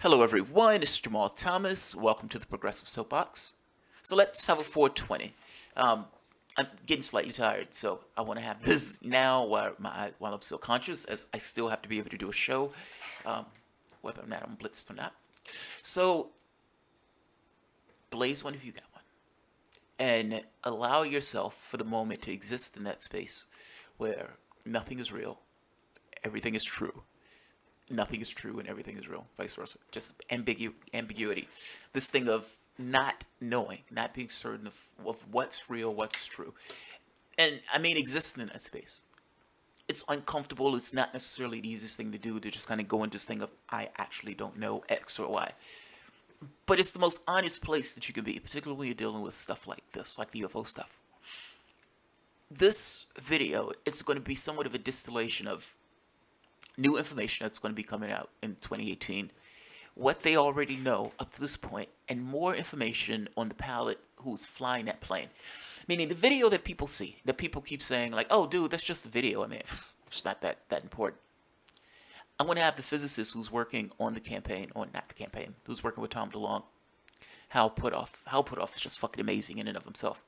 Hello everyone, it's Jamal Thomas. Welcome to the Progressive Soapbox. So let's have a 420. I'm getting slightly tired, so I want to have this now while I'm still conscious, as I still have to be able to do a show, whether or not I'm blitzed or not. So blaze one if you got one, and allow yourself for the moment to exist in that space where nothing is real, everything is true. Nothing is true and everything is real, vice versa. Just ambiguity. This thing of not knowing, not being certain of what's real, what's true. And I mean, existing in that space. It's uncomfortable. It's not necessarily the easiest thing to do, to just kind of go into this thing of, I actually don't know X or Y. But it's the most honest place that you can be, particularly when you're dealing with stuff like this, like the UFO stuff. This video, it's going to be somewhat of a distillation of new information that's going to be coming out in 2018, what they already know up to this point, and more information on the pilot who's flying that plane. Meaning the video that people see, that people keep saying like, oh dude, that's just a video. I mean, it's not that important. I'm going to have the physicist who's working on the campaign, or not the campaign, who's working with Tom DeLonge, Hal Puthoff. Hal Puthoff is just fucking amazing in and of himself.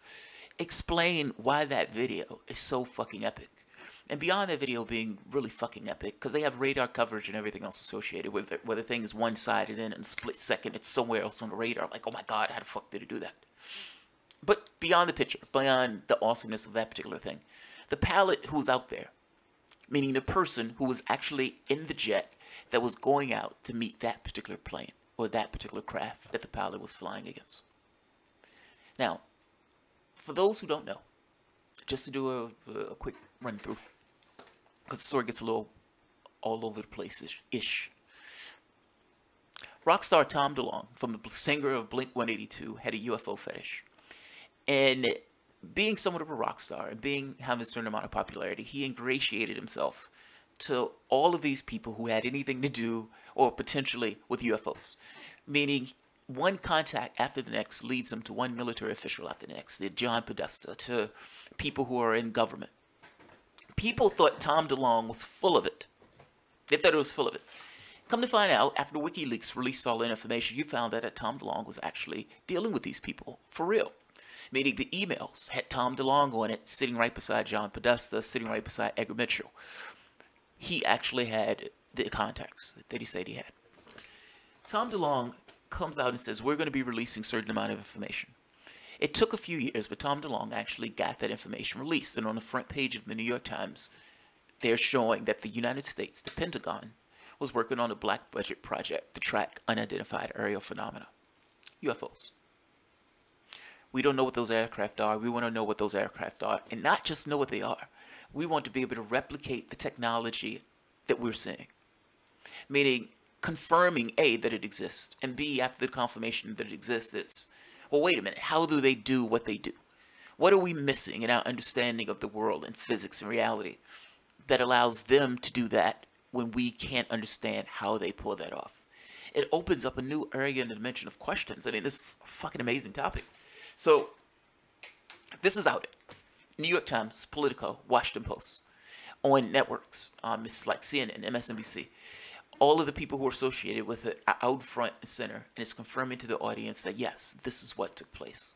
Explain why that video is so fucking epic. And beyond that video being really fucking epic, because they have radar coverage and everything else associated with it, where the thing is one-sided and in a split second it's somewhere else on the radar, like, oh my god, how the fuck did it do that? But beyond the picture, beyond the awesomeness of that particular thing, the pilot who's out there, meaning the person who was actually in the jet that was going out to meet that particular plane, or that particular craft that the pilot was flying against. Now, for those who don't know, just to do a quick run-through, because the story gets a little all over the place-ish. Rockstar Tom DeLonge, from the singer of Blink-182, had a UFO fetish. And being somewhat of a rock star, and having a certain amount of popularity, he ingratiated himself to all of these people who had anything to do, or potentially, with UFOs. Meaning, one contact after the next leads him to one military official after the next, to John Podesta, to people who are in government. People thought Tom DeLonge was full of it. They thought it was full of it. Come to find out, after WikiLeaks released all that information, you found out that Tom DeLonge was actually dealing with these people for real. Meaning the emails had Tom DeLonge on it, sitting right beside John Podesta, sitting right beside Edgar Mitchell. He actually had the contacts that he said he had. Tom DeLonge comes out and says, we're going to be releasing a certain amount of information. It took a few years, but Tom DeLonge actually got that information released. And on the front page of the New York Times, they're showing that the United States, the Pentagon, was working on a black budget project to track unidentified aerial phenomena, UFOs. We don't know what those aircraft are. We want to know what those aircraft are. And not just know what they are. We want to be able to replicate the technology that we're seeing. Meaning, confirming A, that it exists, and B, after the confirmation that it exists, it's, well, wait a minute, how do they do what they do? What are we missing in our understanding of the world and physics and reality that allows them to do that when we can't understand how they pull that off? It opens up a new area and dimension of questions. I mean, this is a fucking amazing topic. So, this is out there. New York Times, Politico, Washington Post, on networks, this is like CNN, MSNBC. All of the people who are associated with it are out front and center, and it's confirming to the audience that yes, this is what took place.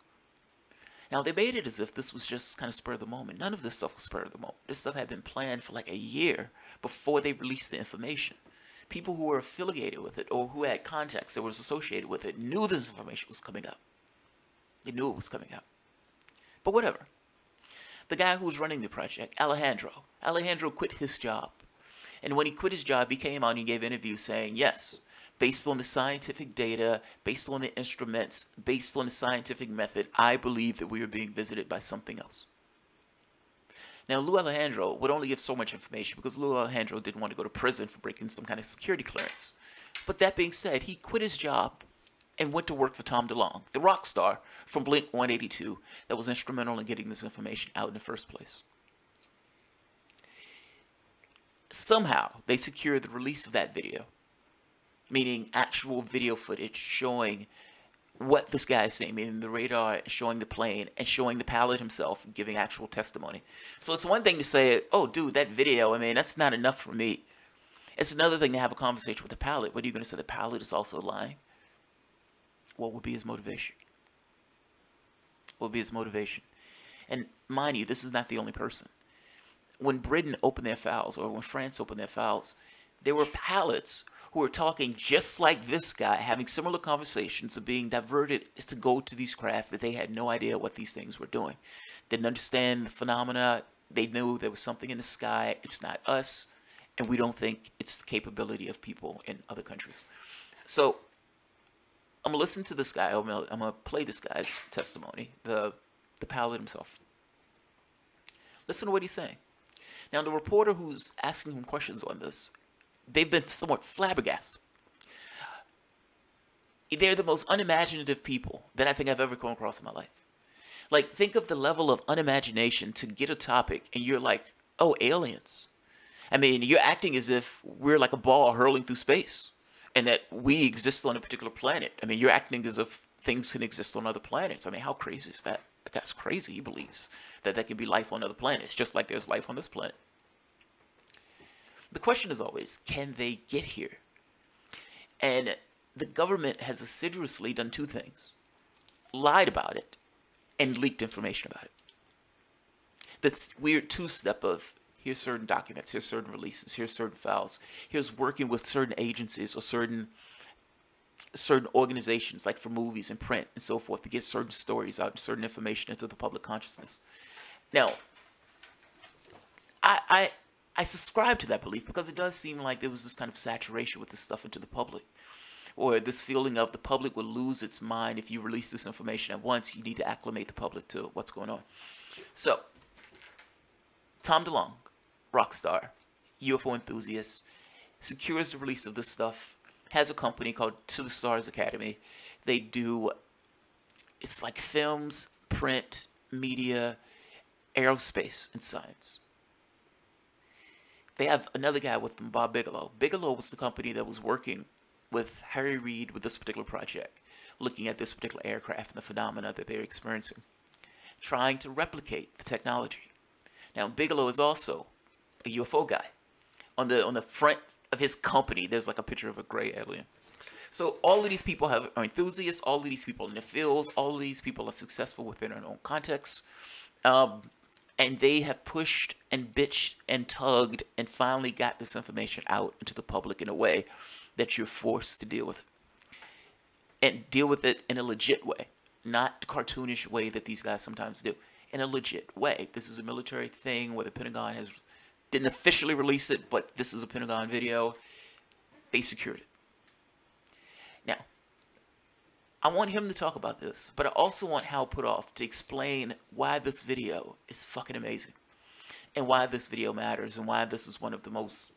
Now, they made it as if this was just kind of spur of the moment. None of this stuff was spur of the moment. This stuff had been planned for like a year before they released the information. People who were affiliated with it, or who had contacts that was associated with it, knew this information was coming out. They knew it was coming out. But whatever. The guy who was running the project, Alejandro quit his job. And when he quit his job, he came out and he gave interviews saying, yes, based on the scientific data, based on the instruments, based on the scientific method, I believe that we are being visited by something else. Now, Lou Alejandro would only give so much information because Lou Alejandro didn't want to go to prison for breaking some kind of security clearance. But that being said, he quit his job and went to work for Tom DeLonge, the rock star from Blink-182 that was instrumental in getting this information out in the first place. Somehow, they secured the release of that video, meaning actual video footage showing what this guy is saying, meaning the radar, showing the plane, and showing the pilot himself giving actual testimony. So it's one thing to say, oh, dude, that video, I mean, that's not enough for me. It's another thing to have a conversation with the pilot. What are you going to say? The pilot is also lying? What would be his motivation? What would be his motivation? And mind you, this is not the only person. When Britain opened their files, or when France opened their files, there were pilots who were talking just like this guy, having similar conversations, of being diverted to go to these craft that they had no idea what these things were doing. Didn't understand the phenomena. They knew there was something in the sky. It's not us, and we don't think it's the capability of people in other countries. So I'm gonna listen to this guy. I'm gonna play this guy's testimony, the pilot himself. Listen to what he's saying. Now, the reporter who's asking him questions on this, they've been somewhat flabbergasted. They're the most unimaginative people that I think I've ever come across in my life. Like, think of the level of unimagination to get a topic and you're like, oh, aliens. I mean, you're acting as if we're like a ball hurling through space and that we exist on a particular planet. I mean, you're acting as if things can exist on other planets. I mean, how crazy is that? The guy's crazy. He believes that there can be life on other planets, just like there's life on this planet. The question is always, can they get here? And the government has assiduously done two things: lied about it and leaked information about it. This weird two-step of here's certain documents, here's certain releases, here's certain files, here's working with certain agencies or certain organizations, like for movies and print and so forth, to get certain stories out and certain information into the public consciousness. Now, I subscribe to that belief because it does seem like there was this kind of saturation with this stuff into the public, or this feeling of the public will lose its mind if you release this information at once. You need to acclimate the public to what's going on. So, Tom DeLonge, rock star, UFO enthusiast, secures the release of this stuff, has a company called To the Stars Academy. They do, it's like films, print, media, aerospace, and science. They have another guy with them, Bob Bigelow. Bigelow was the company that was working with Harry Reid with this particular project, looking at this particular aircraft and the phenomena that they're experiencing, trying to replicate the technology. Now, Bigelow is also a UFO guy. On the front of his company, there's like a picture of a gray alien. So all of these people are enthusiasts. All of these people in the fields. All of these people are successful within their own context. And they have pushed and bitched and tugged and finally got this information out into the public in a way that you're forced to deal with it. And deal with it in a legit way. Not the cartoonish way that these guys sometimes do. In a legit way. This is a military thing where the Pentagon didn't officially release it, but this is a Pentagon video. They secured it. Now, I want him to talk about this, but I also want Hal Puthoff to explain why this video is fucking amazing, and why this video matters, and why this is one of the most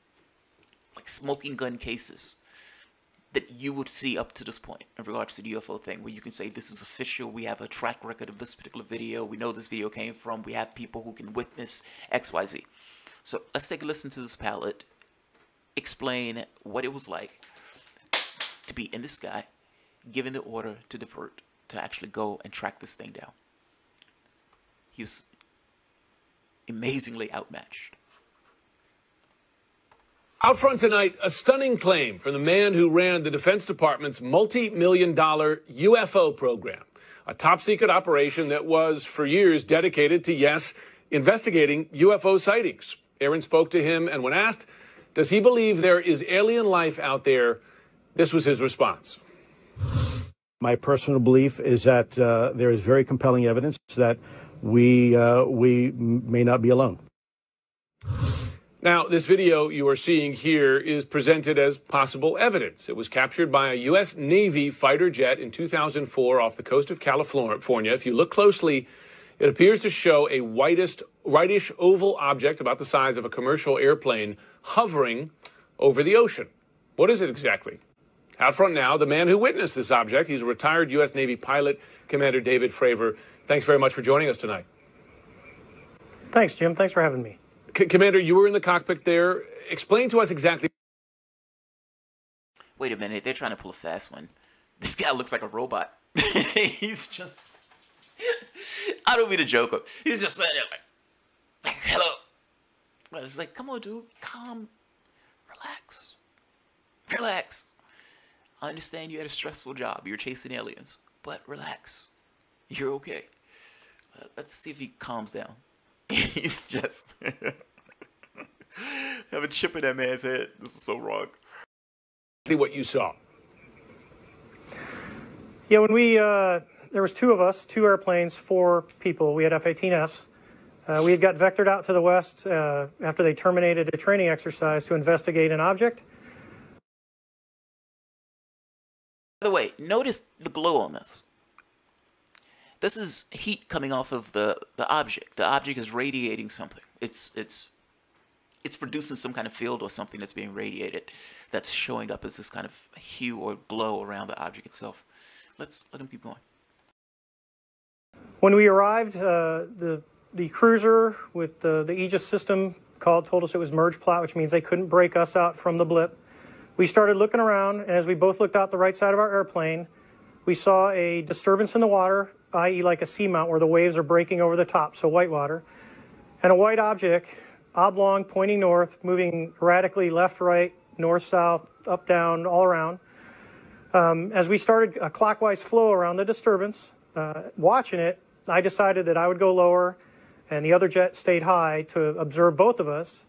like smoking gun cases that you would see up to this point in regards to the UFO thing, where you can say this is official, we have a track record of this particular video, we know this video came from, we have people who can witness XYZ. So let's take a listen to this pilot explain what it was like to be in the sky, given the order to divert, to actually go and track this thing down. He was amazingly outmatched. Out front tonight, a stunning claim from the man who ran the Defense Department's multi-million-dollar UFO program, a top-secret operation that was, for years, dedicated to, yes, investigating UFO sightings. Aaron spoke to him, and when asked, does he believe there is alien life out there, this was his response. My personal belief is that there is very compelling evidence that we may not be alone. Now, this video you are seeing here is presented as possible evidence. It was captured by a U.S. Navy fighter jet in 2004 off the coast of California. If you look closely, it appears to show a whitish oval object about the size of a commercial airplane hovering over the ocean. What is it exactly? Out front now, the man who witnessed this object. He's a retired U.S. Navy pilot, Commander David Fravor. Thanks very much for joining us tonight. Thanks, Jim. Thanks for having me. Commander, you were in the cockpit there. Explain to us exactly. Wait a minute, they're trying to pull a fast one. This guy looks like a robot. He's just... I don't mean to joke him. He's just sitting there like hello. But it's like, come on, dude. Calm. Relax. Relax. I understand you had a stressful job. You're chasing aliens. But relax. You're okay. Let's see if he calms down. He's just have a chip in that man's head. This is so wrong. What you saw. Yeah, when there was two of us, two airplanes, four people. We had F-18Fs. We had got vectored out to the west after they terminated a training exercise to investigate an object. By the way, notice the glow on this. This is heat coming off of the object. The object is radiating something. It's producing some kind of field or something that's being radiated that's showing up as this kind of hue or glow around the object itself. Let him keep going. When we arrived, the cruiser with the Aegis system told us it was merge plot, which means they couldn't break us out from the blip. We started looking around, and as we both looked out the right side of our airplane, we saw a disturbance in the water, i.e. like a seamount where the waves are breaking over the top, so white water, and a white object, oblong, pointing north, moving erratically left, right, north, south, up, down, all around. As we started a clockwise flow around the disturbance, watching it, I decided that I would go lower and the other jet stayed high to observe both of us.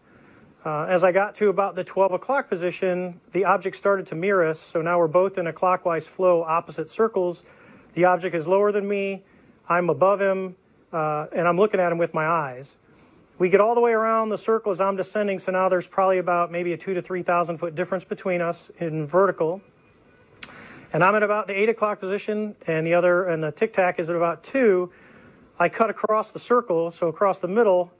As I got to about the 12 o'clock position, the object started to mirror us, so now we're both in a clockwise flow, opposite circles. The object is lower than me, I'm above him, and I'm looking at him with my eyes. We get all the way around the circle as I'm descending, so now there's probably about maybe a 2,000 to 3,000 foot difference between us in vertical. And I'm at about the 8 o'clock position, and the tic-tac is at about 2. I cut across the circle, so across the middle,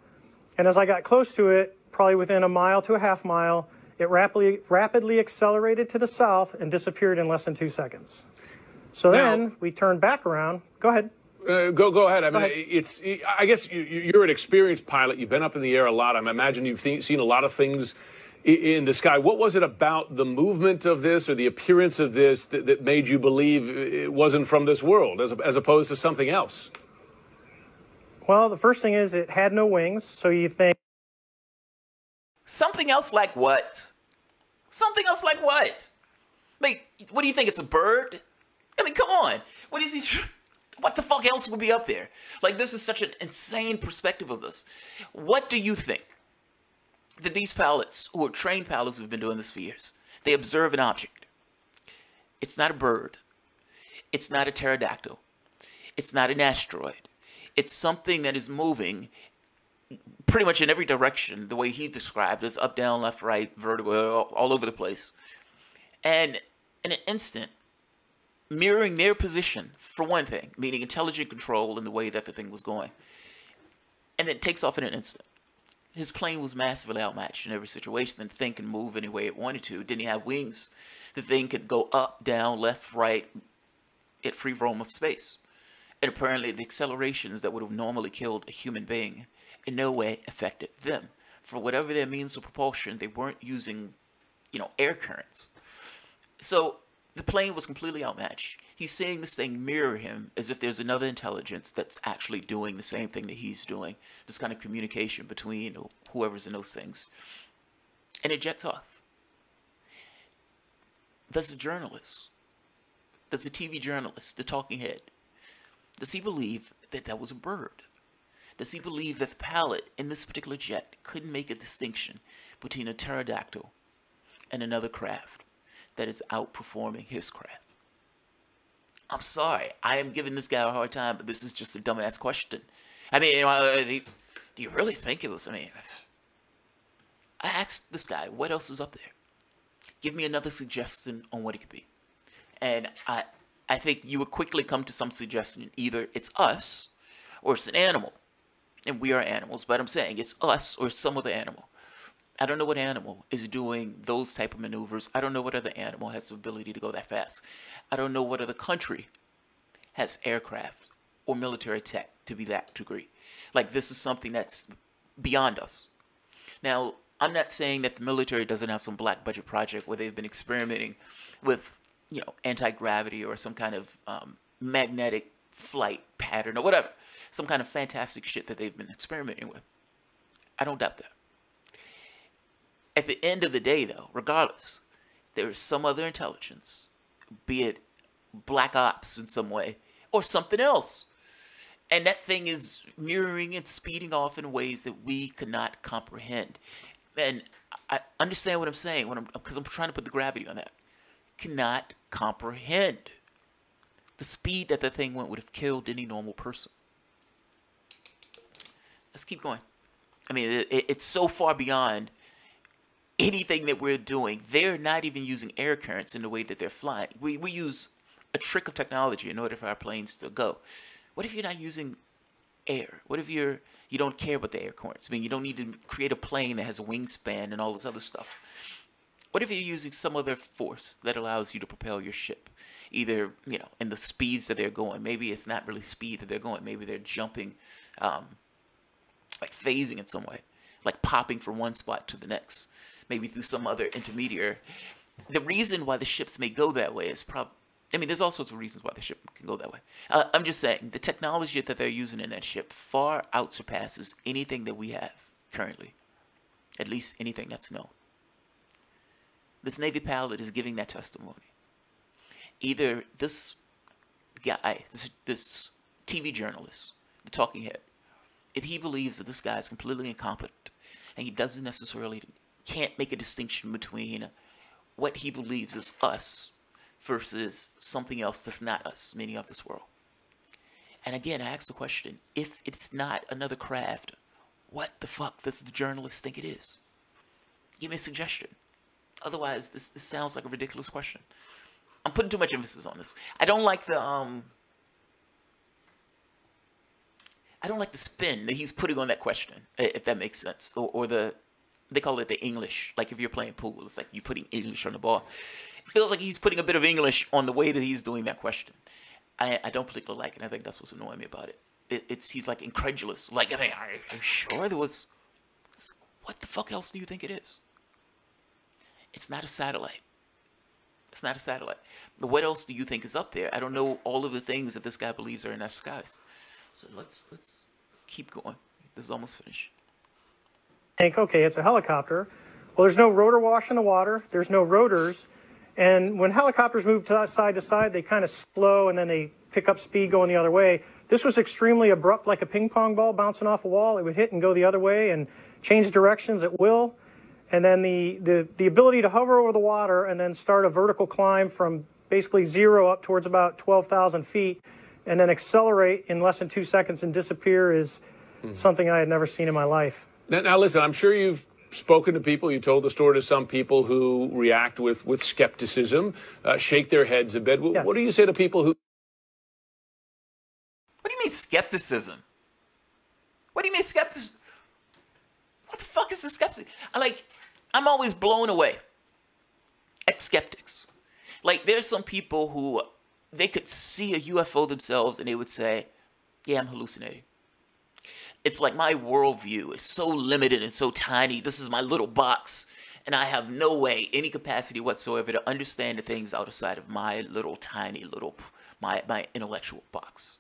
and as I got close to it, probably within a mile to a half mile, it rapidly accelerated to the south and disappeared in less than 2 seconds. So then we turned back around. Go ahead. Go ahead. I mean, I guess you're an experienced pilot. You've been up in the air a lot. I imagine you've seen a lot of things in the sky. What was it about the movement of this or the appearance of this that made you believe it wasn't from this world as opposed to something else? Well, the first thing is it had no wings, so you think... Something else like what? Something else like what? Like, what do you think, it's a bird? I mean, come on. What is he... What the fuck else would be up there? Like, this is such an insane perspective of this. What do you think? That these pilots, who are trained pilots who have been doing this for years, they observe an object. It's not a bird. It's not a pterodactyl. It's not an asteroid. It's something that is moving pretty much in every direction, the way he described it, up, down, left, right, vertical, all over the place. And in an instant, mirroring their position, for one thing, meaning intelligent control in the way that the thing was going. And it takes off in an instant. His plane was massively outmatched in every situation. The thing could move any way it wanted to. It didn't have wings. The thing could go up, down, left, right, at free roam of space. And apparently the accelerations that would have normally killed a human being in no way affected them. For whatever their means of propulsion, they weren't using, air currents. So the plane was completely outmatched. He's seeing this thing mirror him as if there's another intelligence that's actually doing the same thing that he's doing. This kind of communication between whoever's in those things. And it jets off. Does the journalist, does the TV journalist, the talking head, does he believe that that was a bird? Does he believe that the pilot in this particular jet couldn't make a distinction between a pterodactyl and another craft that is outperforming his craft? I'm sorry, I am giving this guy a hard time, but this is just a dumbass question. I mean, do you really think it was, I asked this guy, what else is up there? Give me another suggestion on what it could be. And I think you would quickly come to some suggestion. Either it's us or it's an animal. And we are animals, but I'm saying it's us or some other animal. I don't know what animal is doing those type of maneuvers. I don't know what other animal has the ability to go that fast. I don't know what other country has aircraft or military tech to be that degree. Like, this is something that's beyond us. Now, I'm not saying that the military doesn't have some black budget project where they've been experimenting with, anti-gravity or some kind of magnetic flight pattern or whatever. Some kind of fantastic shit that they've been experimenting with. I don't doubt that. At the end of the day, though, regardless, there is some other intelligence, be it black ops in some way, or something else. And that thing is mirroring and speeding off in ways that we cannot comprehend. And I understand what I'm saying because I'm trying to put the gravity on that. Cannot comprehend. The speed that the thing went would have killed any normal person. Let's keep going. I mean, it's so far beyond anything that we're doing. They're not even using air currents in the way that they're flying. We use a trick of technology in order for our planes to go. What if you're not using air? What if you don't care about the air currents? I mean, you don't need to create a plane that has a wingspan and all this other stuff. What if you're using some other force that allows you to propel your ship? Either, in the speeds that they're going. Maybe it's not really speed that they're going. Maybe they're jumping, like phasing in some way. Like popping from one spot to the next. Maybe through some other intermediary. The reason why the ships may go that way is probably... there's all sorts of reasons why the ship can go that way. I'm just saying, the technology that they're using in that ship far outsurpasses anything that we have currently. At least anything that's known. This Navy pilot is giving that testimony. Either this guy, this TV journalist, the talking head, if he believes that this guy is completely incompetent, and he doesn't necessarily, can't make a distinction between what he believes is us versus something else that's not us, meaning of this world. And again, I ask the question, if it's not another craft, what the fuck does the journalist think it is? Give me a suggestion. Otherwise, this sounds like a ridiculous question. I'm putting too much emphasis on this. I don't like the spin that he's putting on that question, if that makes sense. Or they call it the English. Like if you're playing pool, it's like you're putting English on the ball. It feels like he's putting a bit of English on the way that he's doing that question. I don't particularly like it. I think that's what's annoying me about it. He's like incredulous. Like, are you sure there was... What the fuck else do you think it is? It's not a satellite. It's not a satellite. But what else do you think is up there? I don't know all of the things that this guy believes are in our skies. So let's keep going. This is almost finished. Think, okay, it's a helicopter. Well, there's no rotor wash in the water. There's no rotors. And when helicopters move side to side, they kind of slow and then they pick up speed going the other way. This was extremely abrupt, like a ping pong ball bouncing off a wall. It would hit and go the other way and change directions at will. And then the ability to hover over the water and then start a vertical climb from basically zero up towards about 12,000 feet and then accelerate in less than 2 seconds and disappear is something I had never seen in my life. Now listen, I'm sure you've spoken to people, you told the story to some people who react with skepticism, shake their heads a bit. Yes. What do you say to people who... What do you mean skepticism? What do you mean skepticism? What the fuck is the skeptic? I'm always blown away at skeptics. Like, there's some people who, they could see a UFO themselves and they would say, yeah, I'm hallucinating. It's like my worldview is so limited and so tiny. This is my little box. And I have no way, any capacity whatsoever to understand the things outside of my little tiny little, my intellectual box.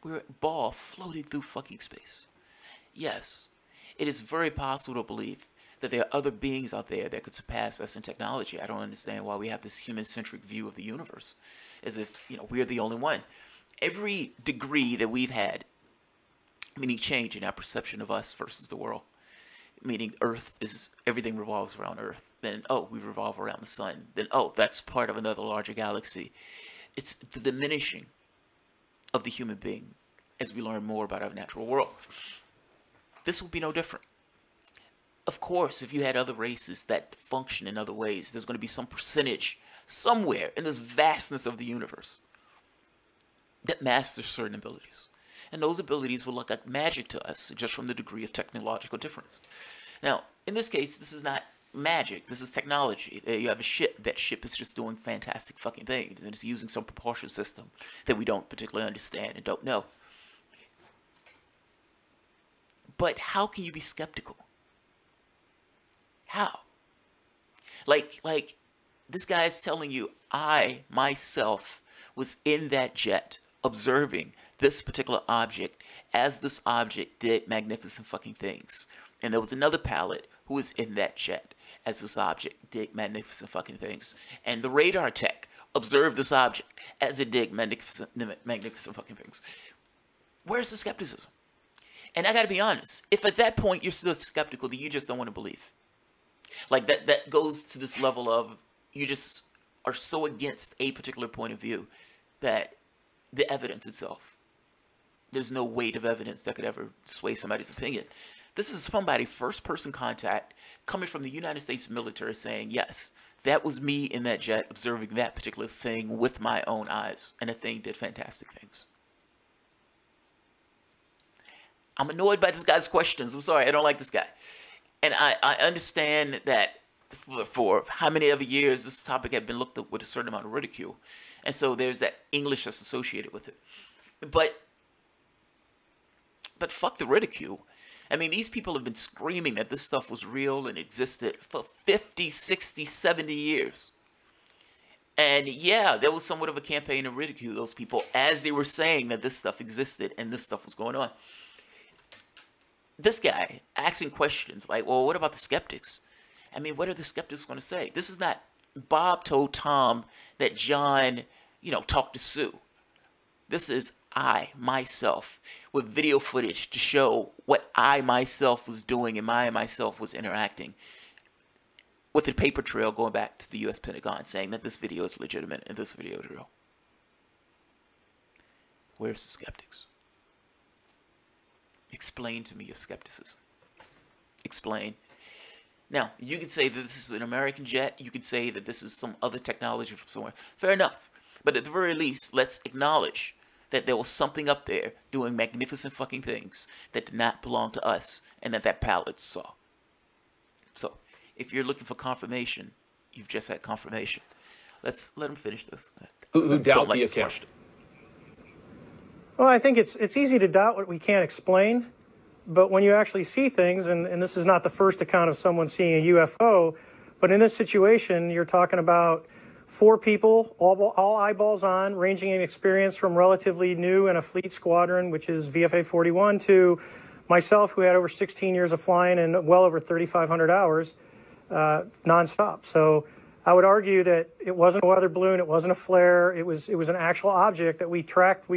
We're a ball floating through fucking space. Yes, it is very possible to believe that there are other beings out there that could surpass us in technology. I don't understand why we have this human-centric view of the universe, as if, we're the only one. Every degree that we've had, meaning change in our perception of us versus the world, meaning Earth is, everything revolves around Earth. Then, oh, we revolve around the sun. Then, oh, that's part of another larger galaxy. It's the diminishing of the human being as we learn more about our natural world. This will be no different. Of course, if you had other races that function in other ways, there's going to be some percentage somewhere in this vastness of the universe that masters certain abilities. And those abilities will look like magic to us just from the degree of technological difference. Now, in this case, this is not magic. This is technology. You have a ship. That ship is just doing fantastic fucking things. And it's using some propulsion system that we don't particularly understand and don't know. But how can you be skeptical? How? Like this guy is telling you, I myself was in that jet observing this particular object as this object did magnificent fucking things. And there was another pilot who was in that jet as this object did magnificent fucking things. And the radar tech observed this object as it did magnificent fucking things. Where's the skepticism? And I gotta be honest, if at that point you're still skeptical, then you just don't want to believe. Like that goes to this level of you just are so against a particular point of view that the evidence itself, there's no weight of evidence that could ever sway somebody's opinion. This is somebody, first-person contact, coming from the United States military saying, yes, that was me in that jet observing that particular thing with my own eyes, and the thing did fantastic things. I'm annoyed by this guy's questions. I'm sorry, I don't like this guy. And I understand that for how many other years this topic had been looked at with a certain amount of ridicule. And so there's that English that's associated with it. But fuck the ridicule. I mean, these people have been screaming that this stuff was real and existed for 50, 60, 70 years. And yeah, there was somewhat of a campaign to ridicule those people as they were saying that this stuff existed and this stuff was going on. This guy asking questions like, well, what about the skeptics? I mean, what are the skeptics going to say? This is not Bob told Tom that John, talked to Sue. This is I, myself, with video footage to show what I, myself, was doing and I, myself, was interacting with a paper trail going back to the U.S. Pentagon saying that this video is legitimate and this video is real. Where's the skeptics? Explain to me your skepticism. Explain. Now, you could say that this is an American jet. You could say that this is some other technology from somewhere. Fair enough. But at the very least, let's acknowledge that there was something up there doing magnificent fucking things that did not belong to us and that pilot saw. So, if you're looking for confirmation, you've just had confirmation. Let him finish this. Who doubt the account? Well, I think it's easy to doubt what we can't explain, but when you actually see things, and this is not the first account of someone seeing a UFO, but in this situation, you're talking about 4 people, all eyeballs on, ranging in experience from relatively new in a fleet squadron, which is VFA 41, to myself, who had over 16 years of flying and well over 3,500 hours nonstop. So I would argue that it wasn't a weather balloon, it wasn't a flare, it was an actual object that we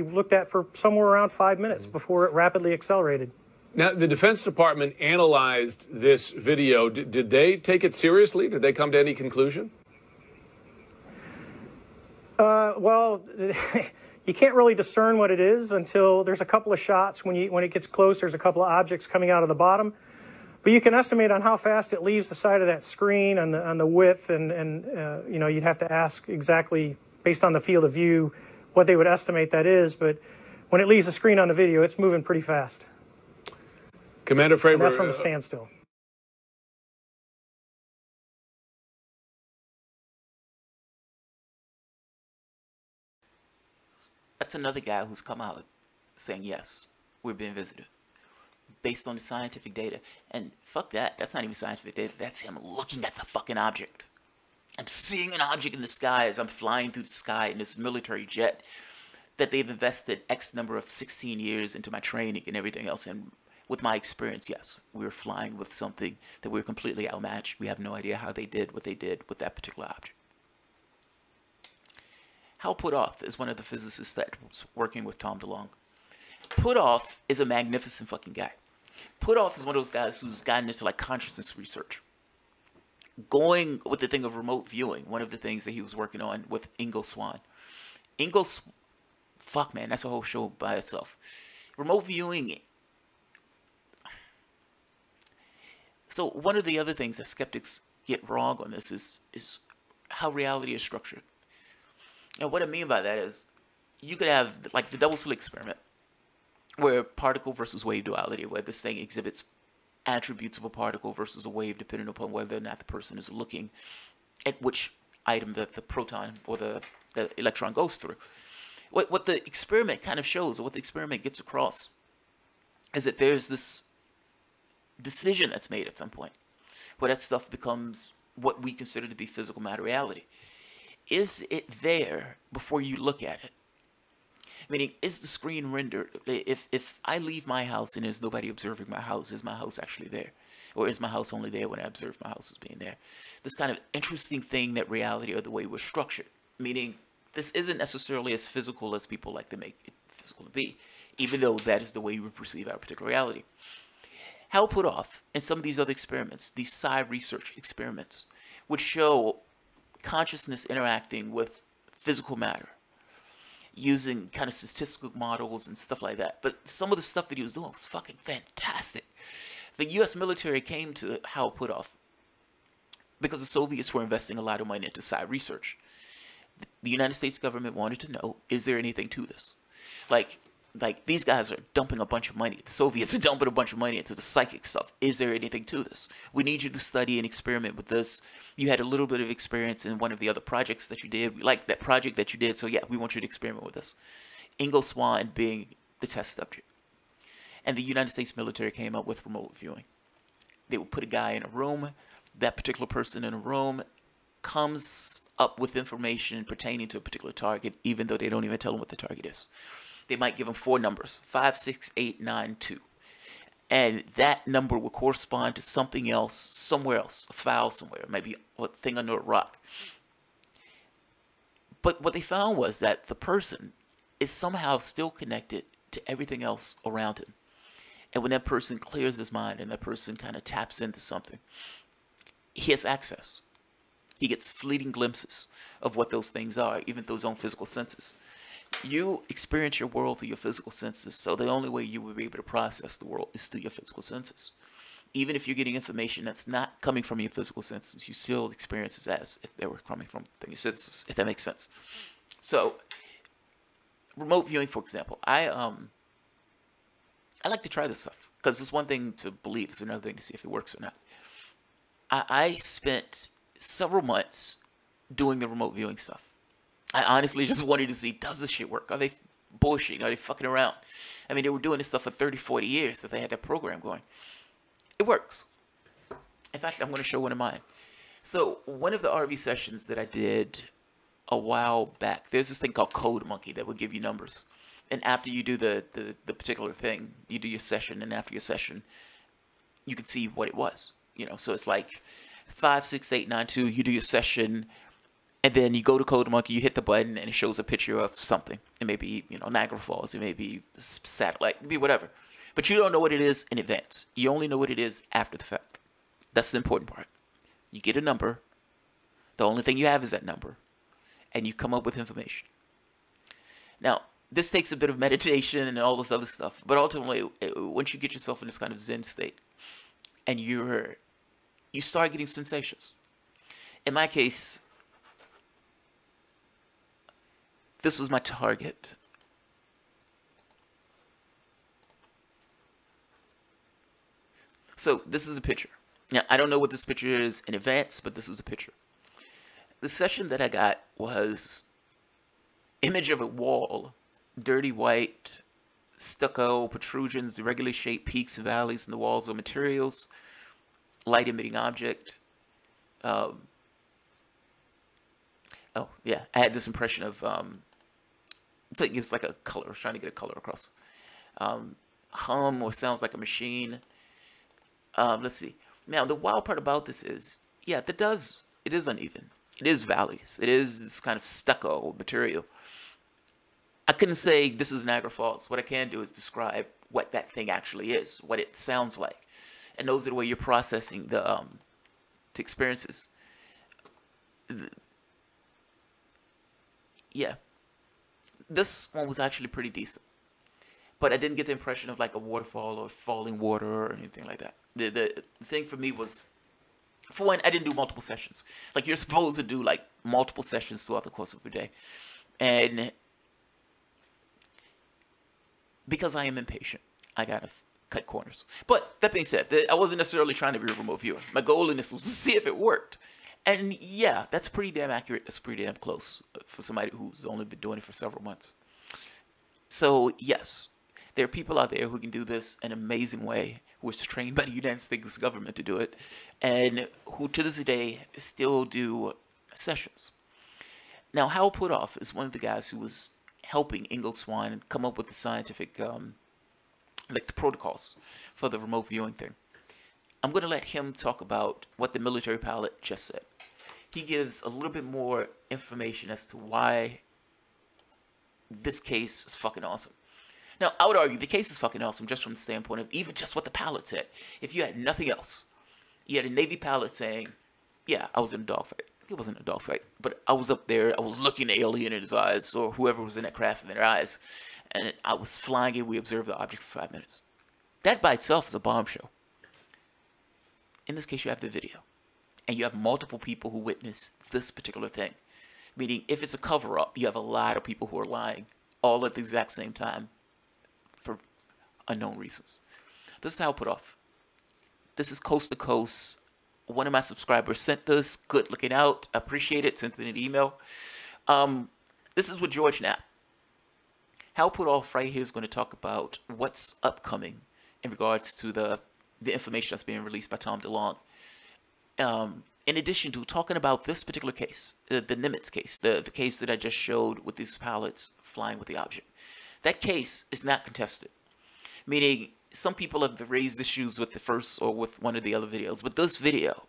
looked at for somewhere around 5 minutes before it rapidly accelerated. Now, the Defense Department analyzed this video. Did they take it seriously? Did they come to any conclusion? Well, you can't really discern what it is until there's a couple of shots. When it gets close, there's a couple of objects coming out of the bottom. But you can estimate on how fast it leaves the side of that screen on the width, and you'd have to ask exactly based on the field of view what they would estimate that is. But when it leaves the screen on the video, it's moving pretty fast. Commander Fravor, and that's from a standstill. That's another guy who's come out saying, yes, we're being visited based on the scientific data. And fuck that. That's not even scientific data. That's him looking at the fucking object. I'm seeing an object in the sky as I'm flying through the sky in this military jet that they've invested X number of 16 years into my training and everything else. And with my experience, yes, we were flying with something that we were completely outmatched. We have no idea how they did what they did with that particular object. Hal Puthoff is one of the physicists that was working with Tom DeLonge. Puthoff is a magnificent fucking guy. Puthoff is one of those guys who's gotten into like consciousness research. Going with the thing of remote viewing, one of the things that he was working on with Ingo Swann. Fuck man, that's a whole show by itself. Remote viewing. So one of the other things that skeptics get wrong on this is how reality is structured. And what I mean by that is, you could have like the double slit experiment, where particle versus wave duality, where this thing exhibits attributes of a particle versus a wave depending upon whether or not the person is looking at which item the proton or the electron goes through. What the experiment kind of shows, or what the experiment gets across, is that there's this decision that's made at some point, where that stuff becomes what we consider to be physical matter reality. Is it there before you look at it? Meaning, is the screen rendered? If I leave my house and there's nobody observing my house, is my house actually there? Or is my house only there when I observe my house as being there? This kind of interesting thing that reality or the way we're structured. Meaning, this isn't necessarily as physical as people like to make it physical to be, even though that is the way we perceive our particular reality. Hal Puthoff and some of these other experiments, these psi research experiments, would show consciousness interacting with physical matter using kind of statistical models and stuff like that. But some of the stuff that he was doing was fucking fantastic. The U.S. military came to Hal Puthoff because the Soviets were investing a lot of money into psi research. The United States government wanted to know, is there anything to this? Like these guys are dumping a bunch of money. The Soviets are dumping a bunch of money into the psychic stuff. Is there anything to this? We need you to study and experiment with this. You had a little bit of experience in one of the other projects that you did. We like that project that you did, so yeah, we want you to experiment with this. Ingo Swann being the test subject. And the United States military came up with remote viewing. They would put a guy in a room. That particular person in a room comes up with information pertaining to a particular target, even though they don't even tell them what the target is. They might give them 4 numbers, 5, 6, 8, 9, 2. And that number will correspond to something else, somewhere else, a file somewhere, maybe a thing under a rock. But what they found was that the person is somehow still connected to everything else around him. And when that person clears his mind and that person kind of taps into something, he has access. He gets fleeting glimpses of what those things are, even through his own physical senses. You experience your world through your physical senses, so the only way you will be able to process the world is through your physical senses. Even if you're getting information that's not coming from your physical senses, you still experience it as if they were coming from your senses, if that makes sense. So, remote viewing, for example, I like to try this stuff, because it's one thing to believe, it's another thing to see if it works or not. I spent several months doing the remote viewing stuff. I honestly just wanted to see, does this shit work? Are they bullshitting? Are they fucking around? I mean, they were doing this stuff for 30, 40 years that they had that program going. It works. In fact, I'm going to show one of mine. So, one of the RV sessions that I did a while back, there's this thing called Code Monkey that will give you numbers. And after you do the particular thing, you do your session, and after your session, you can see what it was. You know, so it's like 5, 6, 8, 9, 2, you do your session, and then you go to Code Monkey, you hit the button, and it shows a picture of something. It may be, you know, Niagara Falls. It may be satellite. It may be whatever. But you don't know what it is in advance. You only know what it is after the fact. That's the important part. You get a number. The only thing you have is that number. And you come up with information. Now, this takes a bit of meditation and all this other stuff. But ultimately, once you get yourself in this kind of Zen state, and you start getting sensations. In my case, this was my target. So this is a picture. Now, I don't know what this picture is in advance, but this is a picture. The session that I got was image of a wall, dirty white, stucco, protrusions, irregularly shaped peaks and valleys in the walls of materials, light emitting object. Oh, yeah, I had this impression of, I think it was like a color. I was trying to get a color across. Hum or sounds like a machine. Let's see. Now, the wild part about this is, yeah, it is uneven. It is valleys. It is this kind of stucco material. I couldn't say this is Niagara Falls. What I can do is describe what that thing actually is, what it sounds like. And those are the way you're processing the experiences. Yeah. This one was actually pretty decent. But I didn't get the impression of like a waterfall or falling water or anything like that. The thing for me was, for one, I didn't do multiple sessions. Like, you're supposed to do like multiple sessions throughout the course of a day. And because I am impatient, I gotta cut corners. But that being said, I wasn't necessarily trying to be a remote viewer. My goal in this was to see if it worked. And yeah, that's pretty damn accurate. That's pretty damn close for somebody who's only been doing it for several months. So yes, there are people out there who can do this in an amazing way, who was trained by the United States government to do it, and who to this day still do sessions. Now, Hal Puthoff is one of the guys who was helping Ingalls Swan come up with the scientific, like the protocols for the remote viewing thing. I'm going to let him talk about what the military pilot just said. He gives a little bit more information as to why this case is fucking awesome. Now, I would argue the case is fucking awesome just from the standpoint of even just what the pilot said. If you had nothing else, you had a Navy pilot saying, yeah, I was in a dogfight. It wasn't a dogfight, but I was up there, I was looking the alien in his eyes, or whoever was in that craft in their eyes, and I was flying it, we observed the object for 5 minutes. That by itself is a bombshell. In this case, you have the video, and you have multiple people who witness this particular thing. Meaning, if it's a cover-up, you have a lot of people who are lying, all at the exact same time, for unknown reasons. This is Hal Puthoff. This is Coast to Coast. One of my subscribers sent this. Good looking out. Appreciate it. Sent it in an email. This is with George Knapp. Hal Puthoff right here is going to talk about what's upcoming in regards to the information that's being released by Tom DeLonge. In addition to talking about this particular case, the Nimitz case, the case that I just showed with these pilots flying with the object. That case is not contested. Meaning, some people have raised issues with the first or with one of the other videos, but this video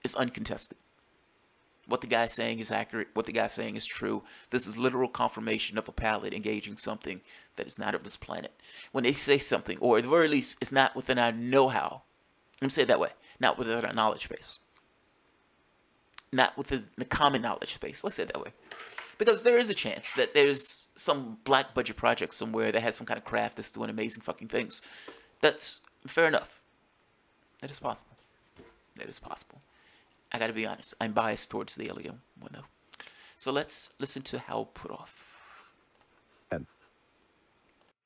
is uncontested. What the guy's saying is accurate. What the guy's saying is true. This is literal confirmation of a pilot engaging something that is not of this planet. When they say something, or at the very least, it's not within our know-how. Let me say it that way. Not within our knowledge base. Not within the common knowledge space. Let's say it that way. Because there is a chance that there's some black budget project somewhere that has some kind of craft that's doing amazing fucking things. That's fair enough. That is possible. That is possible. I gotta be honest. I'm biased towards the alien one though. So let's listen to Hal Puthoff.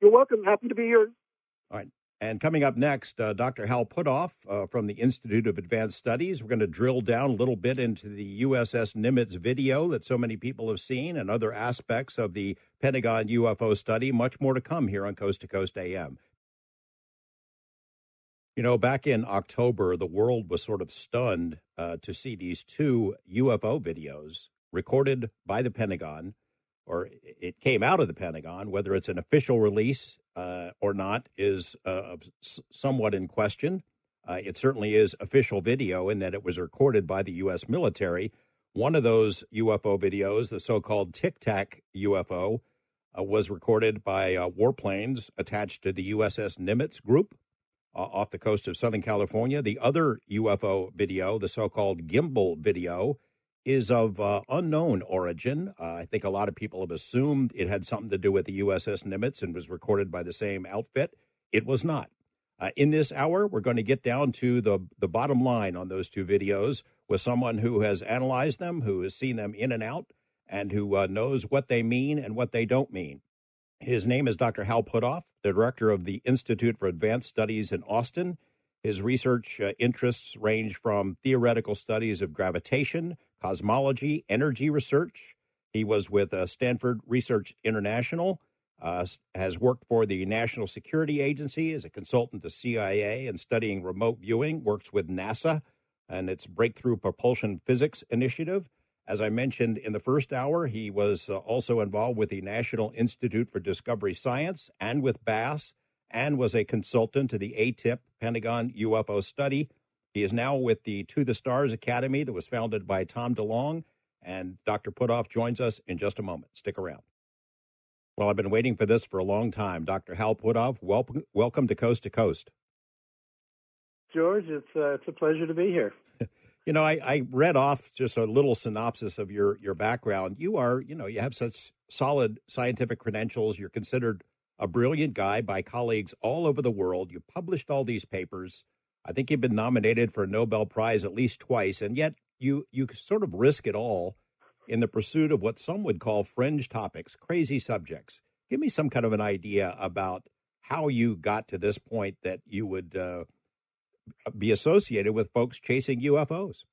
You're welcome. Happy to be here. All right. And coming up next, Dr. Hal Puthoff from the Institute of Advanced Studies. We're going to drill down a little bit into the USS Nimitz video that so many people have seen and other aspects of the Pentagon UFO study. Much more to come here on Coast to Coast AM. You know, back in October, the world was sort of stunned to see these two UFO videos recorded by the Pentagon, or it came out of the Pentagon. Whether it's an official release or not is somewhat in question. It certainly is official video in that it was recorded by the U.S. military. One of those UFO videos, the so-called Tic Tac UFO, was recorded by warplanes attached to the USS Nimitz group off the coast of Southern California. The other UFO video, the so-called gimbal video, is of unknown origin. I think a lot of people have assumed it had something to do with the USS Nimitz and was recorded by the same outfit. It was not. In this hour, we're going to get down to the bottom line on those two videos with someone who has analyzed them, who has seen them in and out, and who knows what they mean and what they don't mean. His name is Dr. Hal Puthoff, the director of the Institute for Advanced Studies in Austin. His research interests range from theoretical studies of gravitation, cosmology, energy research. He was with Stanford Research International, has worked for the National Security Agency as a consultant to CIA and studying remote viewing, works with NASA and its Breakthrough Propulsion Physics Initiative. As I mentioned in the first hour, he was also involved with the National Institute for Discovery Science and with BASS, and was a consultant to the ATIP Pentagon UFO study. He is now with the To the Stars Academy that was founded by Tom DeLonge, and Dr. Puthoff joins us in just a moment. Stick around. Well, I've been waiting for this for a long time. Dr. Hal Puthoff, welcome to Coast. George, it's a pleasure to be here. You know, I read off just a little synopsis of your background. You have such solid scientific credentials. You're considered a brilliant guy by colleagues all over the world. You published all these papers. I think you've been nominated for a Nobel Prize at least twice, and yet you sort of risk it all in the pursuit of what some would call fringe topics, crazy subjects. Give me some kind of an idea about how you got to this point that you would be associated with folks chasing UFOs.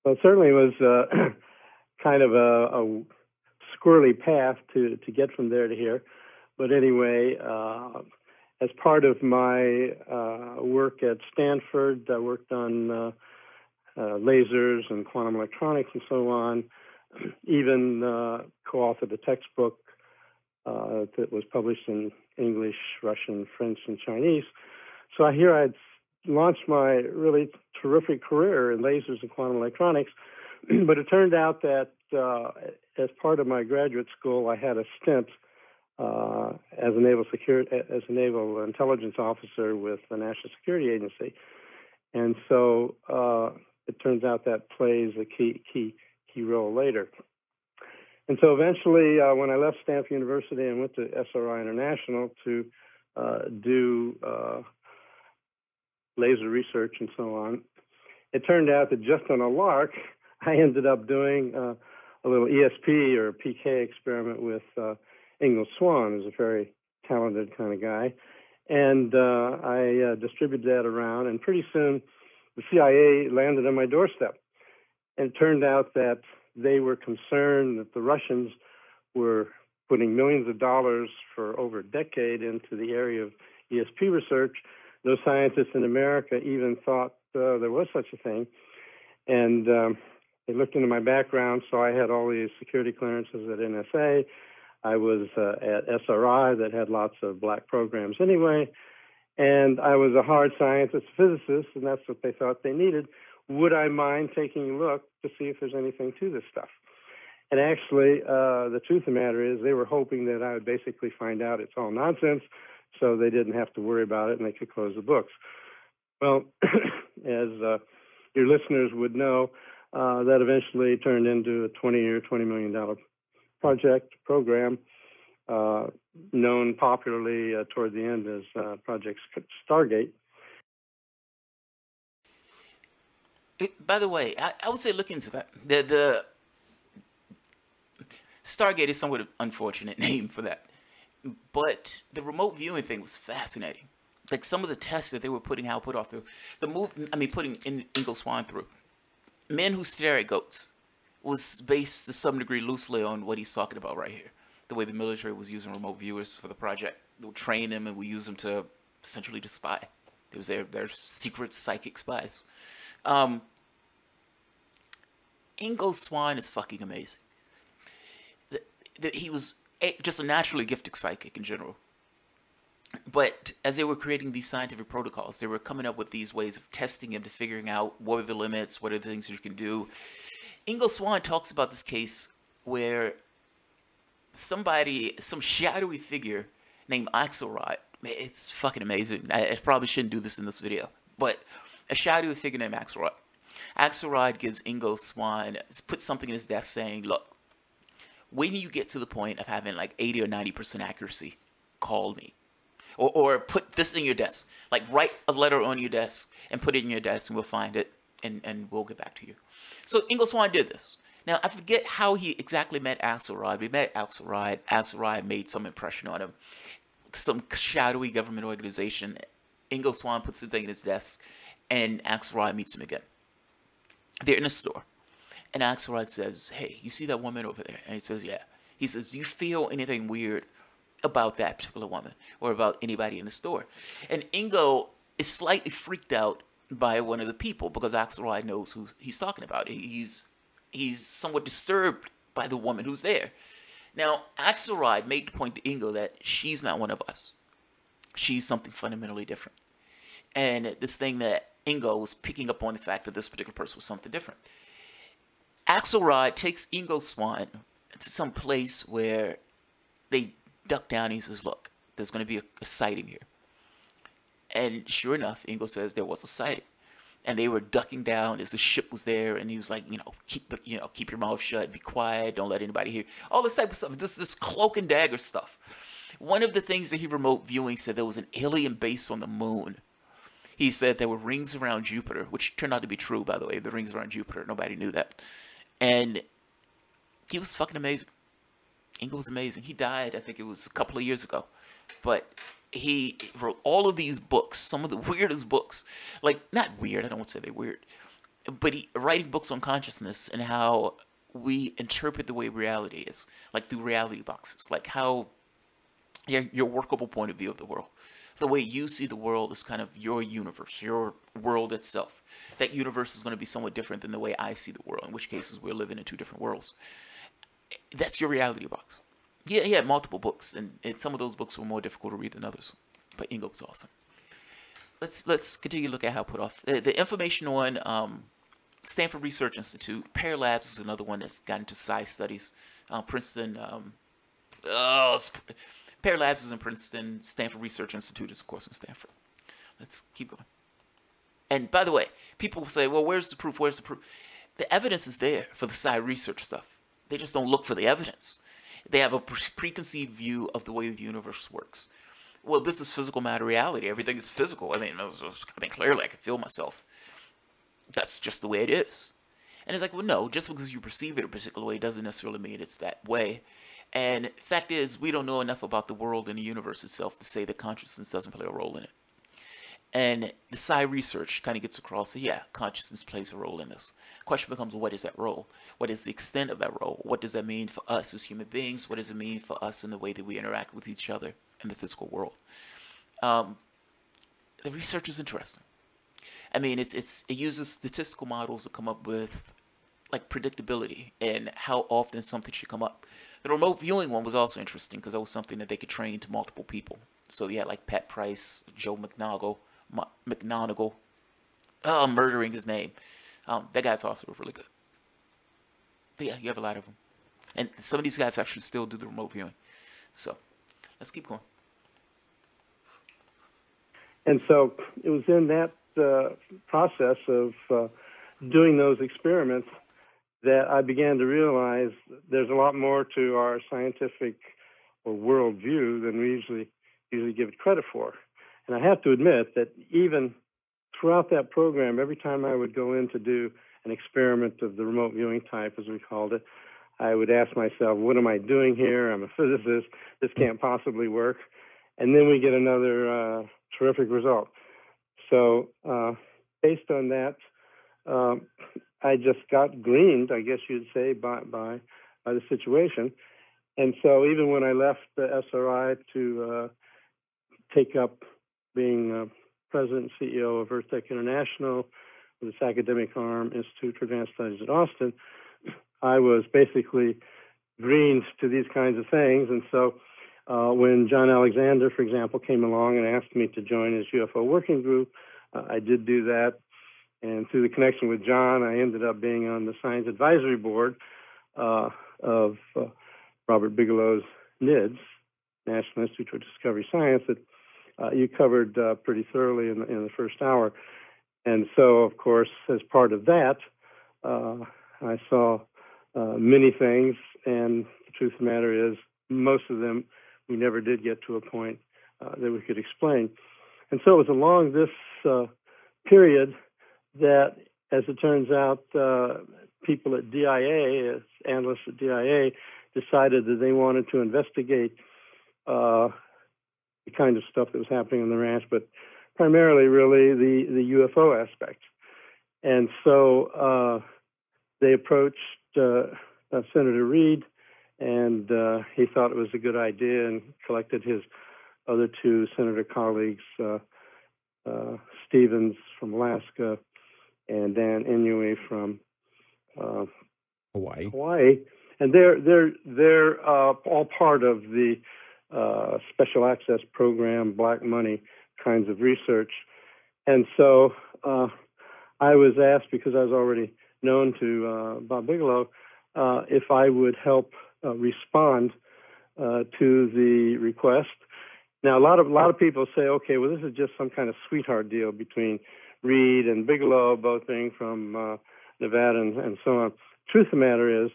Well, it certainly was kind of a squirrely path to get from there to here. But anyway, as part of my work at Stanford, I worked on lasers and quantum electronics and so on, even co-authored a textbook that was published in English, Russian, French, and Chinese. So here I'd launched my really terrific career in lasers and quantum electronics, but it turned out that as part of my graduate school, I had a stint as a naval intelligence officer with the National Security Agency, and so it turns out that plays a key role later. And so eventually, when I left Stanford University and went to SRI International to do laser research and so on, it turned out that just on a lark, I ended up doing a little ESP or PK experiment with Ingo Swann, who's a very talented kind of guy. And I distributed that around, and pretty soon the CIA landed on my doorstep. And it turned out that they were concerned that the Russians were putting millions of dollars for over a decade into the area of ESP research. No scientists in America even thought there was such a thing. And they looked into my background, so I had all these security clearances at NSA. I was at SRI that had lots of black programs anyway. And I was a hard scientist physicist, and that's what they thought they needed. Would I mind taking a look to see if there's anything to this stuff? And actually, the truth of the matter is they were hoping that I would basically find out it's all nonsense, so they didn't have to worry about it and they could close the books. Well, as your listeners would know, that eventually turned into a $20 million program, known popularly toward the end as Project Stargate. By the way, I would say look into that. The Stargate is somewhat an unfortunate name for that. But the remote viewing thing was fascinating. Like some of the tests that they were putting Hal Puthoff through, putting Ingo Swann through. Men Who Stare at Goats was based to some degree loosely on what he's talking about right here. The way the military was using remote viewers for the project. They would train them and we use them to essentially to spy. It was their secret psychic spies. Ingo Swann is fucking amazing. He was just a naturally gifted psychic in general. But as they were creating these scientific protocols, they were coming up with these ways of testing him to figuring out what are the limits, what are the things you can do. Ingo Swann talks about this case where some shadowy figure named Axelrod, it's fucking amazing. I probably shouldn't do this in this video, but a shadowy figure named Axelrod. Axelrod gives Ingo Swann, puts something in his desk saying, look, when you get to the point of having like 80 or 90% accuracy, call me. Or put this in your desk. Like write a letter on your desk and put it in your desk and we'll find it and we'll get back to you. So Ingo Swann did this. Now, I forget how he exactly met Axelrod. We met Axelrod. Axelrod made some impression on him. Some shadowy government organization. Ingo Swann puts the thing in his desk and Axelrod meets him again. They're in a store. And Axelrod says, hey, you see that woman over there? And he says, yeah. He says, do you feel anything weird about that particular woman or about anybody in the store? And Ingo is slightly freaked out by one of the people because Axelrod knows who he's talking about. He's somewhat disturbed by the woman who's there. Now, Axelrod made the point to Ingo that she's not one of us. She's something fundamentally different. And this thing that Ingo was picking up on the fact that this particular person was something different. Axelrod takes Ingo Swann to some place where they duck down and he says, look, there's going to be a sighting here. And sure enough, Ingo says there was a sighting. And they were ducking down as the ship was there, and he was like, keep your mouth shut, be quiet, don't let anybody hear. All this type of stuff, this cloak and dagger stuff. One of the things that he remote viewing said there was an alien base on the moon. He said there were rings around Jupiter, which turned out to be true, by the way, the rings around Jupiter. Nobody knew that. And he was fucking amazing. Ingo was amazing. He died, I think it was a couple of years ago. But he wrote all of these books, some of the weirdest books. Like, not weird, I don't want to say they're weird. But writing books on consciousness and how we interpret the way reality is. Like through reality boxes. Like how your workable point of view of the world. The way you see the world is kind of your universe, your world itself. That universe is going to be somewhat different than the way I see the world, in which cases we're living in two different worlds. That's your reality box. he had multiple books, and some of those books were more difficult to read than others. But Ingo was awesome. Let's continue to look at Hal Puthoff. The information on Stanford Research Institute, Pear Labs is another one that's got into psi studies. Princeton, Pear Labs is in Princeton. Stanford Research Institute is, of course, in Stanford. Let's keep going. And by the way, people will say, well, where's the proof? Where's the proof? The evidence is there for the psi research stuff. They just don't look for the evidence. They have a preconceived view of the way the universe works. Well, this is physical matter reality. Everything is physical. I mean, clearly I can feel myself. That's just the way it is. And it's like, well, no, just because you perceive it a particular way doesn't necessarily mean it's that way. And fact is, we don't know enough about the world and the universe itself to say that consciousness doesn't play a role in it. And the psi research kind of gets across that, yeah, consciousness plays a role in this. The question becomes, what is that role? What is the extent of that role? What does that mean for us as human beings? What does it mean for us in the way that we interact with each other in the physical world? The research is interesting. I mean, it uses statistical models to come up with like predictability and how often something should come up. The remote viewing one was also interesting because that was something that they could train to multiple people. So you had like Pat Price, Joe McNaugle, I'm murdering his name. That guy's also really good. But yeah, you have a lot of them. And some of these guys actually still do the remote viewing. So let's keep going. And so it was in that process of doing those experiments that I began to realize there's a lot more to our scientific or worldview than we usually give it credit for. And I have to admit that even throughout that program, every time I would go in to do an experiment of the remote viewing type, as we called it, I would ask myself, what am I doing here? I'm a physicist. This can't possibly work. And then we get another terrific result. So based on that, I just got greened, I guess you'd say, by the situation. And so even when I left the SRI to take up being president and CEO of Earth Tech International, with its academic arm, Institute for Advanced Studies at Austin, I was basically greened to these kinds of things. And so when John Alexander, for example, came along and asked me to join his UFO working group, I did do that. And through the connection with John, I ended up being on the science advisory board of Robert Bigelow's NIDS, National Institute for Discovery Science, that you covered pretty thoroughly in the first hour. And so, of course, as part of that, I saw many things, and the truth of the matter is, most of them we never did get to a point that we could explain. And so it was along this period that, as it turns out, people at DIA, as analysts at DIA, decided that they wanted to investigate the kind of stuff that was happening on the ranch, but primarily, really, the UFO aspect. And so they approached Senator Reid, and he thought it was a good idea and collected his other two senator colleagues, Stevens from Alaska and Dan Inouye from Hawaii. And they're all part of the special access program, black money kinds of research. And so I was asked, because I was already known to Bob Bigelow, if I would help respond to the request. Now, a lot of people say, okay, well, this is just some kind of sweetheart deal between Reid and Bigelow, both being from Nevada and so on. Truth of the matter is,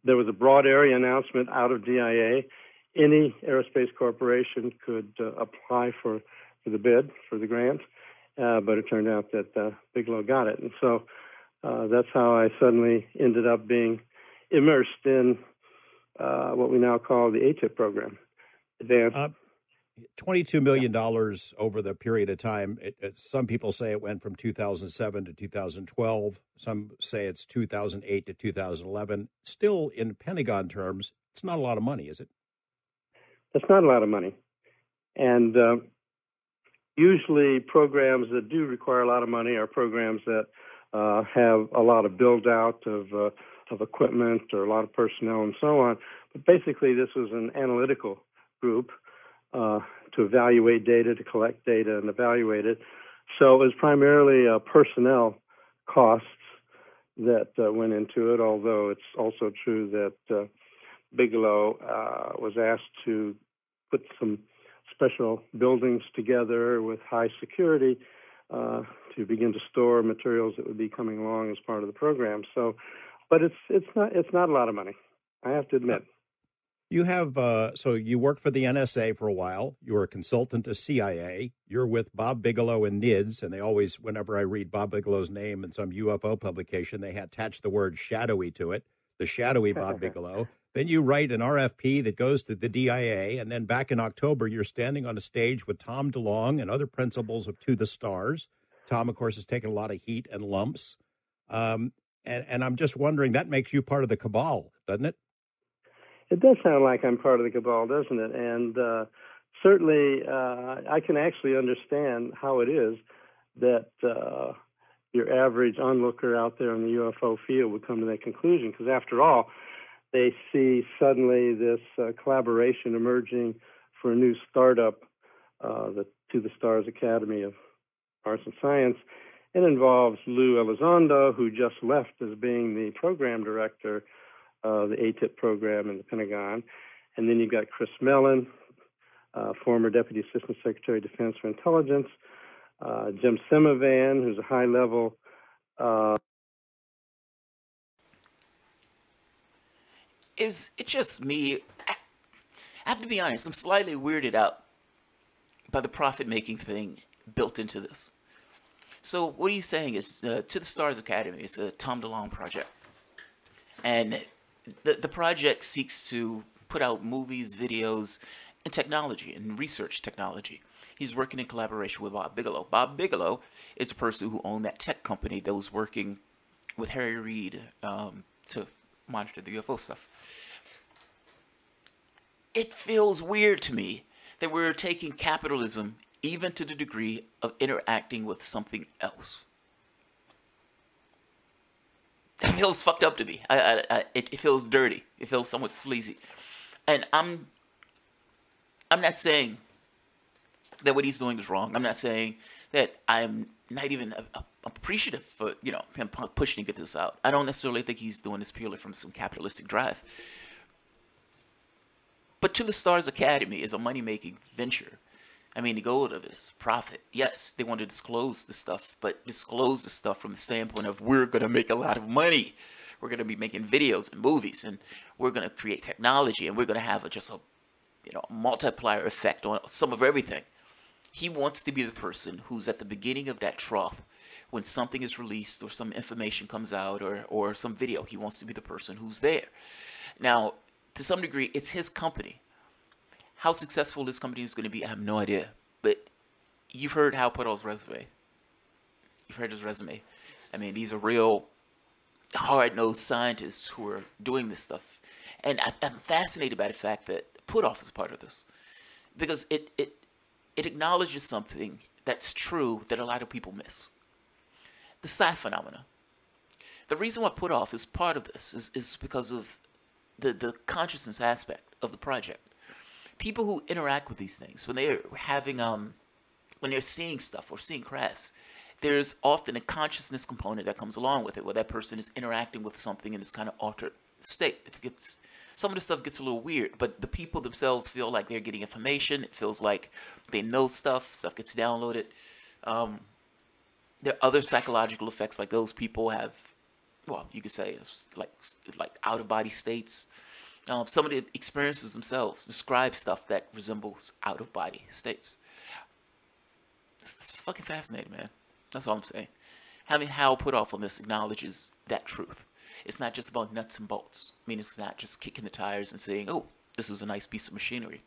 there was a broad area announcement out of DIA. Any aerospace corporation could apply for the bid, for the grant, but it turned out that Bigelow got it. And so that's how I suddenly ended up being immersed in what we now call the ATIP program. Advanced. $22 million over the period of time. Some people say it went from 2007 to 2012. Some say it's 2008 to 2011. Still, in Pentagon terms, it's not a lot of money, is it? It's not a lot of money. And usually programs that do require a lot of money are programs that have a lot of build-out of of equipment or a lot of personnel and so on. But basically, this was an analytical group to evaluate data, to collect data and evaluate it. So it was primarily personnel costs that went into it, although it's also true that Bigelow was asked to put some special buildings together with high security to begin to store materials that would be coming along as part of the program. So, but it's not a lot of money, I have to admit. You have so you worked for the NSA for a while. You were a consultant to CIA. You're with Bob Bigelow and NIDS, and they always, whenever I read Bob Bigelow's name in some UFO publication, they attach the word shadowy to it, the shadowy Bob Bigelow. Then you write an RFP that goes to the DIA, and then back in October, you're standing on a stage with Tom DeLonge and other principals of To the Stars. Tom, of course, has taken a lot of heat and lumps. And I'm just wondering, that makes you part of the cabal, doesn't it? It does sound like I'm part of the cabal, doesn't it? And certainly I can actually understand how it is that your average onlooker out there in the UFO field would come to that conclusion, because after all, they see suddenly this collaboration emerging for a new startup, the To the Stars Academy of Arts and Science. It involves Lou Elizondo, who just left as being the program director of the ATIP program in the Pentagon. And then you've got Chris Mellon, former Deputy Assistant Secretary of Defense for Intelligence, Jim Semivan, who's a high-level Is it just me? I have to be honest, I'm slightly weirded out by the profit-making thing built into this. So what he's saying is, To the Stars Academy is a Tom DeLonge project. And the project seeks to put out movies, videos, and technology, and research technology. He's working in collaboration with Bob Bigelow. Bob Bigelow is the person who owned that tech company that was working with Harry Reid to monitor the UFO stuff. It feels weird to me that we're taking capitalism even to the degree of interacting with something else. It feels fucked up to me. It feels dirty. It feels somewhat sleazy. And I'm not saying that what he's doing is wrong. I'm not saying that I'm not even appreciative for, him pushing to get this out. I don't necessarily think he's doing this purely from some capitalistic drive. But To the Stars Academy is a money-making venture. I mean, the goal of it is profit. Yes, they want to disclose the stuff, but disclose the stuff from the standpoint of, we're going to make a lot of money. We're going to be making videos and movies, and we're going to create technology, and we're going to have a multiplier effect on some of everything. He wants to be the person who's at the beginning of that trough when something is released or some information comes out or some video. He wants to be the person who's there. Now, to some degree, it's his company. How successful this company is going to be, I have no idea. But you've heard Hal Puthoff's resume. You've heard his resume. I mean, these are real hard-nosed scientists who are doing this stuff. And I'm fascinated by the fact that Puthoff is part of this. Because it acknowledges something that's true that a lot of people miss. The psi phenomena. The reason why Puthoff is part of this is because of the consciousness aspect of the project. People who interact with these things, when they're having, when they're seeing stuff or seeing crafts, there's often a consciousness component that comes along with it, where that person is interacting with something in this kind of altered state. Some of the stuff gets a little weird, but the people themselves feel like they're getting information. It feels like they know stuff gets downloaded. There are other psychological effects, like those people have, well, you could say it's like out-of-body states. Some of the experiences themselves describe stuff that resembles out-of-body states. It's fucking fascinating, man. That's all I'm saying. Having Hal Puthoff on this acknowledges that truth. It's not just about nuts and bolts. I mean, it's not just kicking the tires and saying, oh, this is a nice piece of machinery.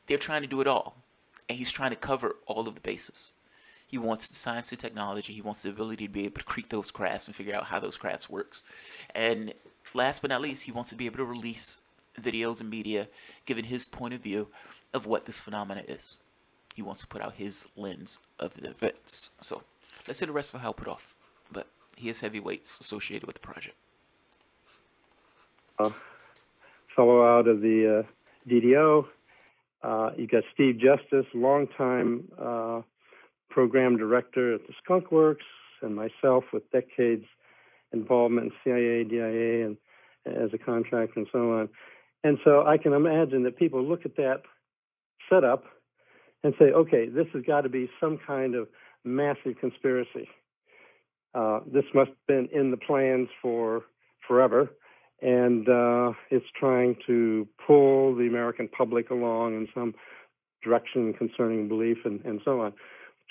They're trying to do it all. And he's trying to cover all of the bases. He wants the science and technology. He wants the ability to be able to create those crafts and figure out how those crafts works. And last but not least, he wants to be able to release videos and media, given his point of view of what this phenomena is. He wants to put out his lens of the events. So let's hear the rest of Hal Puthoff. But he has heavy weights associated with the project. fellow out of the DDO. You've got Steve Justice, longtime program director at the Skunk Works, and myself with decades involvement in CIA, DIA, and as a contractor and so on. And so I can imagine that people look at that setup and say, okay, this has got to be some kind of massive conspiracy. This must have been in the plans for forever, and it's trying to pull the American public along in some direction concerning belief and so on.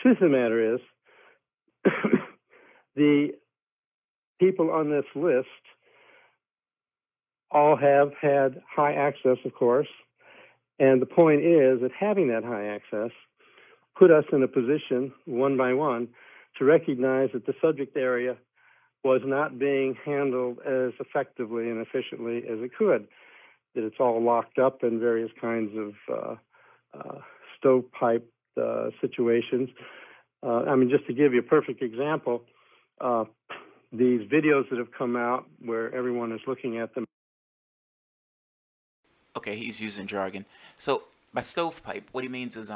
Truth of the matter is, the people on this list all have had high access, of course, and the point is that having that high access put us in a position, one by one, to recognize that the subject area was not being handled as effectively and efficiently as it could, that it's all locked up in various kinds of stovepipe situations. I mean, just to give you a perfect example, these videos that have come out where everyone is looking at them. Okay, he's using jargon. So by stovepipe, what he means is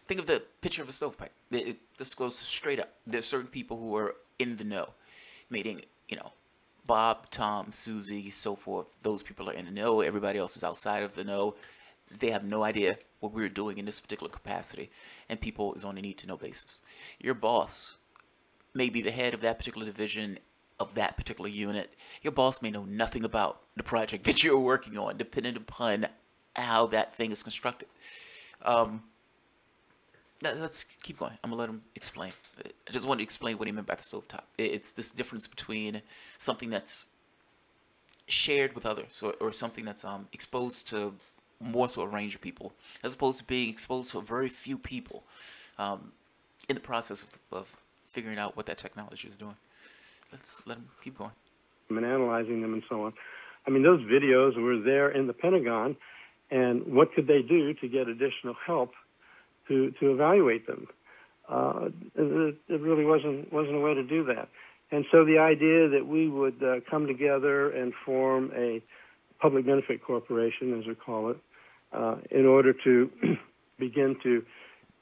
think of the picture of a stovepipe. This goes straight up. There's certain people who are in the know, meaning, Bob, Tom, Susie, so forth. Those people are in the know. Everybody else is outside of the know. They have no idea what we're doing in this particular capacity, and people is on a need-to-know basis. Your boss may be the head of that particular division of that particular unit. Your boss may know nothing about the project that you're working on, depending upon how that thing is constructed. Let's keep going. I'm going to let him explain. I just wanted to explain what he meant by the stovetop. It's this difference between something that's shared with others, or something that's exposed to more so a range of people, as opposed to being exposed to a very few people in the process of figuring out what that technology is doing. Let's let him keep going. And analyzing them and so on. I mean, those videos were there in the Pentagon, and what could they do to get additional help to evaluate them? It really wasn't a way to do that. And so the idea that we would come together and form a public benefit corporation, as we call it, in order to begin to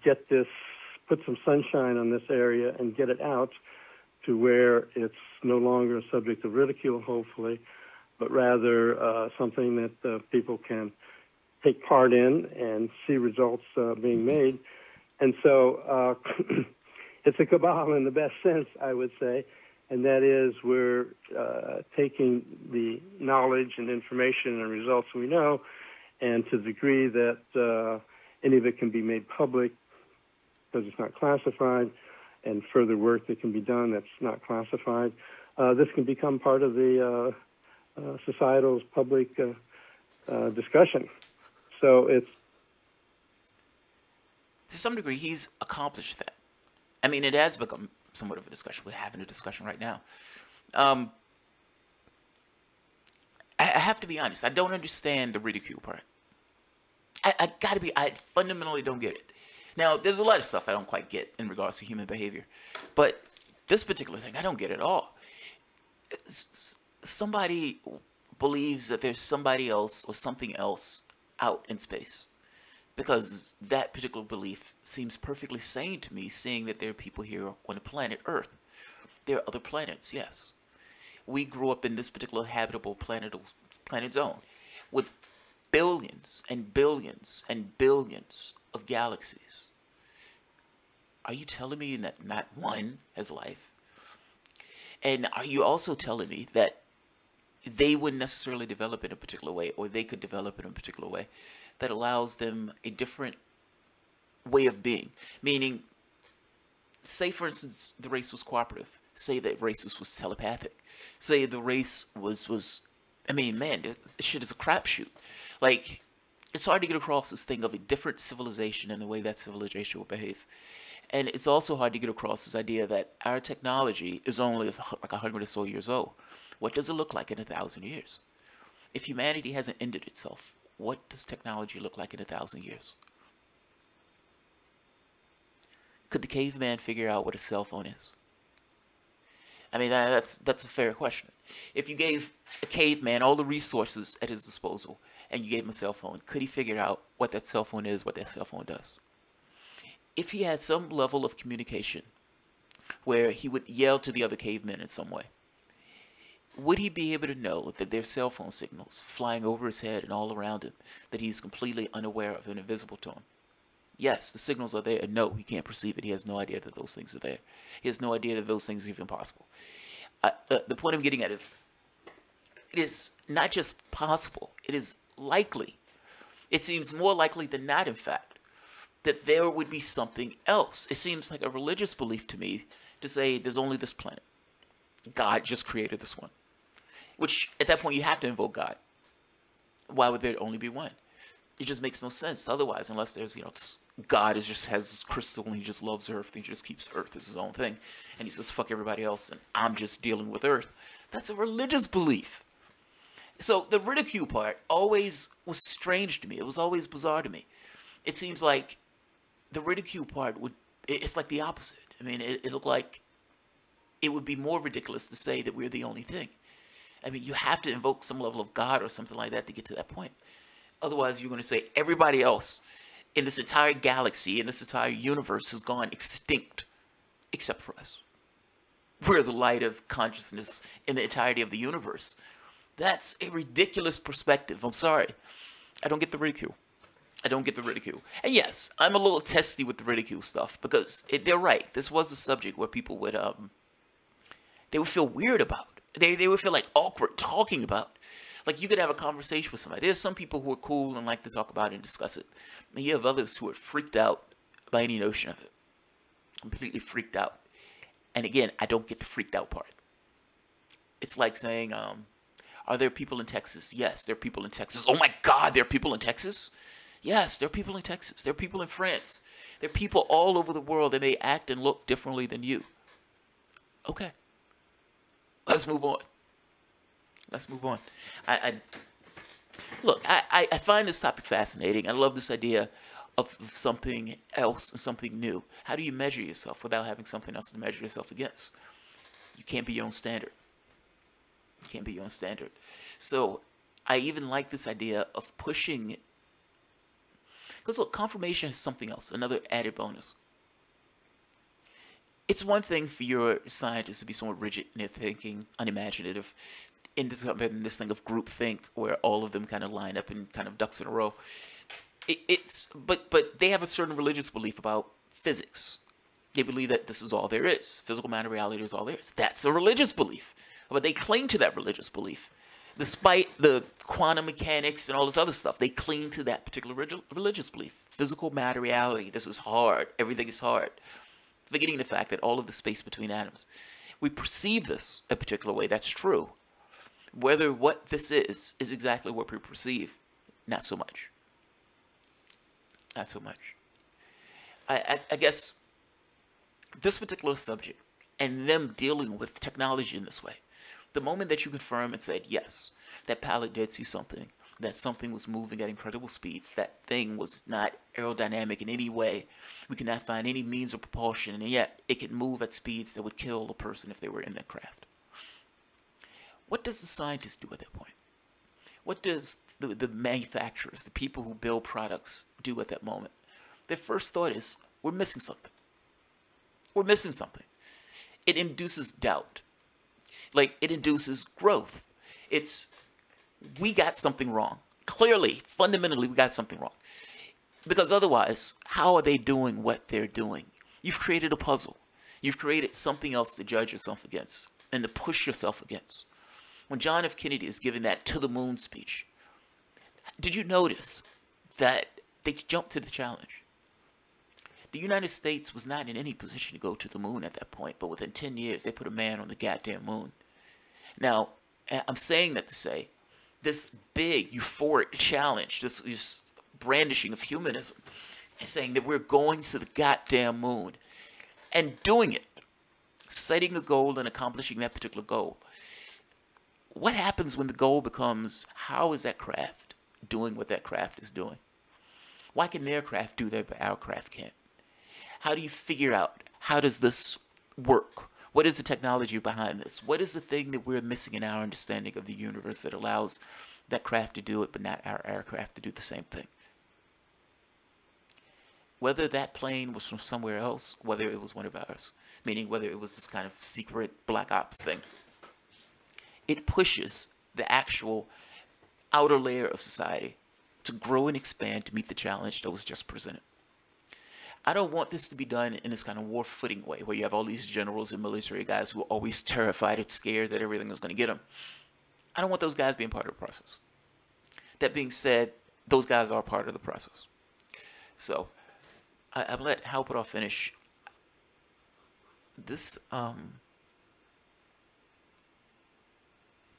get this, put some sunshine on this area and get it out to where it's no longer a subject of ridicule, hopefully, but rather something that people can take part in and see results being made. And so it's a cabal in the best sense, I would say, and that is we're taking the knowledge and information and results we know, and to the degree that any of it can be made public because it's not classified, and further work that can be done that's not classified, this can become part of the societal's public discussion. So it's... To some degree, he's accomplished that. I mean, it has become somewhat of a discussion. We're having a discussion right now. I have to be honest. I don't understand the ridicule part. I fundamentally don't get it. Now, there's a lot of stuff I don't quite get in regards to human behavior. But this particular thing, I don't get at all. Somebody believes that there's somebody else or something else out in space, because that particular belief seems perfectly sane to me, seeing that there are people here on the planet Earth. There are other planets, yes. We grew up in this particular habitable planet zone with billions and billions and billions of galaxies. Are you telling me that not one has life? And are you also telling me that they wouldn't necessarily develop in a particular way, or they could develop in a particular way that allows them a different way of being? Meaning, say for instance, the race was cooperative. Say that race was telepathic. Say the race was I mean, man, this shit is a crapshoot. Like, it's hard to get across this thing of a different civilization and the way that civilization will behave. And it's also hard to get across this idea that our technology is only like 100 or so years old. What does it look like in 1,000 years? If humanity hasn't ended itself, what does technology look like in 1,000 years? Could the caveman figure out what a cell phone is? I mean, that's a fair question. If you gave a caveman all the resources at his disposal and you gave him a cell phone, could he figure out what that cell phone is, what that cell phone does? If he had some level of communication where he would yell to the other cavemen in some way, would he be able to know that there's cell phone signals flying over his head and all around him that he's completely unaware of and invisible to him? Yes, the signals are there, and no, he can't perceive it. He has no idea that those things are there. He has no idea that those things are even possible. The point I'm getting at is, it is not just possible, it is likely. It seems more likely than not, in fact, that there would be something else. It seems like a religious belief to me to say there's only this planet. God just created this one. Which, at that point, you have to invoke God. Why would there only be one? It just makes no sense otherwise, unless there's, God has this crystal and he just loves Earth and he just keeps Earth as his own thing. And he says, fuck everybody else and I'm just dealing with Earth. That's a religious belief. So the ridicule part always was strange to me. It was always bizarre to me. It seems like the ridicule part it's like the opposite. I mean, it looked like it would be more ridiculous to say that we're the only thing. I mean, you have to invoke some level of God or something like that to get to that point. Otherwise, you're going to say everybody else in this entire galaxy, in this entire universe, has gone extinct except for us. We're the light of consciousness in the entirety of the universe. That's a ridiculous perspective. I'm sorry. I don't get the ridicule. I don't get the ridicule. And yes, I'm a little testy with the ridicule stuff because they're right. This was a subject where people would they would feel weird about. They would feel like awkward talking about. Like you could have a conversation with somebody. There's some people who are cool and like to talk about it and discuss it. And you have others who are freaked out by any notion of it. Completely freaked out. And again, I don't get the freaked out part. It's like saying, are there people in Texas? Yes, there are people in Texas. Oh my God, there are people in Texas? Yes, there are people in Texas. There are people in France. There are people all over the world that may act and look differently than you. Okay. Let's move on. Let's move on. Look, I find this topic fascinating. I love this idea of something else and something new. How do you measure yourself without having something else to measure yourself against? You can't be your own standard. You can't be your own standard. So I even like this idea of pushing. Because look, confirmation is something else, another added bonus. It's one thing for your scientists to be somewhat rigid in their thinking, unimaginative, in this thing of groupthink where all of them kind of line up in kind of ducks in a row. But they have a certain religious belief about physics. They believe that this is all there is. Physical matter reality is all there is. That's a religious belief. But they cling to that religious belief. Despite the quantum mechanics and all this other stuff, they cling to that particular religious belief. Physical matter reality, this is hard. Everything is hard. Forgetting the fact that all of the space between atoms. We perceive this a particular way. That's true. Whether what this is exactly what we perceive, not so much. Not so much. I guess this particular subject and them dealing with technology in this way, the moment that you confirm and said, yes, that pilot did see something, that something was moving at incredible speeds, that thing was not aerodynamic in any way, we cannot find any means of propulsion, and yet it could move at speeds that would kill a person if they were in that craft. What does the scientist do at that point? What does the manufacturers, the people who build products, do at that moment? Their first thought is, we're missing something. We're missing something. It induces doubt. Like, it induces growth. We got something wrong. Clearly, fundamentally, we got something wrong. Because otherwise, how are they doing what they're doing? You've created a puzzle. You've created something else to judge yourself against and to push yourself against. When John F. Kennedy is giving that to the moon speech, did you notice that they jumped to the challenge? The United States was not in any position to go to the moon at that point, but within 10 years, they put a man on the goddamn moon. Now, I'm saying that to say, this big, euphoric challenge, this brandishing of humanism, and saying that we're going to the goddamn moon, and doing it, setting a goal and accomplishing that particular goal. What happens when the goal becomes, how is that craft doing what that craft is doing? Why can their craft do that, but our craft can't? How do you figure out, how does this work? What is the technology behind this? What is the thing that we're missing in our understanding of the universe that allows that craft to do it, but not our aircraft to do the same thing? Whether that plane was from somewhere else, whether it was one of ours, meaning whether it was this kind of secret black ops thing, it pushes the actual outer layer of society to grow and expand to meet the challenge that was just presented. I don't want this to be done in this kind of war footing way where you have all these generals and military guys who are always terrified and scared that everything is going to get them. I don't want those guys being part of the process. That being said, those guys are part of the process. So I'll let Hal Puthoff finish. This,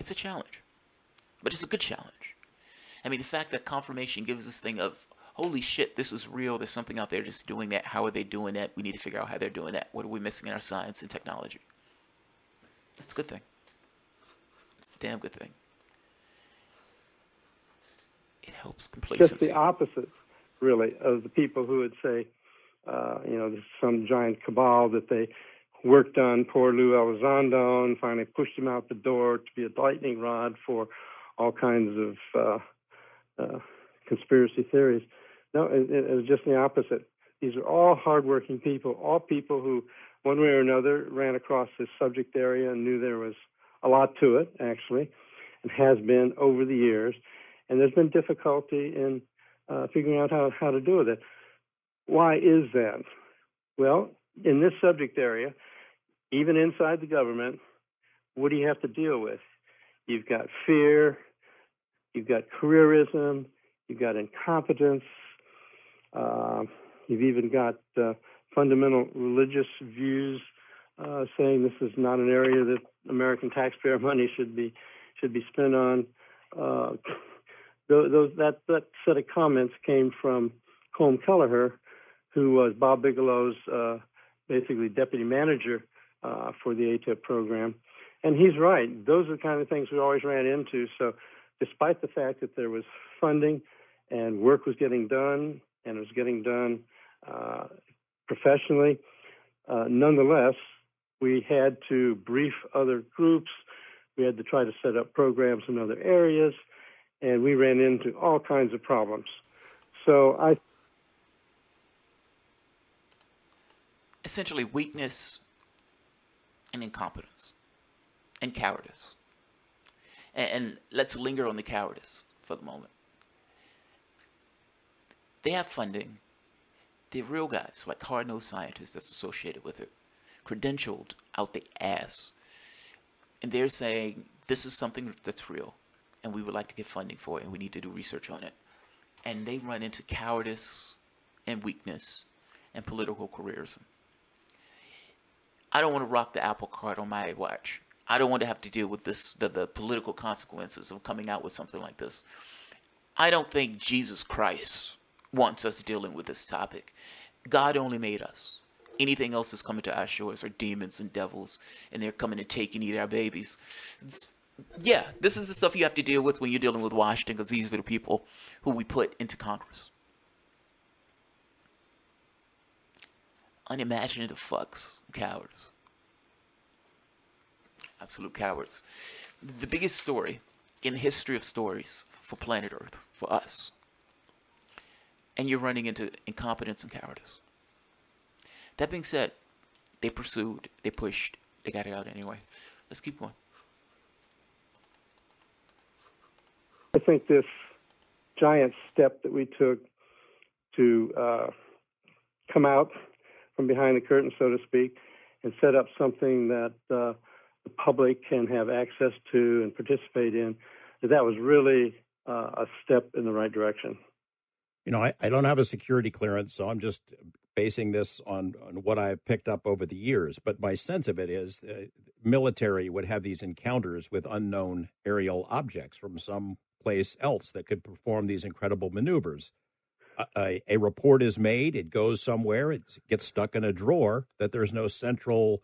it's a challenge, but it's a good challenge. I mean, the fact that confirmation gives this thing of, holy shit, this is real. There's something out there just doing that. How are they doing that? We need to figure out how they're doing that. What are we missing in our science and technology? It's a good thing. It's a damn good thing. It helps complacency. Just the opposite, really, of the people who would say, there's some giant cabal that they worked on poor Lou Elizondo and finally pushed him out the door to be a lightning rod for all kinds of conspiracy theories. No, it was just the opposite. These are all hardworking people, all people who, one way or another, ran across this subject area and knew there was a lot to it, actually, and has been over the years. And there's been difficulty in figuring out how to do with it. Why is that? Well, in this subject area, even inside the government, what do you have to deal with? You've got fear, you've got careerism, you've got incompetence, you've even got fundamental religious views saying this is not an area that American taxpayer money should be spent on. That set of comments came from Colm Kelleher, who was Bob Bigelow's basically deputy manager for the ATIP program. And he's right. Those are the kind of things we always ran into. So despite the fact that there was funding and work was getting done, and it was getting done professionally, nonetheless, we had to brief other groups. We had to try to set up programs in other areas, and we ran into all kinds of problems. So essentially weakness and incompetence and cowardice. And let's linger on the cowardice for the moment. They have funding. They're real guys, like hard-nosed scientists that's associated with it, credentialed out the ass. And they're saying, this is something that's real, and we would like to get funding for it, and we need to do research on it. And they run into cowardice and weakness and political careerism. I don't want to rock the apple cart on my watch. I don't want to have to deal with this, the political consequences of coming out with something like this. I don't think Jesus Christ wants us dealing with this topic. God only made us. Anything else that's coming to our shores are demons and devils, and they're coming to take and eat our babies. Yeah, this is the stuff you have to deal with when you're dealing with Washington, because these are the people who we put into Congress. Unimaginative fucks, cowards. Absolute cowards. The biggest story in the history of stories for planet Earth, for us. And you're running into incompetence and cowardice. That being said, they pursued, they pushed, they got it out anyway. Let's keep going. I think this giant step that we took to come out from behind the curtain, so to speak, and set up something that the public can have access to and participate in, that was really a step in the right direction. You know, I don't have a security clearance, so I'm just basing this on what I've picked up over the years. But my sense of it is military would have these encounters with unknown aerial objects from some place else that could perform these incredible maneuvers. A report is made, it goes somewhere, it gets stuck in a drawer, that there's no central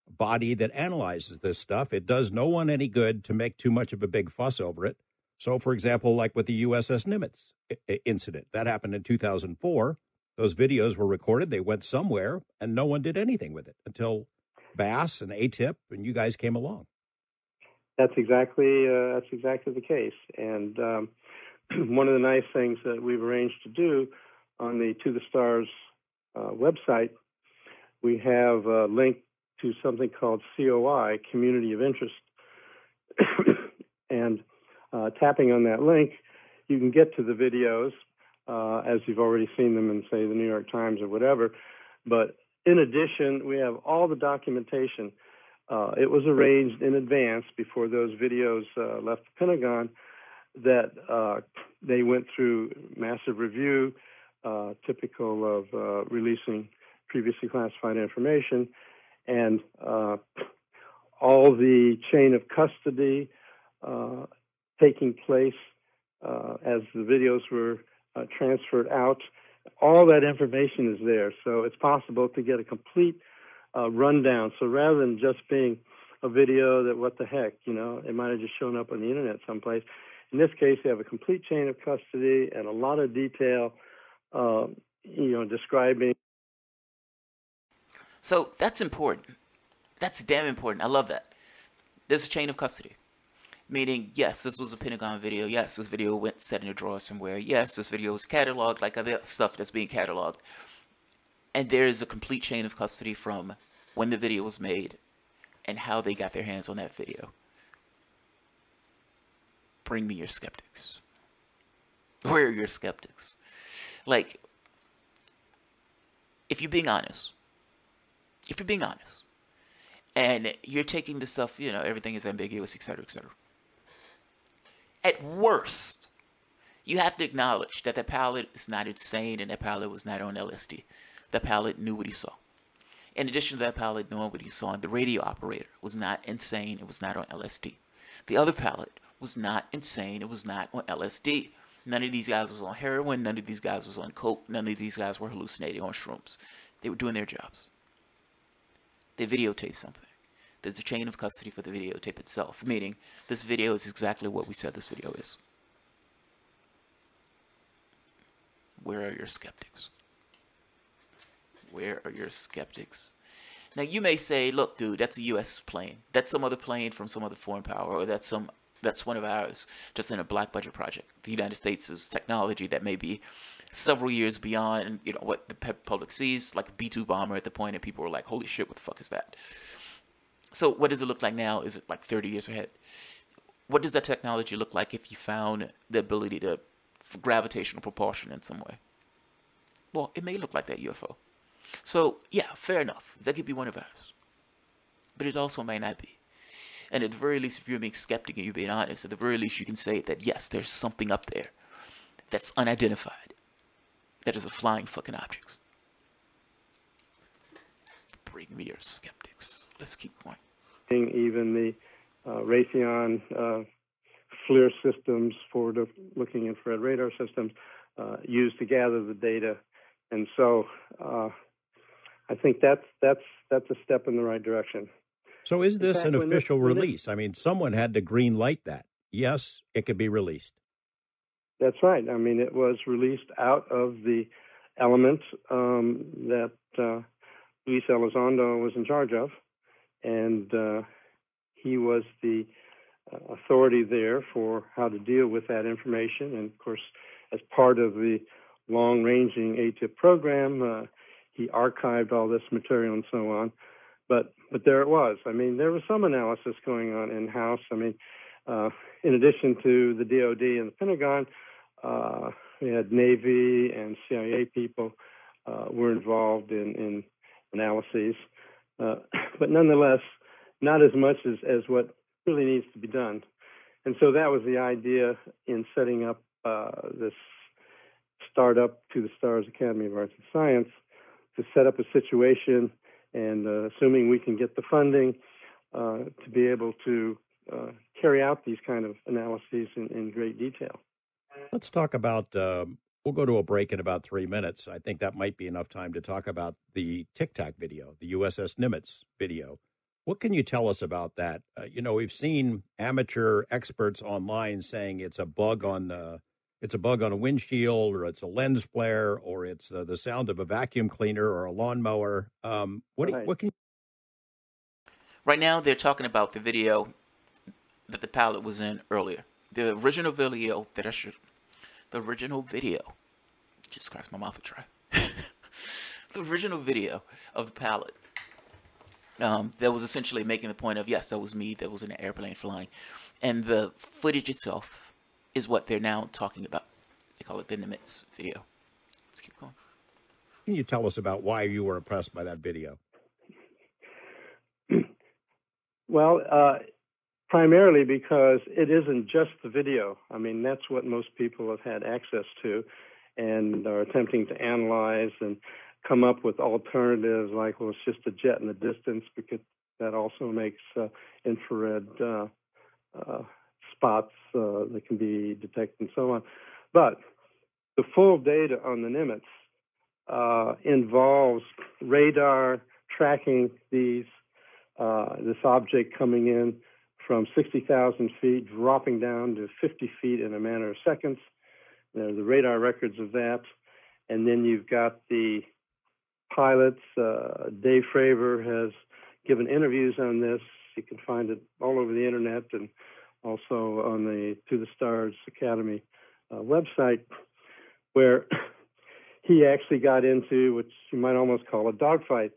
body that analyzes this stuff. It does no one any good to make too much of a big fuss over it. So, for example, like with the USS Nimitz incident, that happened in 2004. Those videos were recorded, they went somewhere, and no one did anything with it until Bass and ATIP, and you guys came along. That's exactly the case. And one of the nice things that we've arranged to do on the To the Stars website, we have a link to something called COI, Community of Interest. And tapping on that link, you can get to the videos as you've already seen them in, say, the New York Times or whatever. But in addition, we have all the documentation. It was arranged in advance before those videos left the Pentagon that they went through massive review, typical of releasing previously classified information, and all the chain of custody taking place as the videos were transferred out. All that information is there, so it's possible to get a complete rundown. So rather than just being a video that, what the heck, it might have just shown up on the internet someplace. In this case, you have a complete chain of custody and a lot of detail, describing. So that's important. That's damn important. I love that. There's a chain of custody. Meaning, yes, this was a Pentagon video. Yes, this video went set in a drawer somewhere. Yes, this video was cataloged like other stuff that's being cataloged. And there is a complete chain of custody from when the video was made and how they got their hands on that video. Bring me your skeptics. Where are your skeptics? Like, if you're being honest, and you're taking this stuff, everything is ambiguous, etc., etc. At worst, you have to acknowledge that the pilot is not insane and that pilot was not on LSD. The pilot knew what he saw. In addition to that pilot knowing what he saw, the radio operator was not insane. It was not on LSD. The other pilot was not insane. It was not on LSD. None of these guys was on heroin. None of these guys was on coke. None of these guys were hallucinating on shrooms. They were doing their jobs. They videotaped something. There's a chain of custody for the videotape itself, meaning this video is exactly what we said this video is. Where are your skeptics? Where are your skeptics? Now, you may say, look, dude, that's a U.S. plane. That's some other plane from some other foreign power, or that's one of ours, just in a black budget project. The United States is technology that may be several years beyond, what the public sees, like a B-2 bomber at the point, and people were like, holy shit, what the fuck is that? So what does it look like now? Is it like 30 years ahead? What does that technology look like if you found the ability to gravitational propulsion in some way? Well, it may look like that UFO. So, yeah, fair enough. That could be one of ours. But it also may not be. And at the very least, if you're being skeptic and you're being honest, at the very least you can say that, yes, there's something up there that's unidentified. That is a flying fucking object. Bring me your skeptics. Let's keep going. Even the Raytheon FLIR systems, forward-looking infrared radar systems, used to gather the data. And so I think that's a step in the right direction. So is this an official release? I mean, someone had to green light that. Yes, it could be released. That's right. I mean, it was released out of the element that Luis Elizondo was in charge of, and he was the authority there for how to deal with that information. And, of course, as part of the long-ranging ATIP program, he archived all this material and so on. But there it was. I mean, there was some analysis going on in-house. I mean, in addition to the DOD and the Pentagon, we had Navy and CIA people were involved in analyses. But nonetheless, not as much as what really needs to be done. And so that was the idea in setting up this startup To the Stars Academy of Arts and Science, to set up a situation and assuming we can get the funding to be able to carry out these kind of analyses in great detail. Let's talk about, we'll go to a break in about 3 minutes. I think that might be enough time to talk about the Tic Tac video, the USS Nimitz video. What can you tell us about that? We've seen amateur experts online saying it's a bug on a windshield, or it's a lens flare, or it's the sound of a vacuum cleaner or a lawnmower. What can you Right now, they're talking about the video that the pilot was in earlier. The original video that the original video, just crossed my mouth to try. The original video of the pilot, that was essentially making the point of, yes, that was me, that was in an airplane flying. And the footage itself is what they're now talking about. They call it the Nimitz video. Let's keep going. Can you tell us about why you were impressed by that video? Well, primarily because it isn't just the video. I mean, that's what most people have had access to and are attempting to analyze and come up with alternatives like, well, it's just a jet in the distance, because that also makes infrared spots that can be detected and so on. But the full data on the Nimitz involves radar tracking this object coming in from 60,000 feet, dropping down to 50 feet in a matter of seconds. There are the radar records of that. And then you've got the pilots. Dave Fravor has given interviews on this. You can find it all over the internet and also on the To the Stars Academy website, where he actually got into what you might almost call a dogfight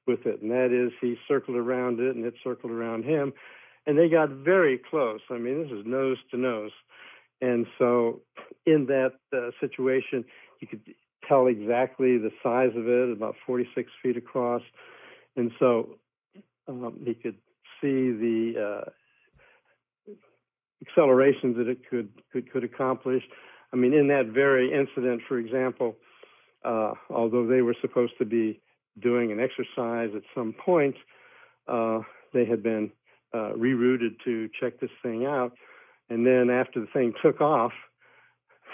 with it. And that is, he circled around it and it circled around him. And they got very close. I mean, this is nose to nose. And so in that situation, you could tell exactly the size of it, about 46 feet across. And so he could see the accelerations that it could accomplish. I mean, in that very incident, for example, although they were supposed to be doing an exercise at some point, they had been rerouted to check this thing out. And then after the thing took off,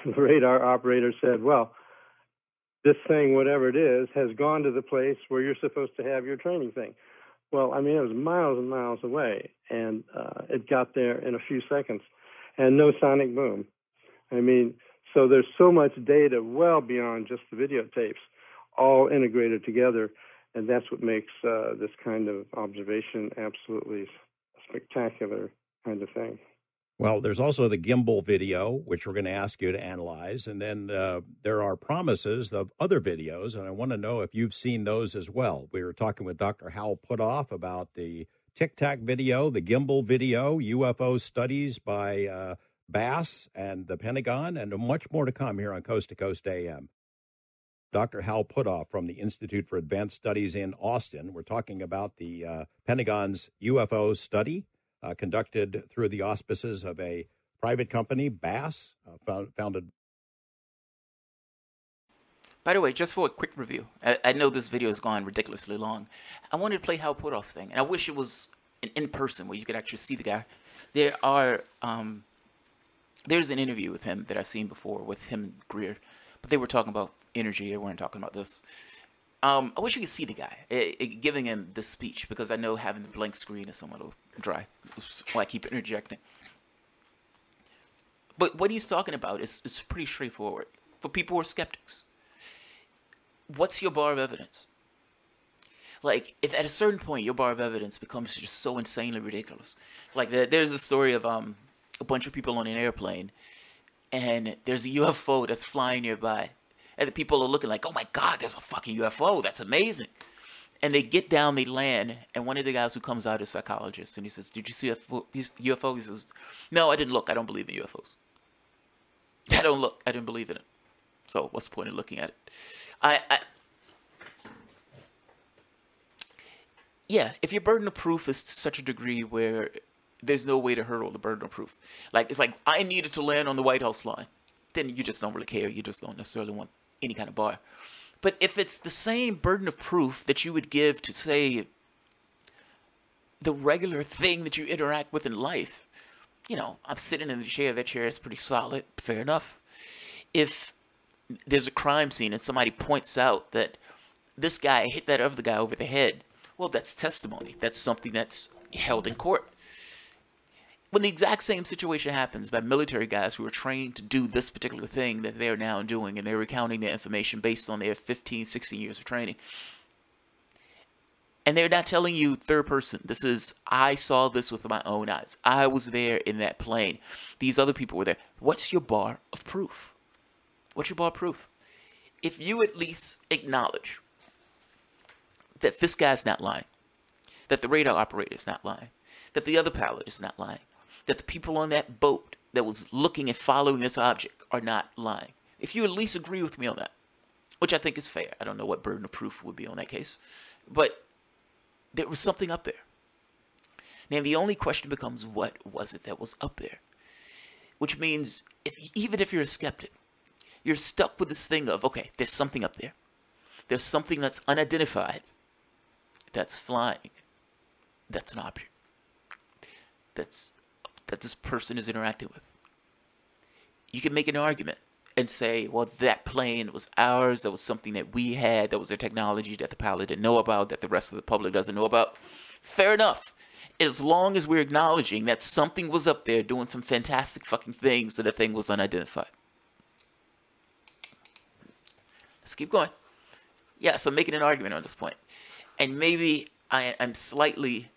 the radar operator said, well, this thing, whatever it is, has gone to the place where you're supposed to have your training thing. Well, I mean, it was miles and miles away, and it got there in a few seconds, and no sonic boom. I mean, so there's so much data well beyond just the videotapes, all integrated together, and that's what makes this kind of observation absolutely spectacular kind of thing. Well, there's also the gimbal video, which we're going to ask you to analyze. And then there are promises of other videos, and I want to know if you've seen those as well. We were talking with Dr. Hal Puthoff about the Tic Tac video, the gimbal video, UFO studies by Bass and the Pentagon, and much more to come here on Coast to Coast AM. Dr. Hal Puthoff from the Institute for Advanced Studies in Austin. We're talking about the Pentagon's UFO study conducted through the auspices of a private company, Bass, founded. By the way, just for a quick review, I know this video has gone ridiculously long. I wanted to play Hal Puthoff's thing, and I wish it was an in-person where you could actually see the guy. There's an interview with him that I've seen before with him and Greer, but they were talking about energy. They weren't talking about this. I wish you could see the guy giving him this speech, because I know having the blank screen is somewhat dry. That's why I keep interjecting. But what he's talking about is pretty straightforward for people who are skeptics. What's your bar of evidence? Like, if at a certain point your bar of evidence becomes just so insanely ridiculous. Like, there's a story of a bunch of people on an airplane, and there's a UFO that's flying nearby. And the people are looking like, oh my God, there's a fucking UFO. That's amazing. And they get down, they land, and one of the guys who comes out is a psychologist, and he says, did you see a UFO? He says, no, I didn't look. I don't believe in UFOs. I don't look. I didn't believe in it. So what's the point of looking at it? Yeah, if your burden of proof is to such a degree where there's no way to hurdle the burden of proof. Like, it's like, I needed to land on the White House line. Then you just don't really care. You just don't necessarily want any kind of bar. But if it's the same burden of proof that you would give to, say, the regular thing that you interact with in life, you know, I'm sitting in the chair, that chair is pretty solid, fair enough. If there's a crime scene and somebody points out that this guy hit that other guy over the head, well, that's testimony. That's something that's held in court. When the exact same situation happens by military guys who are trained to do this particular thing that they're now doing, and they're recounting their information based on their 15, 16 years of training, And they're not telling you third person. This is, I saw this with my own eyes. I was there in that plane. These other people were there. What's your bar of proof? What's your bar of proof? If you at least acknowledge that this guy's not lying, that the radar operator is not lying, that the other pilot is not lying, that the people on that boat that was looking and following this object are not lying. If you at least agree with me on that, which I think is fair. I don't know what burden of proof would be on that case, but there was something up there. Now, the only question becomes, what was it that was up there? Which means, even if you're a skeptic, you're stuck with this thing of, okay, there's something up there. There's something that's unidentified, that's flying, that's an object, that this person is interacting with. You can make an argument and say, well, that plane was ours, that was something that we had, that was a technology that the pilot didn't know about, that the rest of the public doesn't know about. Fair enough. As long as we're acknowledging that something was up there doing some fantastic fucking things, that the thing was unidentified. Let's keep going. Yeah, so I'm making an argument on this point. And maybe I'm slightly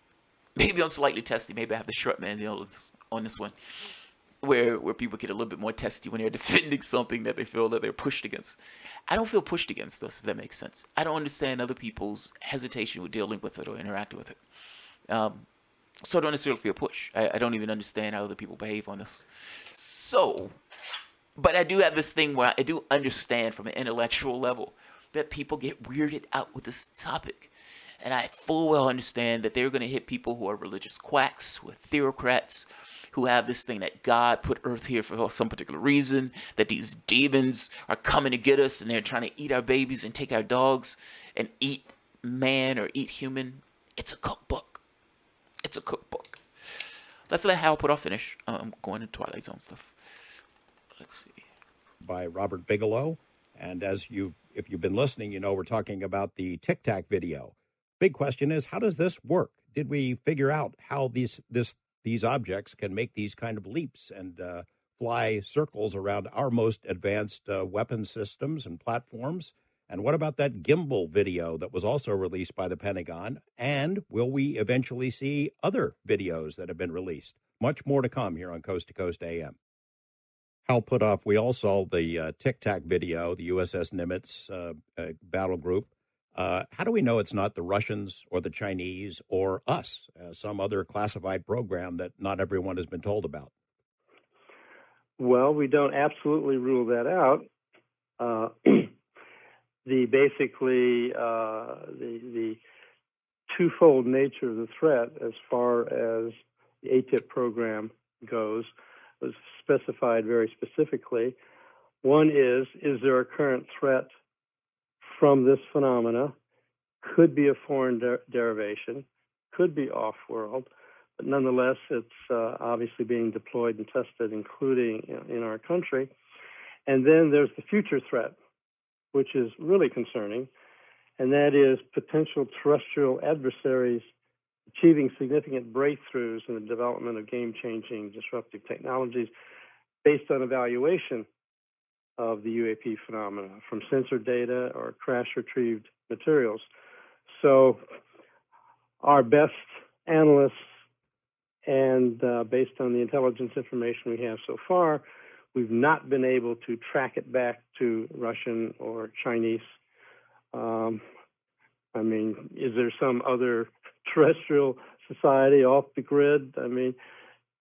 testy. Maybe I have the short man deal on this one. Where people get a little bit more testy when they're defending something that they feel that they're pushed against. I don't feel pushed against this, if that makes sense. I don't understand other people's hesitation with dealing with it or interacting with it. So I don't necessarily feel pushed. I don't even understand how other people behave on this. So, but I do have this thing where I do understand from an intellectual level that people get weirded out with this topic. And I full well understand that they're going to hit people who are religious quacks, who are theocrats, who have this thing that God put Earth here for some particular reason, that these demons are coming to get us and they're trying to eat our babies and take our dogs and eat man or eat human. It's a cookbook. It's a cookbook. Let's let Hal Puthoff finish. I'm going into Twilight Zone stuff. Let's see. By Robert Bigelow. And if you've been listening, you know we're talking about the Tic Tac video. Big question is, how does this work? Did we figure out how these objects can make these kind of leaps and fly circles around our most advanced weapon systems and platforms? And what about that gimbal video that was also released by the Pentagon? And will we eventually see other videos that have been released? Much more to come here on Coast to Coast AM. Hal Puthoff, we all saw the Tic Tac video, the USS Nimitz battle group. How do we know it's not the Russians or the Chinese or us, some other classified program that not everyone has been told about? Well, we don't absolutely rule that out. The twofold nature of the threat, as far as the ATIP program goes, was specified very specifically. One is there a current threat from this phenomena? Could be a foreign derivation, could be off-world, but nonetheless, it's obviously being deployed and tested, including in our country. And then there's the future threat, which is really concerning, and that is potential terrestrial adversaries achieving significant breakthroughs in the development of game-changing disruptive technologies based on evaluation of the UAP phenomena from sensor data or crash-retrieved materials. So our best analysts, and based on the intelligence information we have so far, we've not been able to track it back to Russian or Chinese. I mean, is there some other terrestrial society off the grid? I mean,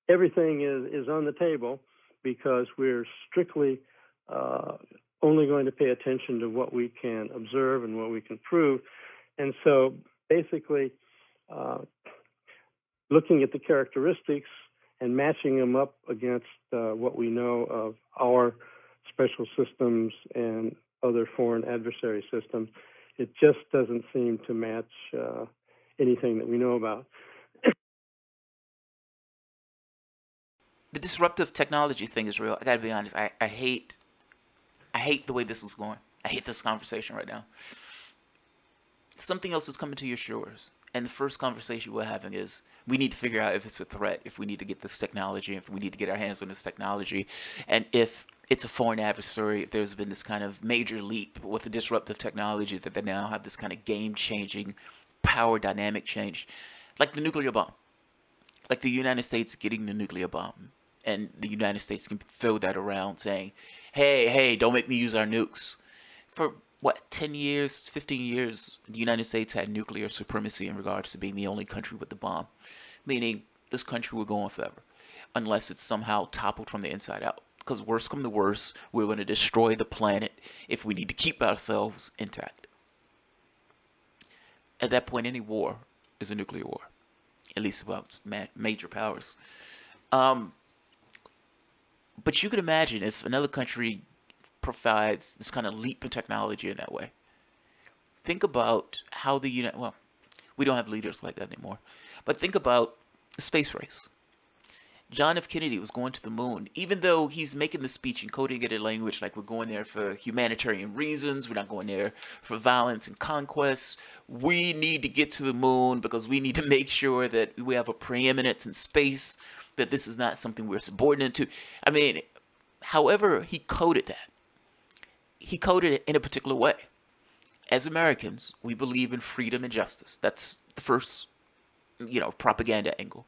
everything is on the table because we're strictly only going to pay attention to what we can observe and what we can prove. And so basically, looking at the characteristics and matching them up against what we know of our special systems and other foreign adversary systems, it just doesn't seem to match anything that we know about. The disruptive technology thing is real. I gotta be honest. I hate the way this is going. I hate this conversation right now. Something else is coming to your shores. And the first conversation we're having is, we need to figure out if it's a threat, if we need to get this technology, if we need to get our hands on this technology, and if it's a foreign adversary, if there's been this kind of major leap with the disruptive technology that they now have this kind of game-changing power dynamic change, like the nuclear bomb, like the United States getting the nuclear bomb, and the United States can throw that around saying, hey, don't make me use our nukes. For what, 10 years, 15 years, the United States had nuclear supremacy in regards to being the only country with the bomb, meaning this country will go on forever unless it's somehow toppled from the inside out. Because worse come to worse, we're going to destroy the planet if we need to keep ourselves intact. At that point, any war is a nuclear war, at least about major powers. But you could imagine if another country provides this kind of leap in technology in that way. Think about how well, we don't have leaders like that anymore, but think about the space race. John F. Kennedy was going to the moon, even though he's making the speech and coding it in language like we're going there for humanitarian reasons, we're not going there for violence and conquest. We need to get to the moon because we need to make sure that we have a preeminence in space, that this is not something we're subordinate to. I mean, however he coded that, he coded it in a particular way. As Americans, we believe in freedom and justice. That's the first, propaganda angle.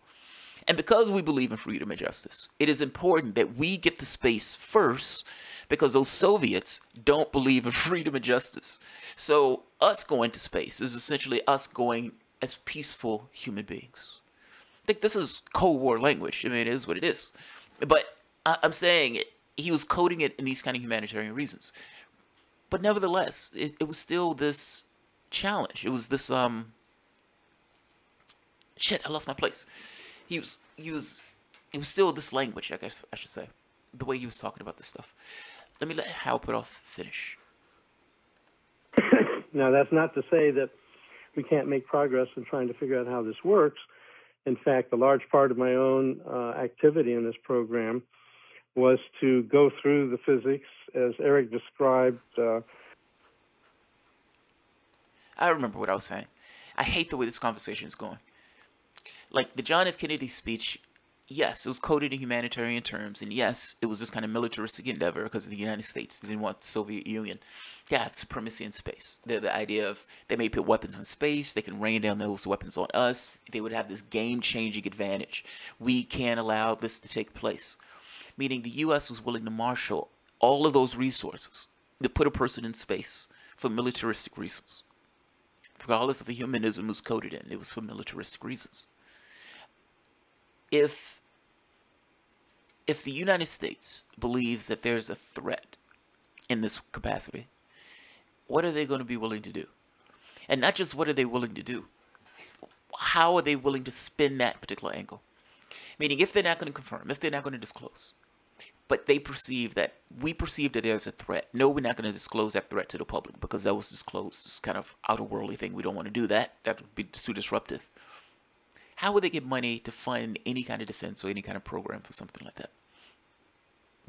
And because we believe in freedom and justice, it is important that we get the space first, because those Soviets don't believe in freedom and justice. So us going to space is essentially us going as peaceful human beings. I think this is Cold War language. I mean, it is what it is. But I'm saying he was coding it in these kind of humanitarian reasons. But nevertheless, it was still this challenge. It was this, shit, I lost my place. It was still this language, I guess I should say, the way he was talking about this stuff. Let me let Hal Puthoff finish. Now, that's not to say that we can't make progress in trying to figure out how this works. In fact, a large part of my own activity in this program was to go through the physics, as Eric described. I remember what I was saying. I hate the way this conversation is going. Like the John F. Kennedy speech, yes, it was coded in humanitarian terms, and yes, it was this kind of militaristic endeavor because of the United States. They didn't want the Soviet Union to have supremacy in space. The idea of they may put weapons in space, they can rain down those weapons on us. They would have this game-changing advantage. We can't allow this to take place. Meaning the U.S. was willing to marshal all of those resources to put a person in space for militaristic reasons. Regardless of the humanism was coded in, it was for militaristic reasons. If the United States believes that there's a threat in this capacity, what are they going to be willing to do? And not just what are they willing to do, how are they willing to spin that particular angle? Meaning, if they're not going to confirm, if they're not going to disclose, but we perceive that there's a threat. No, we're not going to disclose that threat to the public because that was disclosed. It's kind of outer worldly thing. We don't want to do that. That would be too disruptive. How would they get money to fund any kind of defense or any kind of program for something like that?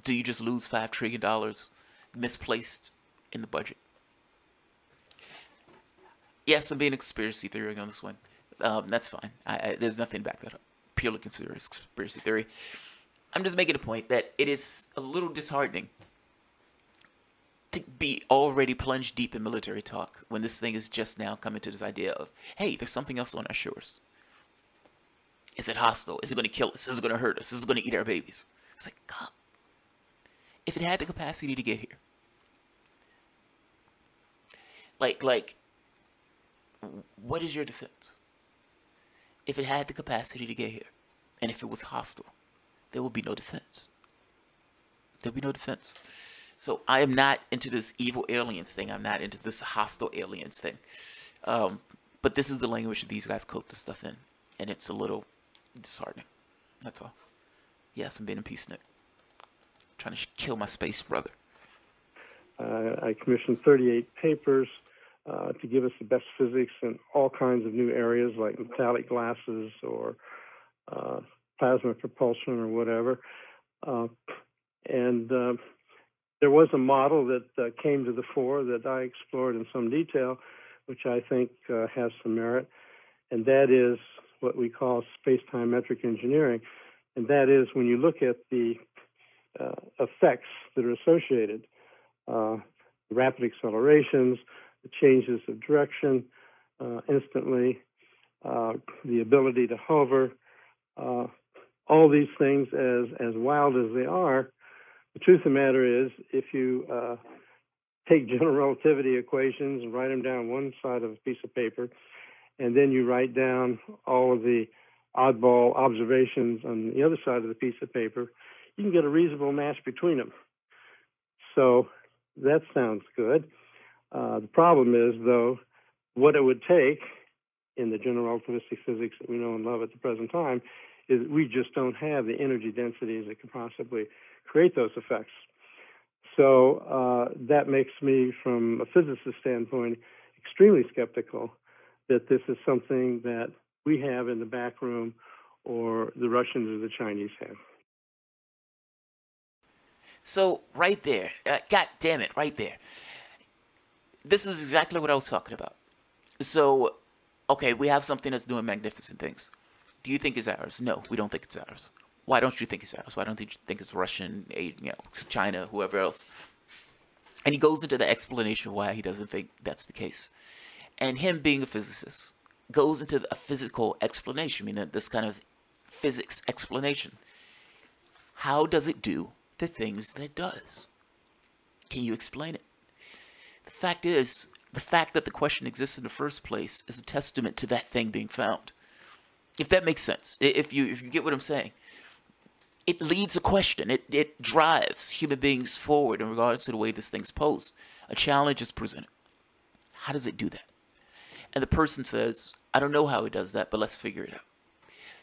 Do you just lose $5 trillion misplaced in the budget? Yes, I'm being a conspiracy theory on this one. That's fine. There's nothing to back that up. Purely conspiracy theory. I'm just making a point that it is a little disheartening to be already plunged deep in military talk when this thing is just now coming to this idea of, hey, there's something else on our shores. Is it hostile? Is it going to kill us? Is it going to hurt us? Is it going to eat our babies? It's like, God, if it had the capacity to get here, like, what is your defense? If it had the capacity to get here, and if it was hostile, there would be no defense. There would be no defense. So I am not into this evil aliens thing. I'm not into this hostile aliens thing. But this is the language that these guys code this stuff in. And it's a little disheartening. That's all. Yes, I'm being a peacenik. Trying to kill my space brother. I commissioned 38 papers to give us the best physics in all kinds of new areas like metallic glasses or plasma propulsion or whatever. And there was a model that came to the fore that I explored in some detail, which I think has some merit, and that is what we call space-time metric engineering. And that is when you look at the effects that are associated, rapid accelerations, the changes of direction instantly, the ability to hover, all these things as wild as they are. The truth of the matter is, if you take general relativity equations and write them down one side of a piece of paper, and then you write down all of the oddball observations on the other side of the piece of paper, you can get a reasonable match between them. So that sounds good. The problem is, though, what it would take in the general relativistic physics that we know and love at the present time is we just don't have the energy densities that could possibly create those effects. So that makes me, from a physicist standpoint, extremely skeptical that this is something that we have in the back room or the Russians or the Chinese have. So right there, God damn it, right there. This is exactly what I was talking about. So, okay, we have something that's doing magnificent things. Do you think it's ours? No, we don't think it's ours. Why don't you think it's ours? Why don't you think it's Russian, China, whoever else? And he goes into the explanation of why he doesn't think that's the case. And him being a physicist goes into a physical explanation, meaning this kind of physics explanation. How does it do the things that it does? Can you explain it? The fact is, the fact that the question exists in the first place is a testament to that thing being found. If that makes sense, if you get what I'm saying. It leads a question. It drives human beings forward in regards to the way this thing's posed. A challenge is presented. How does it do that? And the person says, I don't know how it does that, but let's figure it out.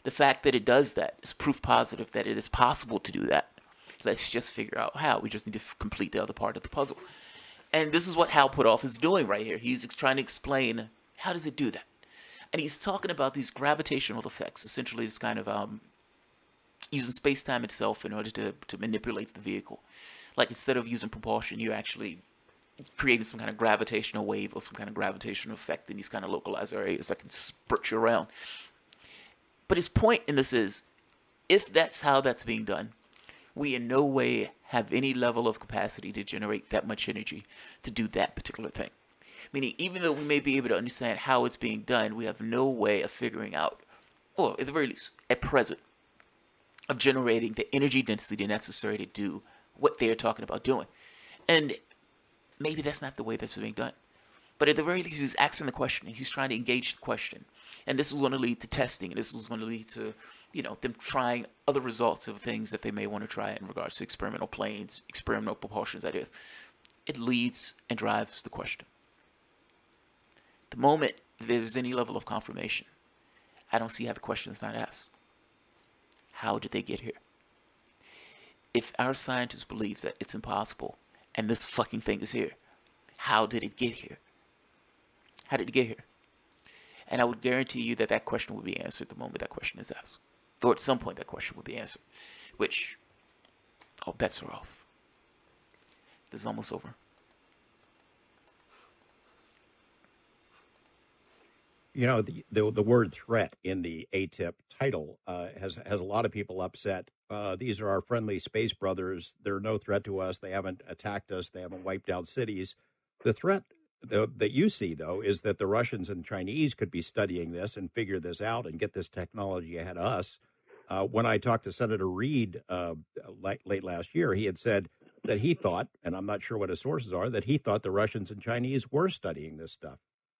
The fact that it does that is proof positive that it is possible to do that. Let's just figure out how. We just need to complete the other part of the puzzle. And this is what Hal Puthoff is doing right here. He's trying to explain, how does it do that? And he's talking about these gravitational effects, essentially this kind of using space-time itself in order to manipulate the vehicle. Like, instead of using propulsion, you're actually creating some kind of gravitational wave or some kind of gravitational effect in these kind of localized areas that can spurt you around. But his point in this is, if that's how that's being done, we in no way have any level of capacity to generate that much energy to do that particular thing. Meaning, even though we may be able to understand how it's being done, we have no way of figuring out, or at the very least, at present, of generating the energy density necessary to do what they're talking about doing. And maybe that's not the way that's being done. But at the very least, he's asking the question, and he's trying to engage the question. And this is going to lead to testing, and this is going to lead to, them trying other results of things that they may want to try in regards to experimental planes, experimental propulsions, that is. It leads and drives the question. The moment there's any level of confirmation, I don't see how the question is not asked. How did they get here? If our scientist believes that it's impossible, and this fucking thing is here, how did it get here? How did it get here? And I would guarantee you that that question will be answered the moment that question is asked. Or at some point that question will be answered. Which, all bets are off. This is almost over. The word threat in the ATIP title has a lot of people upset. These are our friendly space brothers. They're no threat to us. They haven't attacked us. They haven't wiped out cities. The threat that you see, though, is that the Russians and Chinese could be studying this and figure this out and get this technology ahead of us. When I talked to Senator Reid late last year, he had said that he thought, and I'm not sure what his sources are, that he thought the Russians and Chinese were studying this stuff.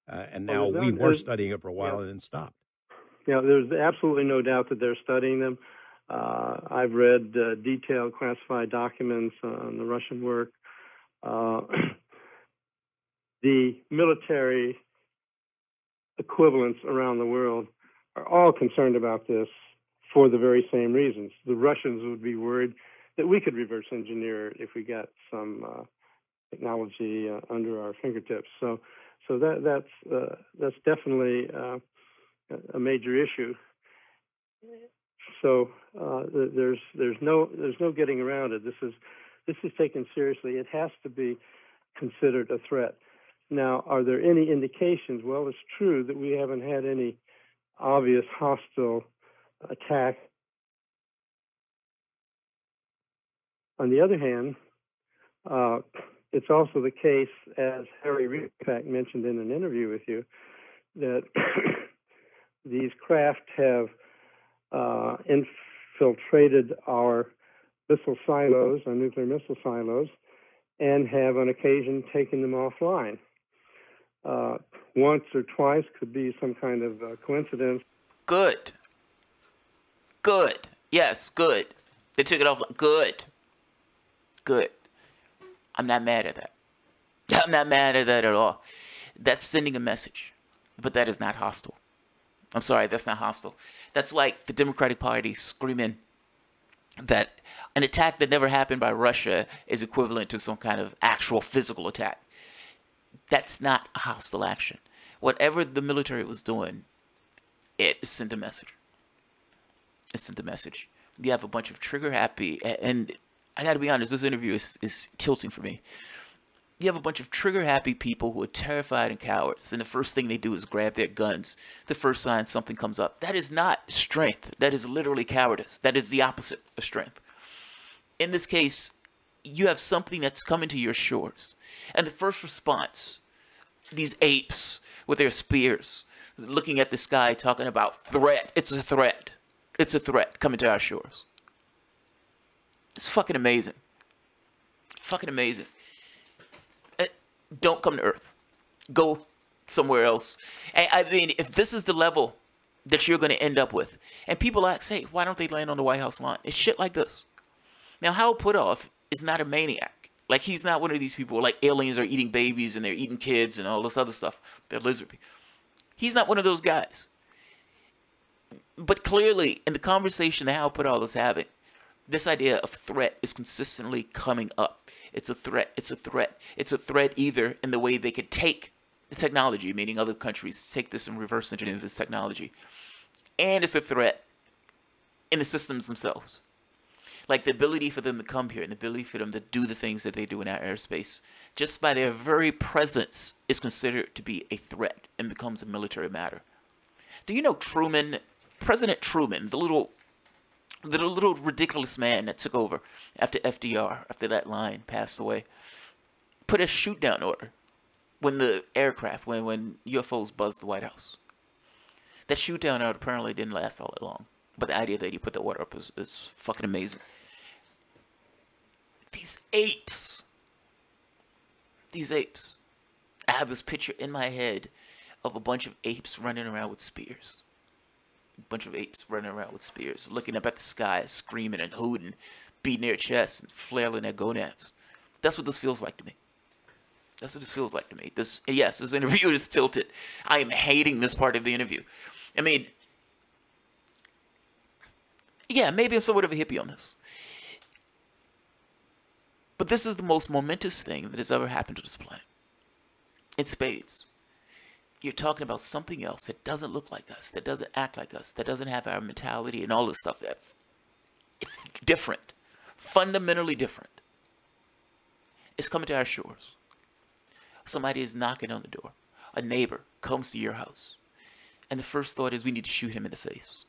And now we were studying it for a while and then stopped. Yeah, there's absolutely no doubt that they're studying them. I've read detailed classified documents on the Russian work. The military equivalents around the world are all concerned about this for the very same reasons. The Russians would be worried that we could reverse engineer it if we got some technology under our fingertips. So that's definitely a major issue. So there's no getting around it. This is taken seriously. It has to be considered a threat. Now, are there any indications? Well, it's true that we haven't had any obvious hostile attack. On the other hand, it's also the case, as Harry Reid, in fact, mentioned in an interview with you, that these craft have infiltrated our missile silos, our nuclear missile silos, and have on occasion taken them offline. Once or twice could be some kind of coincidence. Good. Good. Yes, good. They took it offline. Good. Good. I'm not mad at that. I'm not mad at that at all. That's sending a message. But that is not hostile. I'm sorry, that's not hostile. That's like the Democratic Party screaming that an attack that never happened by Russia is equivalent to some kind of actual physical attack. That's not a hostile action. Whatever the military was doing, it sent a message. It sent a message. You have a bunch of trigger happy, and I gotta be honest, this interview is tilting for me. You have a bunch of trigger happy people who are terrified and cowards, and the first thing they do is grab their guns the first sign something comes up. That is not strength. That is literally cowardice. That is the opposite of strength. In this case, you have something that's coming to your shores, and the first response, these apes with their spears, looking at the sky, talking about threat. It's a threat. It's a threat coming to our shores. It's fucking amazing. Fucking amazing. Don't come to Earth. Go somewhere else. I mean, if this is the level that you're going to end up with, and people ask, hey, why don't they land on the White House lawn? It's shit like this. Now, Hal Puthoff is not a maniac. Like, he's not one of these people like aliens are eating babies and they're eating kids and all this other stuff. They're lizard people. He's not one of those guys. But clearly, in the conversation that Hal Puthoff is having, this idea of threat is consistently coming up. It's a threat. It's a threat. It's a threat either in the way they could take the technology, meaning other countries take this and reverse engineer this technology. And it's a threat in the systems themselves. Like the ability for them to come here and the ability for them to do the things that they do in our airspace, just by their very presence, is considered to be a threat and becomes a military matter. Do you know Truman, President Truman, the little ridiculous man that took over after FDR, after that line passed away, put a shoot-down order when the aircraft, when UFOs buzzed the White House. That shoot-down order apparently didn't last all that long, but the idea that he put the order up is fucking amazing. These apes. I have this picture in my head of a bunch of apes running around with spears. Looking up at the sky, screaming and hooting, beating their chests and flailing their gonads. That's what this feels like to me. This interview is tilted. I am hating this part of the interview. I mean, yeah, maybe I'm somewhat of a hippie on this. But this is the most momentous thing that has ever happened to this planet. In spades. You're talking about something else that doesn't look like us, that doesn't act like us, that doesn't have our mentality and all this stuff. It's different. Fundamentally different. It's coming to our shores. Somebody is knocking on the door. A neighbor comes to your house. And the first thought is we need to shoot him in the face.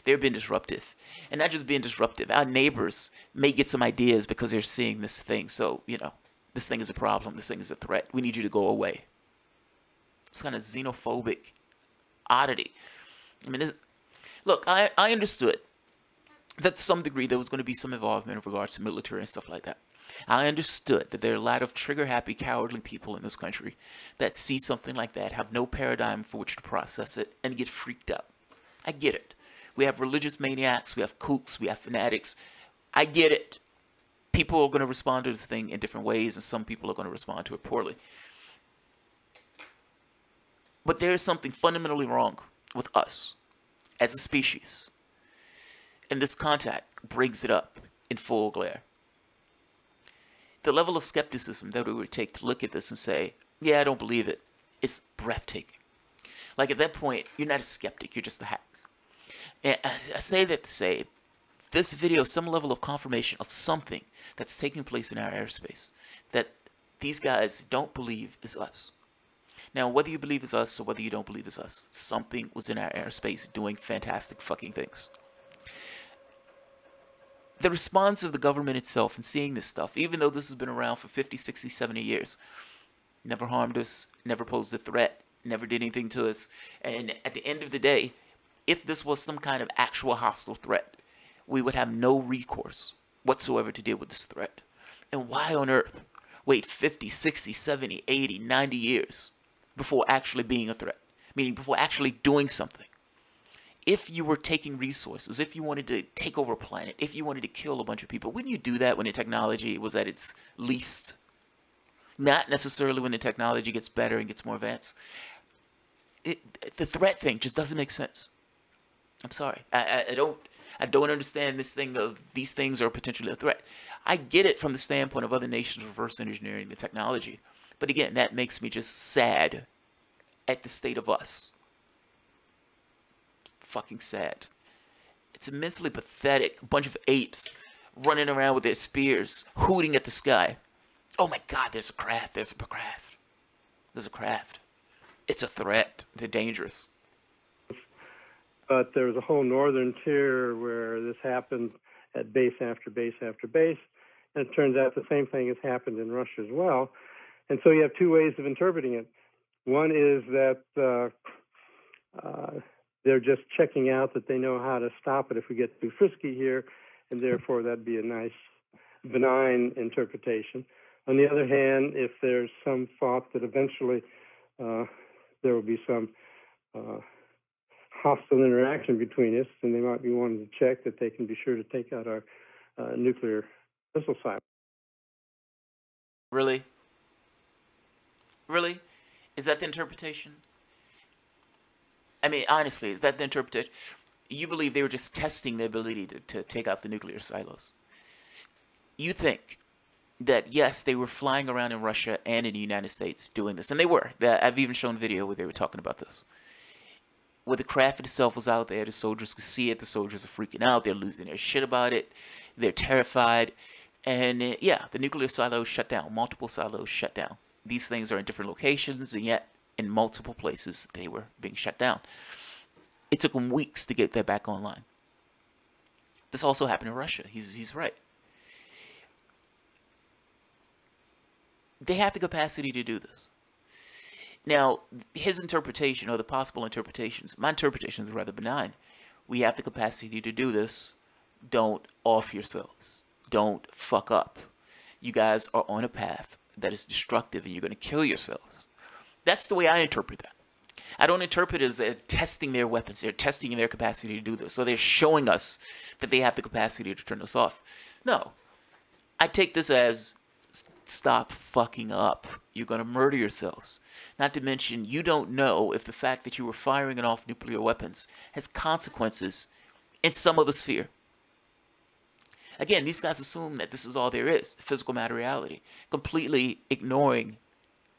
They're being disruptive. And not just being disruptive. Our neighbors may get some ideas because they're seeing this thing. So, this thing is a problem. This thing is a threat. We need you to go away. It's kind of xenophobic oddity. I mean, look, I understood that to some degree there was going to be some involvement in regards to military and stuff like that. I understood that there are a lot of trigger-happy, cowardly people in this country that see something like that, have no paradigm for which to process it, and get freaked out. I get it. We have religious maniacs, we have kooks, we have fanatics. I get it. People are going to respond to this thing in different ways, and some people are going to respond to it poorly. But there is something fundamentally wrong with us as a species. And this contact brings it up in full glare. The level of skepticism that it would take to look at this and say, yeah, I don't believe it, is breathtaking. Like at that point, you're not a skeptic, you're just a hack. And I say that to say, this video is some level of confirmation of something that's taking place in our airspace that these guys don't believe is us. Now, whether you believe it's us or whether you don't believe it's us, something was in our airspace doing fantastic fucking things. The response of the government itself in seeing this stuff, even though this has been around for 50, 60, 70 years, never harmed us, never posed a threat, never did anything to us. And at the end of the day, if this was some kind of actual hostile threat, we would have no recourse whatsoever to deal with this threat. And why on earth wait 50, 60, 70, 80, 90 years before actually being a threat? Meaning before actually doing something. If you were taking resources, if you wanted to take over a planet, if you wanted to kill a bunch of people, wouldn't you do that when the technology was at its least? Not necessarily when the technology gets better and gets more advanced. The threat thing just doesn't make sense. I'm sorry. I don't understand this thing of these things are potentially a threat. I get it from the standpoint of other nations reverse engineering the technology. But again, that makes me just sad at the state of us. Fucking sad. It's immensely pathetic. A bunch of apes running around with their spears, hooting at the sky. Oh my God, there's a craft. There's a craft. There's a craft. It's a threat. They're dangerous. But there was a whole northern tier where this happened at base after base after base. And it turns out the same thing has happened in Russia as well. And so you have two ways of interpreting it. One is that they're just checking out that they know how to stop it if we get too frisky here, and therefore that'd be a nice, benign interpretation. On the other hand, if there's some thought that eventually there will be some hostile interaction between us, then they might be wanting to check that they can be sure to take out our nuclear missile silos. Really? Really? Is that the interpretation? I mean, honestly, is that the interpretation? You believe they were just testing the ability to take out the nuclear silos. You think that, yes, they were flying around in Russia and in the United States doing this. And they were. I've even shown video where they were talking about this. Where the craft itself was out there, the soldiers could see it, the soldiers are freaking out, they're losing their shit about it, they're terrified. And yeah, the nuclear silos shut down, multiple silos shut down. These things are in different locations, and yet in multiple places they were being shut down. It took them weeks to get that back online. This also happened in Russia. He's right. They have the capacity to do this. Now, his interpretation, or the possible interpretations, my interpretation is rather benign. We have the capacity to do this. Don't off yourselves. Don't fuck up. You guys are on a path that is destructive and you're going to kill yourselves. That's the way I interpret that. I don't interpret it as testing their weapons. They're testing their capacity to do this. So they're showing us that they have the capacity to turn this off. No. I take this as stop fucking up. You're going to murder yourselves. Not to mention, you don't know if the fact that you were firing off nuclear weapons has consequences in some other sphere. Again, these guys assume that this is all there is, physical matter reality, completely ignoring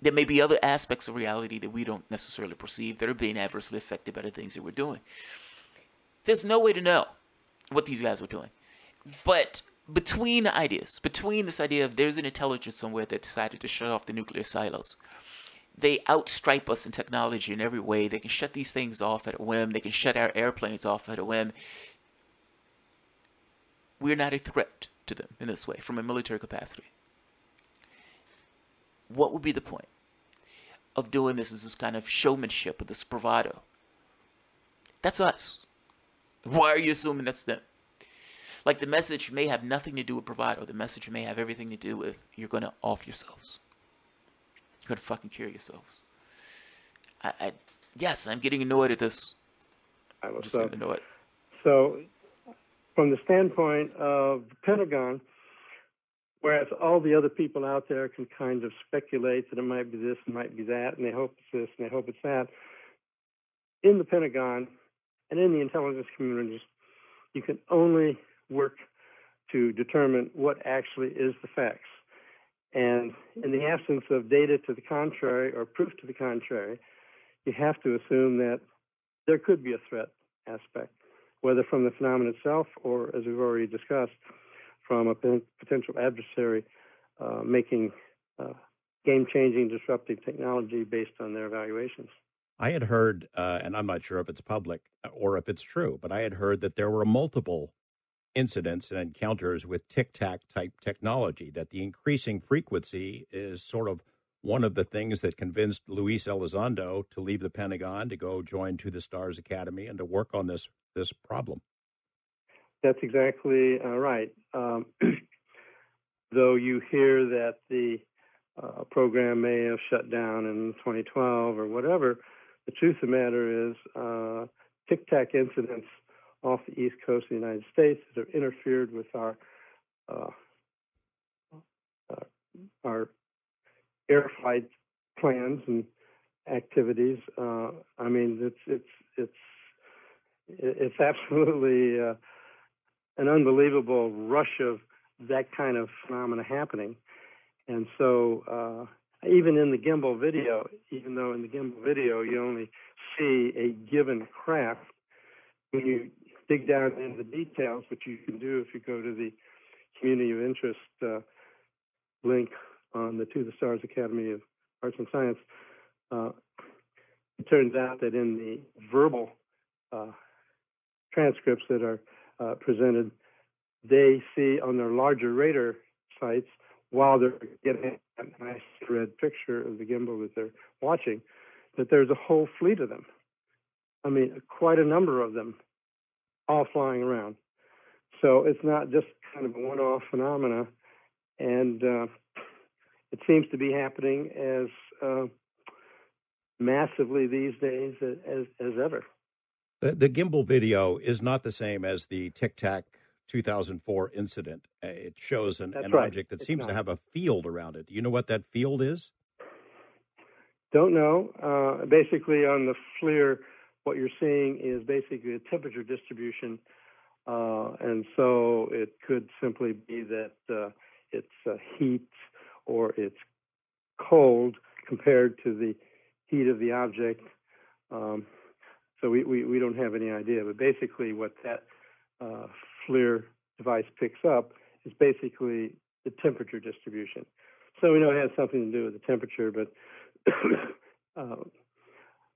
there may be other aspects of reality that we don't necessarily perceive that are being adversely affected by the things that we're doing. There's no way to know what these guys were doing. But between the ideas, between this idea of there's an intelligence somewhere that decided to shut off the nuclear silos, they outstripe us in technology in every way. They can shut these things off at a whim. They can shut our airplanes off at a whim. We're not a threat to them in this way from a military capacity. What would be the point of doing this as this kind of showmanship or this bravado? That's us. Why are you assuming that's them? Like, the message may have nothing to do with bravado. The message may have everything to do with you're going to off yourselves. You're going to fucking kill yourselves. Yes, I'm getting annoyed at this. I'm just getting annoyed. So, from the standpoint of the Pentagon, whereas all the other people out there can kind of speculate that it might be this, it might be that, and they hope it's this, and they hope it's that, in the Pentagon and in the intelligence communities, you can only work to determine what actually is the facts. And in the absence of data to the contrary or proof to the contrary, you have to assume that there could be a threat aspect, whether from the phenomenon itself or, as we've already discussed, from a potential adversary making game-changing, disruptive technology based on their evaluations. I had heard, and I'm not sure if it's public or if it's true, but I had heard that there were multiple incidents and encounters with tic-tac type technology, that the increasing frequency is sort of one of the things that convinced Luis Elizondo to leave the Pentagon to go join To the Stars Academy and to work on this problem. That's exactly right. Though you hear that the program may have shut down in 2012 or whatever, the truth of the matter is Tic Tac incidents off the East Coast of the United States that have interfered with our air flight plans and activities. I mean, it's absolutely an unbelievable rush of that kind of phenomena happening. And so even in the gimbal video, even though in the gimbal video you only see a given craft, when you dig down into the details, which you can do if you go to the Community of Interest link on the To the Stars Academy of Arts and Science, it turns out that in the verbal transcripts that are presented, they see on their larger radar sites, while they're getting a nice red picture of the gimbal that they're watching, that there's a whole fleet of them. I mean, quite a number of them all flying around. So it's not just kind of a one-off phenomena, and it seems to be happening as massively these days as ever. The gimbal video is not the same as the Tic Tac 2004 incident. It shows an object that seems to have a field around it. Do you know what that field is? Don't know. Basically, on the FLIR, what you're seeing is basically a temperature distribution, and so it could simply be that it's heat or it's cold compared to the heat of the object. So we don't have any idea. But basically, what that FLIR device picks up is basically the temperature distribution. So we know it has something to do with the temperature, but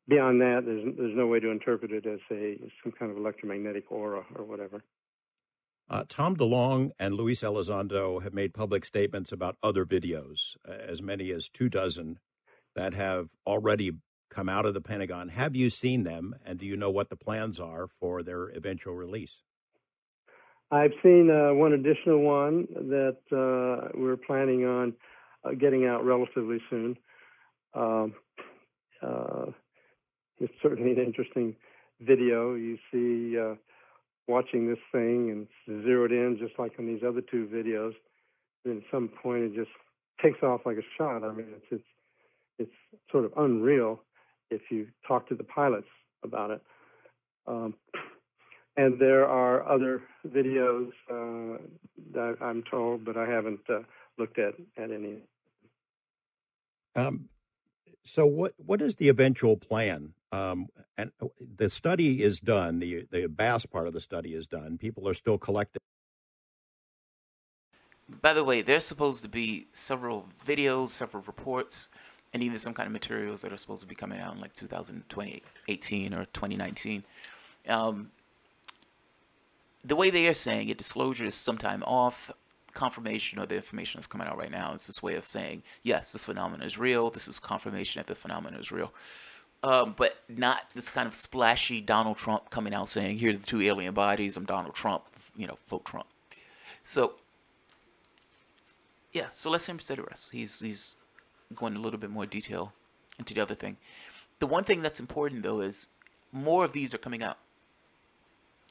beyond that, there's no way to interpret it as some kind of electromagnetic aura or whatever. Tom DeLonge and Luis Elizondo have made public statements about other videos, as many as 24, that have already come out of the Pentagon. Have you seen them, and do you know what the plans are for their eventual release? I've seen one additional one that we're planning on getting out relatively soon. It's certainly an interesting video. You see watching this thing and it's zeroed in just like on these other two videos. And at some point it just takes off like a shot. I mean, it's sort of unreal if you talk to the pilots about it. And there are other videos that I'm told, but I haven't looked at any. So what is the eventual plan? And the study is done. The BASS part of the study is done. People are still collecting. By the way, there's supposed to be several videos, several reports, and even some kind of materials that are supposed to be coming out in like 2018 or 2019. The way they are saying it, disclosure is sometime off. Confirmation or the information that's coming out right now is this way of saying, yes, this phenomenon is real. This is confirmation that the phenomenon is real. But not this kind of splashy Donald Trump coming out saying, here are the two alien bodies. I'm Donald Trump, vote Trump. So, yeah, so let's him say the rest. He's going a little bit more detail into the other thing. The one thing that's important, though, is more of these are coming out.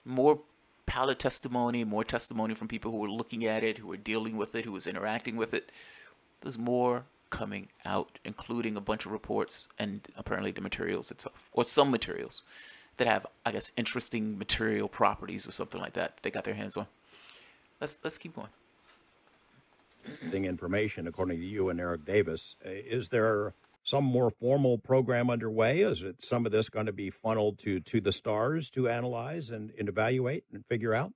More pilot testimony, more testimony from people who were looking at it, who were dealing with it, who was interacting with it. There's more coming out, including a bunch of reports and apparently the materials itself, or some materials that have, I guess, interesting material properties or something like that they got their hands on. Let's keep going. Information, according to you and Eric Davis. Is there some more formal program underway? Is it some of this going to be funneled to the stars to analyze and evaluate and figure out?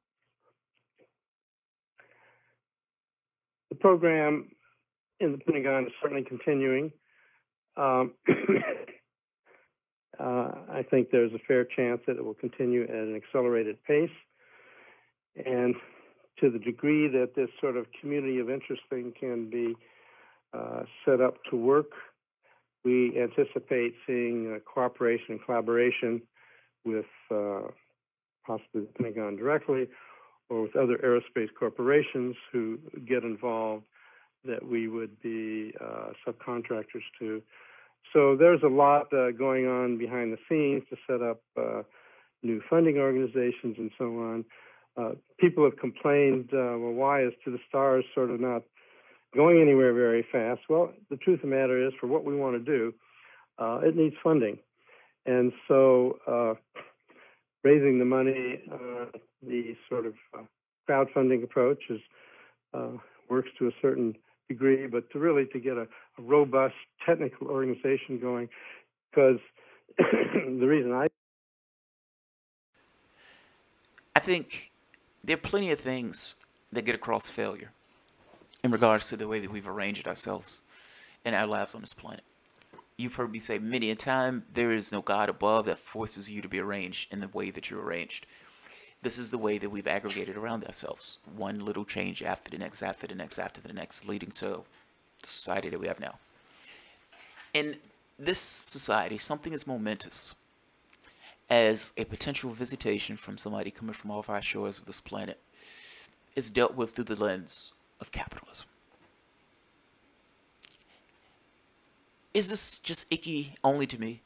The program in the Pentagon is certainly continuing. I think there's a fair chance that it will continue at an accelerated pace. And to the degree that this sort of community of interest thing can be set up to work, We anticipate seeing cooperation and collaboration with possibly the Pentagon directly or with other aerospace corporations who get involved that we would be subcontractors to. So there's a lot going on behind the scenes to set up new funding organizations and so on. People have complained, well, why is To the Stars sort of not going anywhere very fast? Well, the truth of the matter is, for what we want to do, it needs funding. And so raising the money, the sort of crowdfunding approach is works to a certain degree, but to get a robust technical organization going, because the reason I think there are plenty of things that get across failure in regards to the way that we've arranged ourselves in our lives on this planet. You've heard me say many a time, there is no God above that forces you to be arranged in the way that you're arranged. This is the way that we've aggregated around ourselves. One little change after the next, after the next, after the next, leading to the society that we have now. In this society, something as momentous as a potential visitation from somebody coming from off our shores of this planet is dealt with through the lens of capitalism. Is this just icky only to me?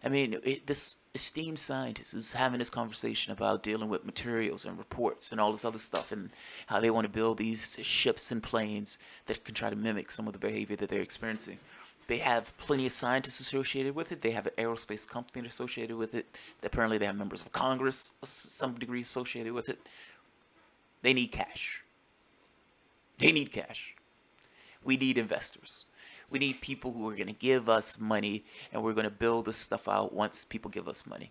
I mean, this esteemed scientist is having this conversation about dealing with materials and reports and all this other stuff, and how they want to build these ships and planes that can try to mimic some of the behavior that they're experiencing. They have plenty of scientists associated with it. They have an aerospace company associated with it. Apparently they have members of Congress, some degree associated with it. They need cash. They need cash. We need investors. We need people who are going to give us money, and we're going to build this stuff out once people give us money.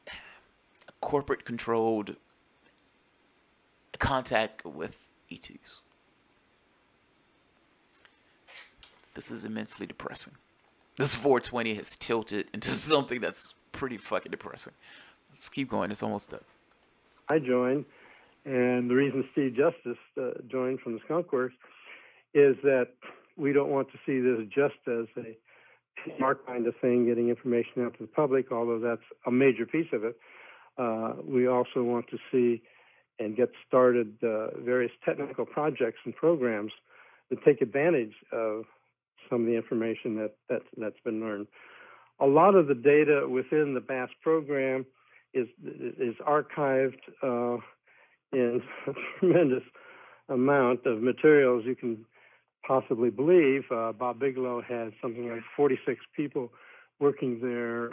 A corporate-controlled contact with ETs. This is immensely depressing. This 420 has tilted into something that's pretty fucking depressing. Let's keep going. It's almost done. I joined, and the reason Steve Justice joined from the Skunk Works is that we don't want to see this just as a PR kind of thing, getting information out to the public, although that's a major piece of it. We also want to see and get started various technical projects and programs that take advantage of some of the information that's been learned. A lot of the data within the BASS program is archived in a tremendous amount of materials you can possibly believe. Bob Bigelow had something like 46 people working there,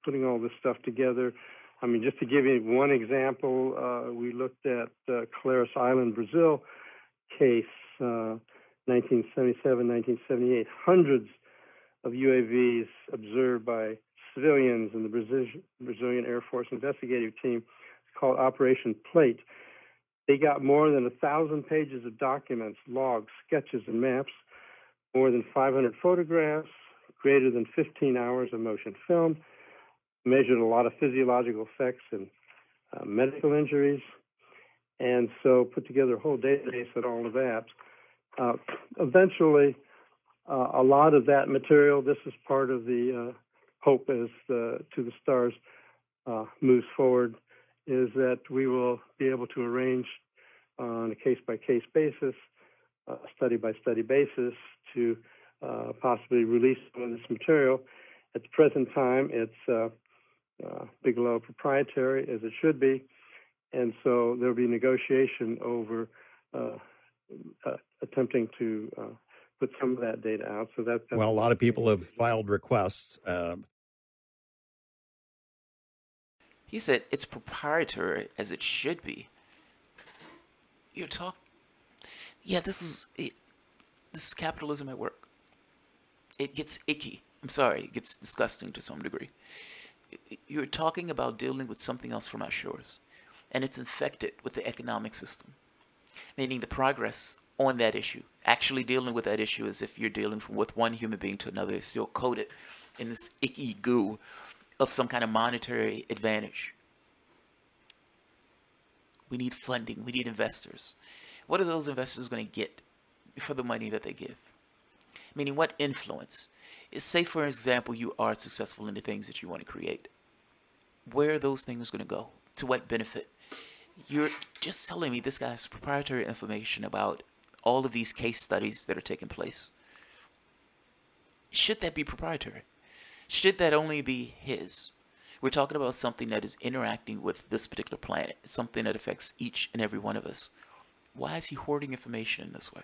putting all this stuff together. I mean, just to give you one example, we looked at Claris Island, Brazil case, 1977, 1978. Hundreds of UAVs observed by civilians and the Brazilian Air Force investigative team. It's called Operation Plate. They got more than 1,000 pages of documents, logs, sketches, and maps, more than 500 photographs, greater than 15 hours of motion film, measured a lot of physiological effects and medical injuries, and so put together a whole database on all of that. Eventually, a lot of that material, this is part of the hope as To the Stars moves forward, is that we will be able to arrange on a case-by-case basis, study-by-study basis, to possibly release some of this material. At the present time, it's Bigelow proprietary, as it should be, and so there will be negotiation over attempting to put some of that data out. So that's well, a lot of people have filed requests. He said it's proprietary, as it should be. You're talking... Yeah, this is capitalism at work. It gets icky. I'm sorry, it gets disgusting to some degree. You're talking about dealing with something else from our shores, and it's infected with the economic system, meaning the progress on that issue, actually dealing with that issue as if you're dealing with one human being to another, is still coated in this icky goo of some kind of monetary advantage. We need funding. We need investors. What are those investors going to get for the money that they give? Meaning, what influence? Say, for example, you are successful in the things that you want to create. Where are those things going to go? To what benefit? You're just telling me this guy has proprietary information about all of these case studies that are taking place. Should that be proprietary? Should that only be his? We're talking about something that is interacting with this particular planet, something that affects each and every one of us. Why is he hoarding information in this way?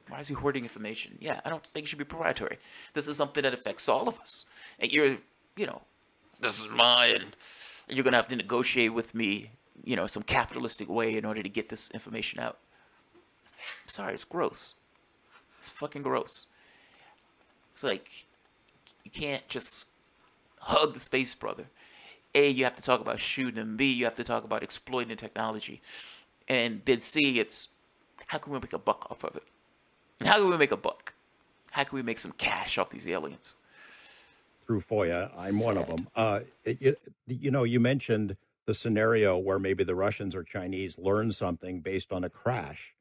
Why is he hoarding information? Yeah, I don't think it should be proprietary. This is something that affects all of us. And this is mine. And you're going to have to negotiate with me, some capitalistic way in order to get this information out. I'm sorry, it's gross. It's fucking gross. It's like, you can't just hug the space brother. A, you have to talk about shooting him. B, you have to talk about exploiting the technology. And then C, it's, how can we make a buck off of it? How can we make a buck? How can we make some cash off these aliens? Through FOIA, I'm one of them. You mentioned the scenario where maybe the Russians or Chinese learned something based on a crash.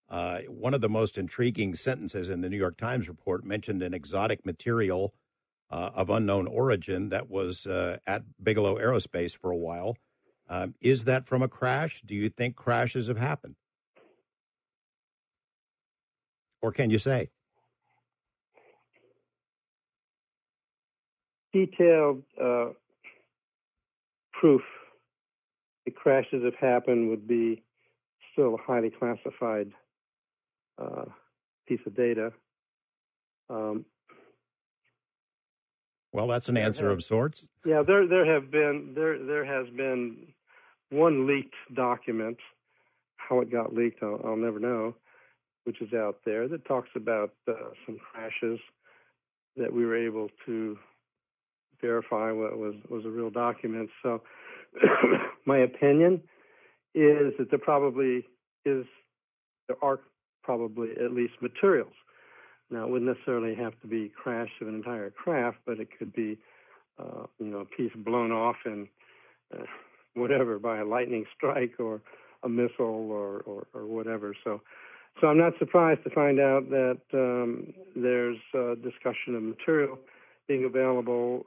One of the most intriguing sentences in the New York Times report mentioned an exotic material of unknown origin that was at Bigelow Aerospace for a while. Is that from a crash? Do you think crashes have happened? Or can you say? Detailed proof that crashes have happened would be still a highly classified piece of data. Well, that's an answer of sorts. Yeah, there has been one leaked document. How it got leaked, I'll never know, which is out there, that talks about some crashes that we were able to verify what was a real document. So my opinion is that there are probably at least materials. Now, it wouldn't necessarily have to be crash of an entire craft, but it could be, a piece blown off in whatever by a lightning strike or a missile or whatever. So I'm not surprised to find out that there's discussion of material being available.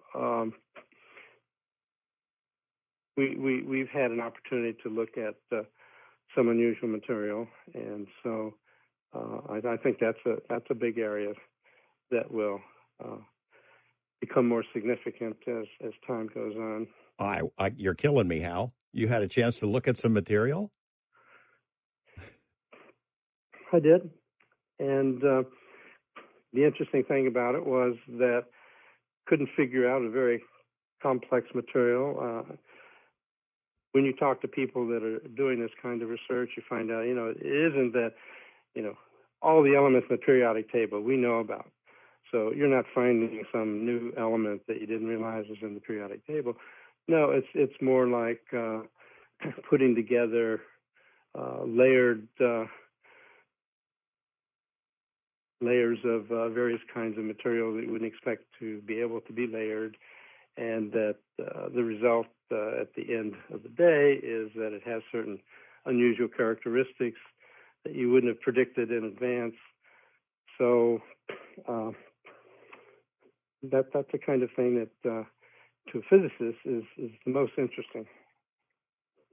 We've had an opportunity to look at some unusual material, and so I think that's a big area that will become more significant as time goes on. You're killing me, Hal. You had a chance to look at some material? I did, and the interesting thing about it was that couldn't figure out a very complex material. When you talk to people that are doing this kind of research, you find out, it isn't that, all the elements in the periodic table we know about. So you're not finding some new element that you didn't realize was in the periodic table. No, it's more like putting together layered layers of various kinds of material that you wouldn't expect to be able to be layered, and that the result at the end of the day is that it has certain unusual characteristics that you wouldn't have predicted in advance. So that's the kind of thing that to a physicist is the most interesting.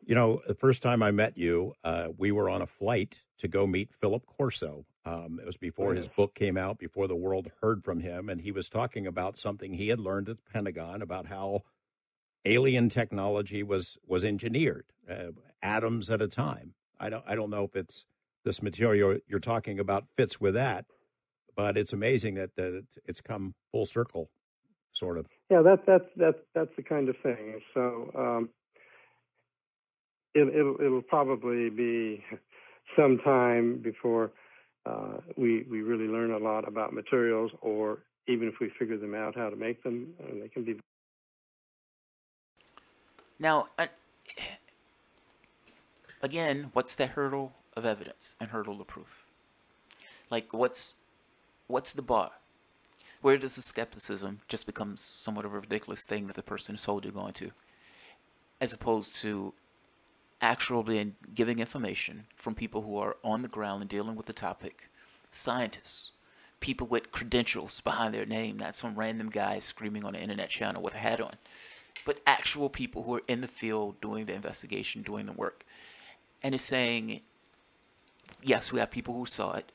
The first time I met you, we were on a flight to go meet Philip Corso. It was before his book came out, before the world heard from him, and he was talking about something he had learned at the Pentagon about how alien technology was engineered, atoms at a time. I don't know if it's this material you're talking about fits with that, but it's amazing that it's come full circle, sort of. Yeah, that's the kind of thing. So it'll probably be some time before we really learn a lot about materials, or even if we figure them out, how to make them, they can be. Now, again, what's the hurdle of evidence and hurdle of proof? Like, what's the bar? Where does the skepticism just become somewhat of a ridiculous thing that the person is told you're going to, as opposed to actually giving information from people who are on the ground and dealing with the topic, scientists, people with credentials behind their name, not some random guy screaming on an internet channel with a hat on, but actual people who are in the field doing the investigation, doing the work. And it's saying, yes, we have people who saw it.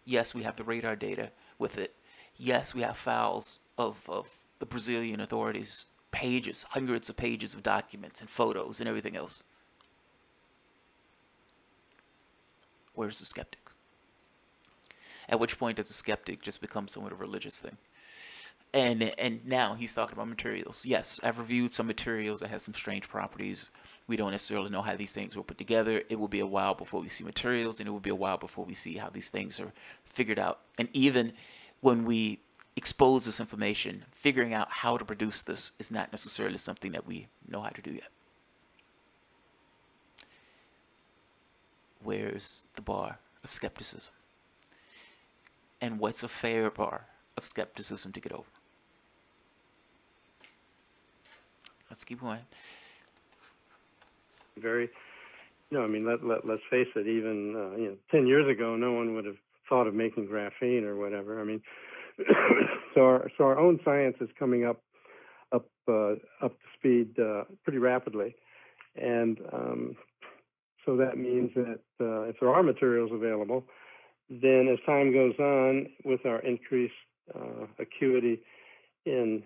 Yes, we have the radar data with it. Yes, we have files of the Brazilian authorities, pages, hundreds of pages of documents and photos and everything else. Where's the skeptic? At which point does the skeptic just become somewhat of a religious thing? And now he's talking about materials. Yes, I've reviewed some materials that have some strange properties. We don't necessarily know how these things were put together. It will be a while before we see materials, and it will be a while before we see how these things are figured out. And even when we expose this information, figuring out how to produce this is not necessarily something that we know how to do yet. Where's the bar of skepticism? And what's a fair bar of skepticism to get over? Let's keep going. Very, I mean, let's face it. Even 10 years ago, no one would have thought of making graphene or whatever. I mean, so our own science is coming up to speed pretty rapidly, and so that means that if there are materials available, then as time goes on, with our increased acuity in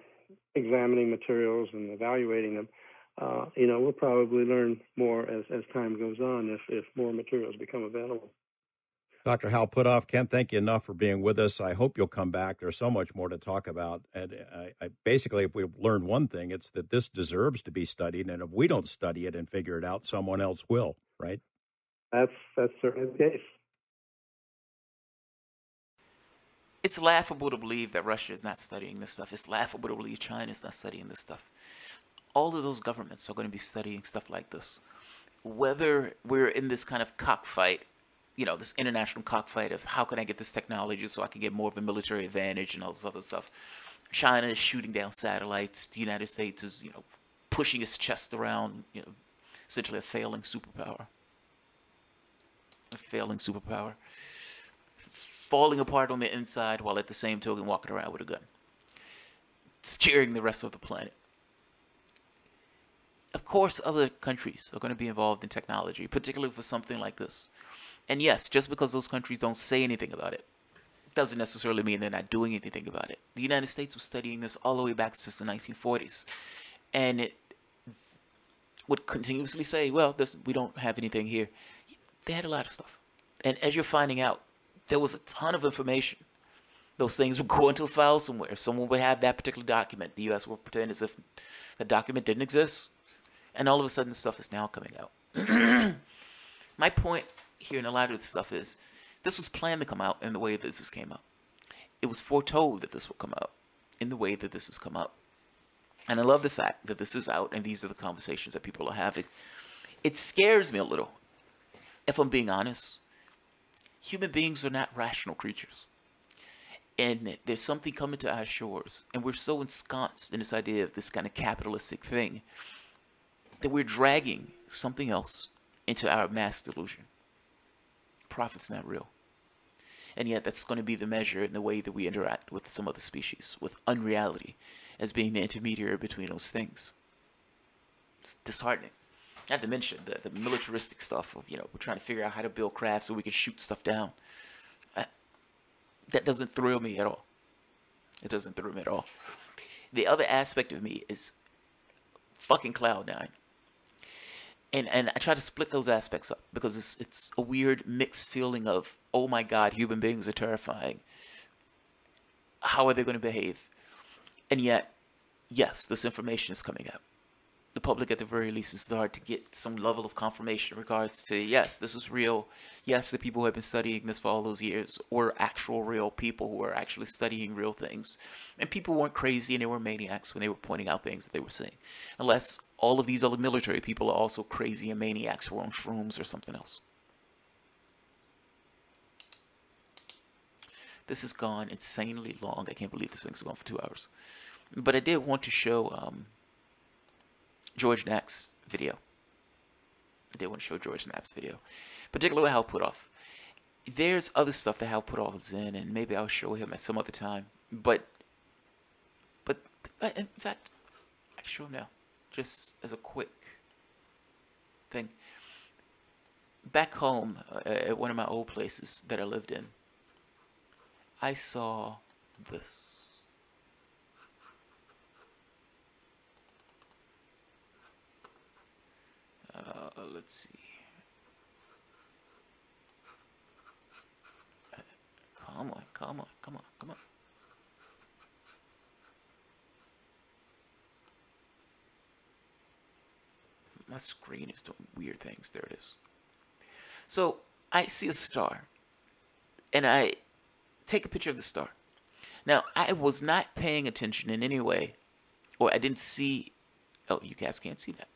examining materials and evaluating them, we'll probably learn more as time goes on if more materials become available. Dr. Hal Puthoff, can't thank you enough for being with us. I hope you'll come back. There's so much more to talk about. And basically, if we've learned one thing, it's that this deserves to be studied. And if we don't study it and figure it out, someone else will, right? That's certainly the case. It's laughable to believe that Russia is not studying this stuff. It's laughable to believe China is not studying this stuff. All of those governments are going to be studying stuff like this. Whether we're in this kind of cockfight, this international cockfight of how can I get this technology so I can get more of a military advantage and all this other stuff. China is shooting down satellites. The United States is, pushing its chest around, essentially a failing superpower. Falling apart on the inside while at the same token walking around with a gun. Scaring the rest of the planet. Of course, other countries are going to be involved in technology, particularly for something like this. And yes, just because those countries don't say anything about it, doesn't necessarily mean they're not doing anything about it. The United States was studying this all the way back since the 1940s. And it would continuously say, well, we don't have anything here. They had a lot of stuff. And as you're finding out, there was a ton of information. Those things would go into a file somewhere. Someone would have that particular document. The U.S. will pretend as if the document didn't exist. And all of a sudden, the stuff is now coming out. My point here in a lot of this stuff is, this was planned to come out in the way that this came out. It was foretold that this would come out in the way that this has come out. And I love the fact that this is out and these are the conversations that people are having. It scares me a little, if I'm being honest. Human beings are not rational creatures. And there's something coming to our shores. And we're so ensconced in this idea of this kind of capitalistic thing that we're dragging something else into our mass delusion. Profit's not real. And yet that's going to be the measure in the way that we interact with some other species, with unreality as being the intermediary between those things. It's disheartening. Not to mention the militaristic stuff of, we're trying to figure out how to build craft so we can shoot stuff down. That doesn't thrill me at all. It doesn't thrill me at all. The other aspect of me is fucking Cloud9. And I try to split those aspects up because it's a weird mixed feeling of, oh my God, human beings are terrifying. How are they going to behave? And yet, yes, this information is coming out. The public, at the very least, is starting to get some level of confirmation in regards to, yes, this is real. Yes, the people who have been studying this for all those years were actual real people who were actually studying real things. And people weren't crazy and they were maniacs when they were pointing out things that they were seeing. Unless all of these other military people are also crazy and maniacs who are on shrooms or something else. This has gone insanely long. I can't believe this thing's gone for 2 hours. But I did want to show George Knapp's video. I did want to show George Knapp's video, particularly Hal Puthoff. there's other stuff that Hal Puthoff is in, and maybe I'll show him at some other time. But in fact, I can show him now, just as a quick thing. Back home, at one of my old places that I lived in, I saw this. Let's see. Come on, come on, come on, come on. My screen is doing weird things. There it is. So I see a star, and I take a picture of the star. Now, I was not paying attention in any way, or I didn't see. Oh, you guys can't see that.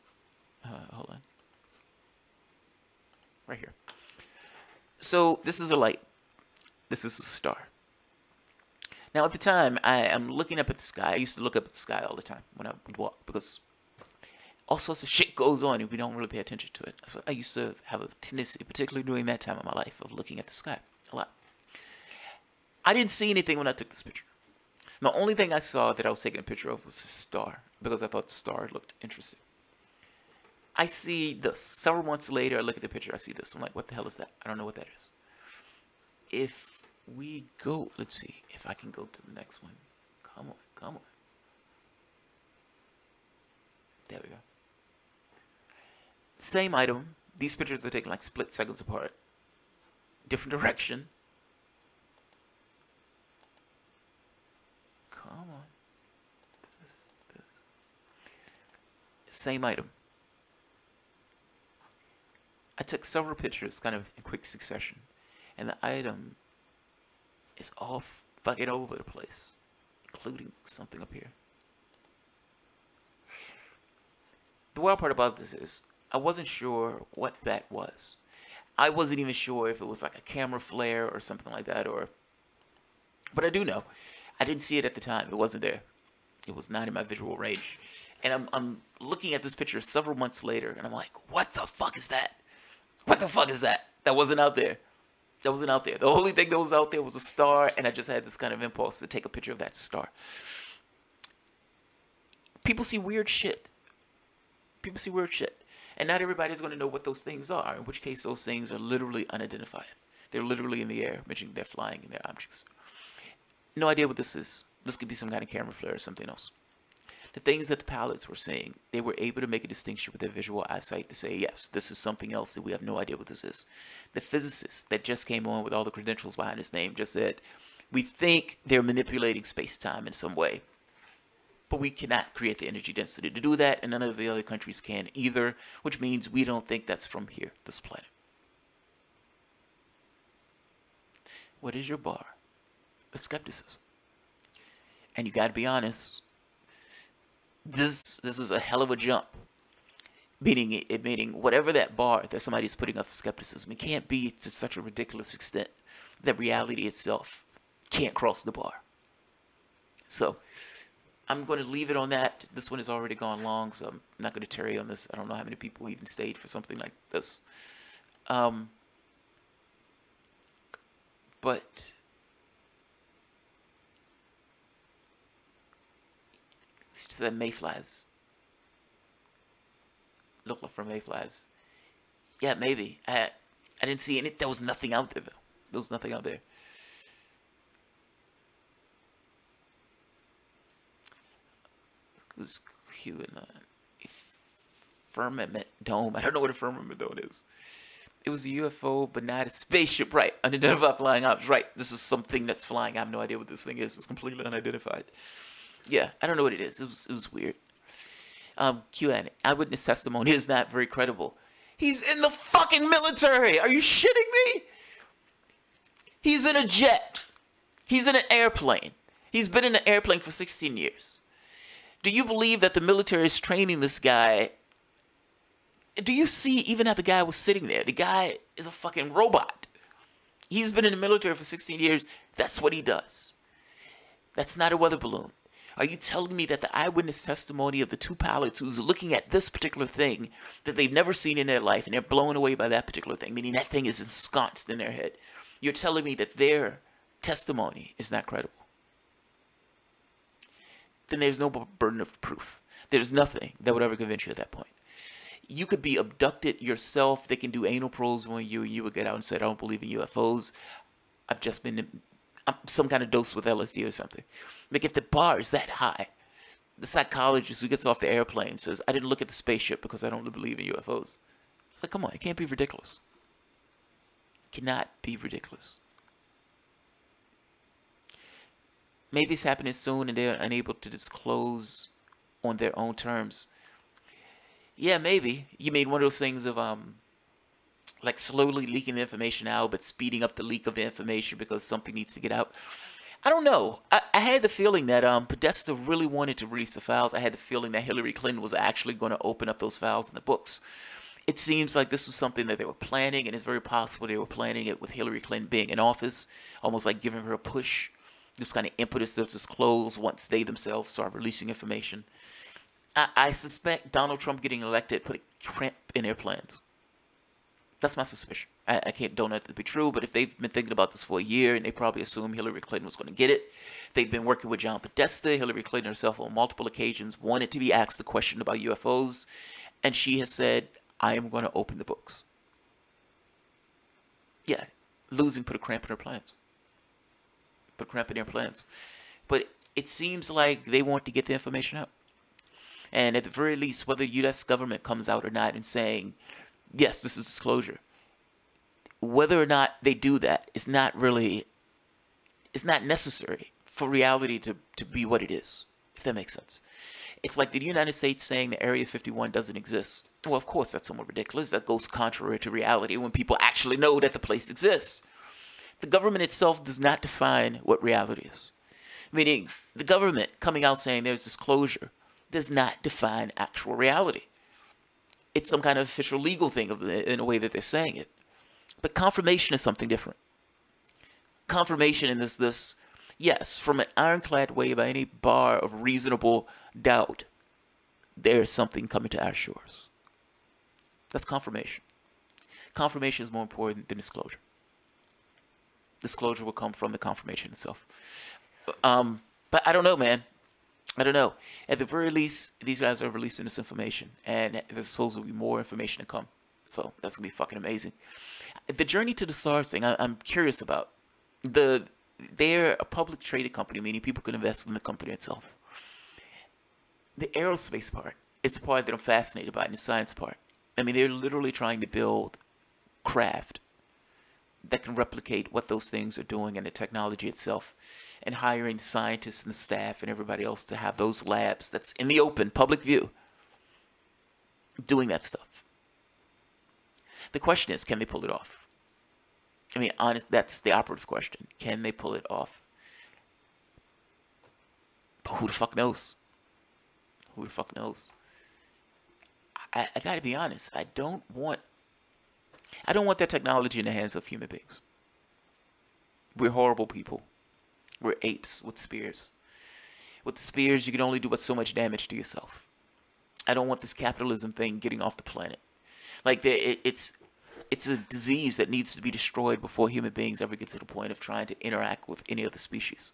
Hold on. Right here. So this is a light. This is a star. Now, at the time, I am looking up at the sky. I used to look up at the sky all the time when I would walk, because all sorts of shit goes on and we don't really pay attention to it. So I used to have a tendency, particularly during that time of my life, of looking at the sky a lot. I didn't see anything when I took this picture. The only thing I saw that I was taking a picture of was a star, because I thought the star looked interesting. I see this. Several months later, I look at the picture, I see this. I'm like, what the hell is that? I don't know what that is. If we go, let's see if I can go to the next one. Come on, come on. There we go. Same item. These pictures are taken like split seconds apart. Different direction. Come on. This. Same item. I took several pictures kind of in quick succession, and the item is all fucking over the place, including something up here. The wild part about this is, I wasn't sure what that was. I wasn't even sure if it was like a camera flare or something like that, but I do know. I didn't see it at the time. It wasn't there. It was not in my visual range. And I'm looking at this picture several months later, and I'm like, what the fuck is that? What the fuck is that? That wasn't out there. That wasn't out there. The only thing that was out there was a star, and I just had this kind of impulse to take a picture of that star. People see weird shit. People see weird shit. And not everybody's going to know what those things are, in which case those things are literally unidentified. They're literally in the air, meaning they're flying in their objects. No idea what this is. This could be some kind of camera flare or something else. The things that the pilots were saying, they were able to make a distinction with their visual eyesight to say, yes, this is something else that we have no idea what this is. The physicist that just came on with all the credentials behind his name just said, we think they're manipulating space-time in some way, but we cannot create the energy density to do that, and none of the other countries can either, which means we don't think that's from here, this planet. What is your bar? It's skepticism. And you got to be honest, this is a hell of a jump. Meaning whatever that bar that somebody's putting up for skepticism, it can't be to such a ridiculous extent that reality itself can't cross the bar. So I'm going to leave it on that. This one has already gone long, so I'm not going to tarry on this. I don't know how many people even stayed for something like this. But it's just the mayflies. Look like for mayflies. Yeah, maybe. I didn't see any. There was nothing out there, though. There was nothing out there. It was cute in a firmament dome. I don't know what a firmament dome is. It was a UFO, but not a spaceship. Right. Unidentified flying object. Right. This is something that's flying. I have no idea what this thing is. It's completely unidentified. Yeah, I don't know what it is. It was weird. Q&A. Eyewitness testimony is not very credible. He's in the fucking military. Are you shitting me? He's in a jet. He's in an airplane. He's been in an airplane for 16 years. Do you believe that the military is training this guy? Do you see even how the guy was sitting there? The guy is a fucking robot. He's been in the military for 16 years. That's what he does. That's not a weather balloon. Are you telling me that the eyewitness testimony of the two pilots who's looking at this particular thing that they've never seen in their life and they're blown away by that particular thing, meaning that thing is ensconced in their head, You're telling me that their testimony is not credible. Then there's no burden of proof. There's nothing that would ever convince you at that point. You could be abducted yourself. They can do anal probes on you, and you would get out and say, I don't believe in UFOs. I've just been some kind of dose with LSD or something. Like, if the bar is that high, the psychologist who gets off the airplane says, I didn't look at the spaceship because I don't believe in UFOs. It's like, come on, it can't be ridiculous. It cannot be ridiculous. Maybe it's happening soon and they're unable to disclose on their own terms. Yeah, maybe. You made one of those things of like slowly leaking the information out, but speeding up the leak of the information because something needs to get out. I don't know. I had the feeling that Podesta really wanted to release the files. I had the feeling that Hillary Clinton was actually going to open up those files in the books. It seems like this was something that they were planning, and it's very possible they were planning it with Hillary Clinton being in office, almost like giving her a push, this kind of impetus to disclose once they themselves start releasing information. I suspect Donald Trump getting elected put a cramp in their plans. That's my suspicion. I don't know if it to be true, but if they've been thinking about this for a year and they probably assumed Hillary Clinton was going to get it, they've been working with John Podesta. Hillary Clinton herself on multiple occasions wanted to be asked a question about UFOs, and she has said, I am going to open the books. Yeah, losing put a cramp in her plans. Put a cramp in their plans. But it seems like they want to get the information out. And at the very least, whether the U.S. government comes out or not and saying, yes, this is disclosure, whether or not they do that is not really, it's not necessary for reality to be what it is, if that makes sense. It's like the United States saying that Area 51 doesn't exist. Well, of course, that's somewhat ridiculous. That goes contrary to reality when people actually know that the place exists. The government itself does not define what reality is. Meaning, the government coming out saying there's disclosure does not define actual reality. It's some kind of official legal thing in a way that they're saying it. But confirmation is something different. Confirmation in this, yes, from an ironclad way by any bar of reasonable doubt, there is something coming to our shores. That's confirmation. Confirmation is more important than disclosure. Disclosure will come from the confirmation itself. But I don't know, man. I don't know. At the very least, these guys are releasing this information, and there's supposed to be more information to come. So that's gonna be fucking amazing. The journey to the stars thing, I'm curious about. They're a public traded company, meaning people can invest in the company itself. The aerospace part is the part that I'm fascinated by, and the science part. I mean, they're literally trying to build craft that can replicate what those things are doing and the technology itself, and hiring the scientists and the staff and everybody else to have those labs that's in the open, public view, doing that stuff. The question is, can they pull it off? I mean, honest, that's the operative question. Can they pull it off? But who the fuck knows? Who the fuck knows? I gotta be honest. I don't want that technology in the hands of human beings. We're horrible people. We're apes with spears. With the spears, you can only do but so much damage to yourself. I don't want this capitalism thing getting off the planet. Like, it's a disease that needs to be destroyed before human beings ever get to the point of trying to interact with any other species.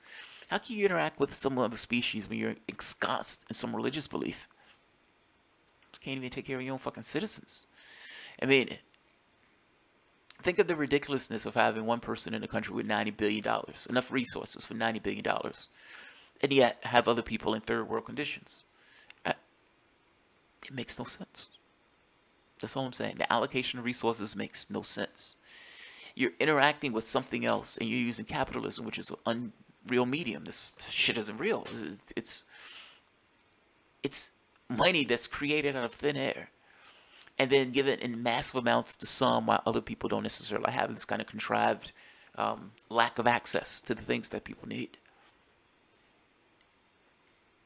How can you interact with some other species when you're ensconced in some religious belief? You can't even take care of your own fucking citizens. I mean, think of the ridiculousness of having one person in a country with $90 billion, enough resources for $90 billion, and yet have other people in third world conditions. It makes no sense. That's all I'm saying. The allocation of resources makes no sense. You're interacting with something else, and you're using capitalism, which is an unreal medium. This shit isn't real. It's money that's created out of thin air, and then given in massive amounts to some, while other people don't necessarily have this kind of contrived lack of access to the things that people need.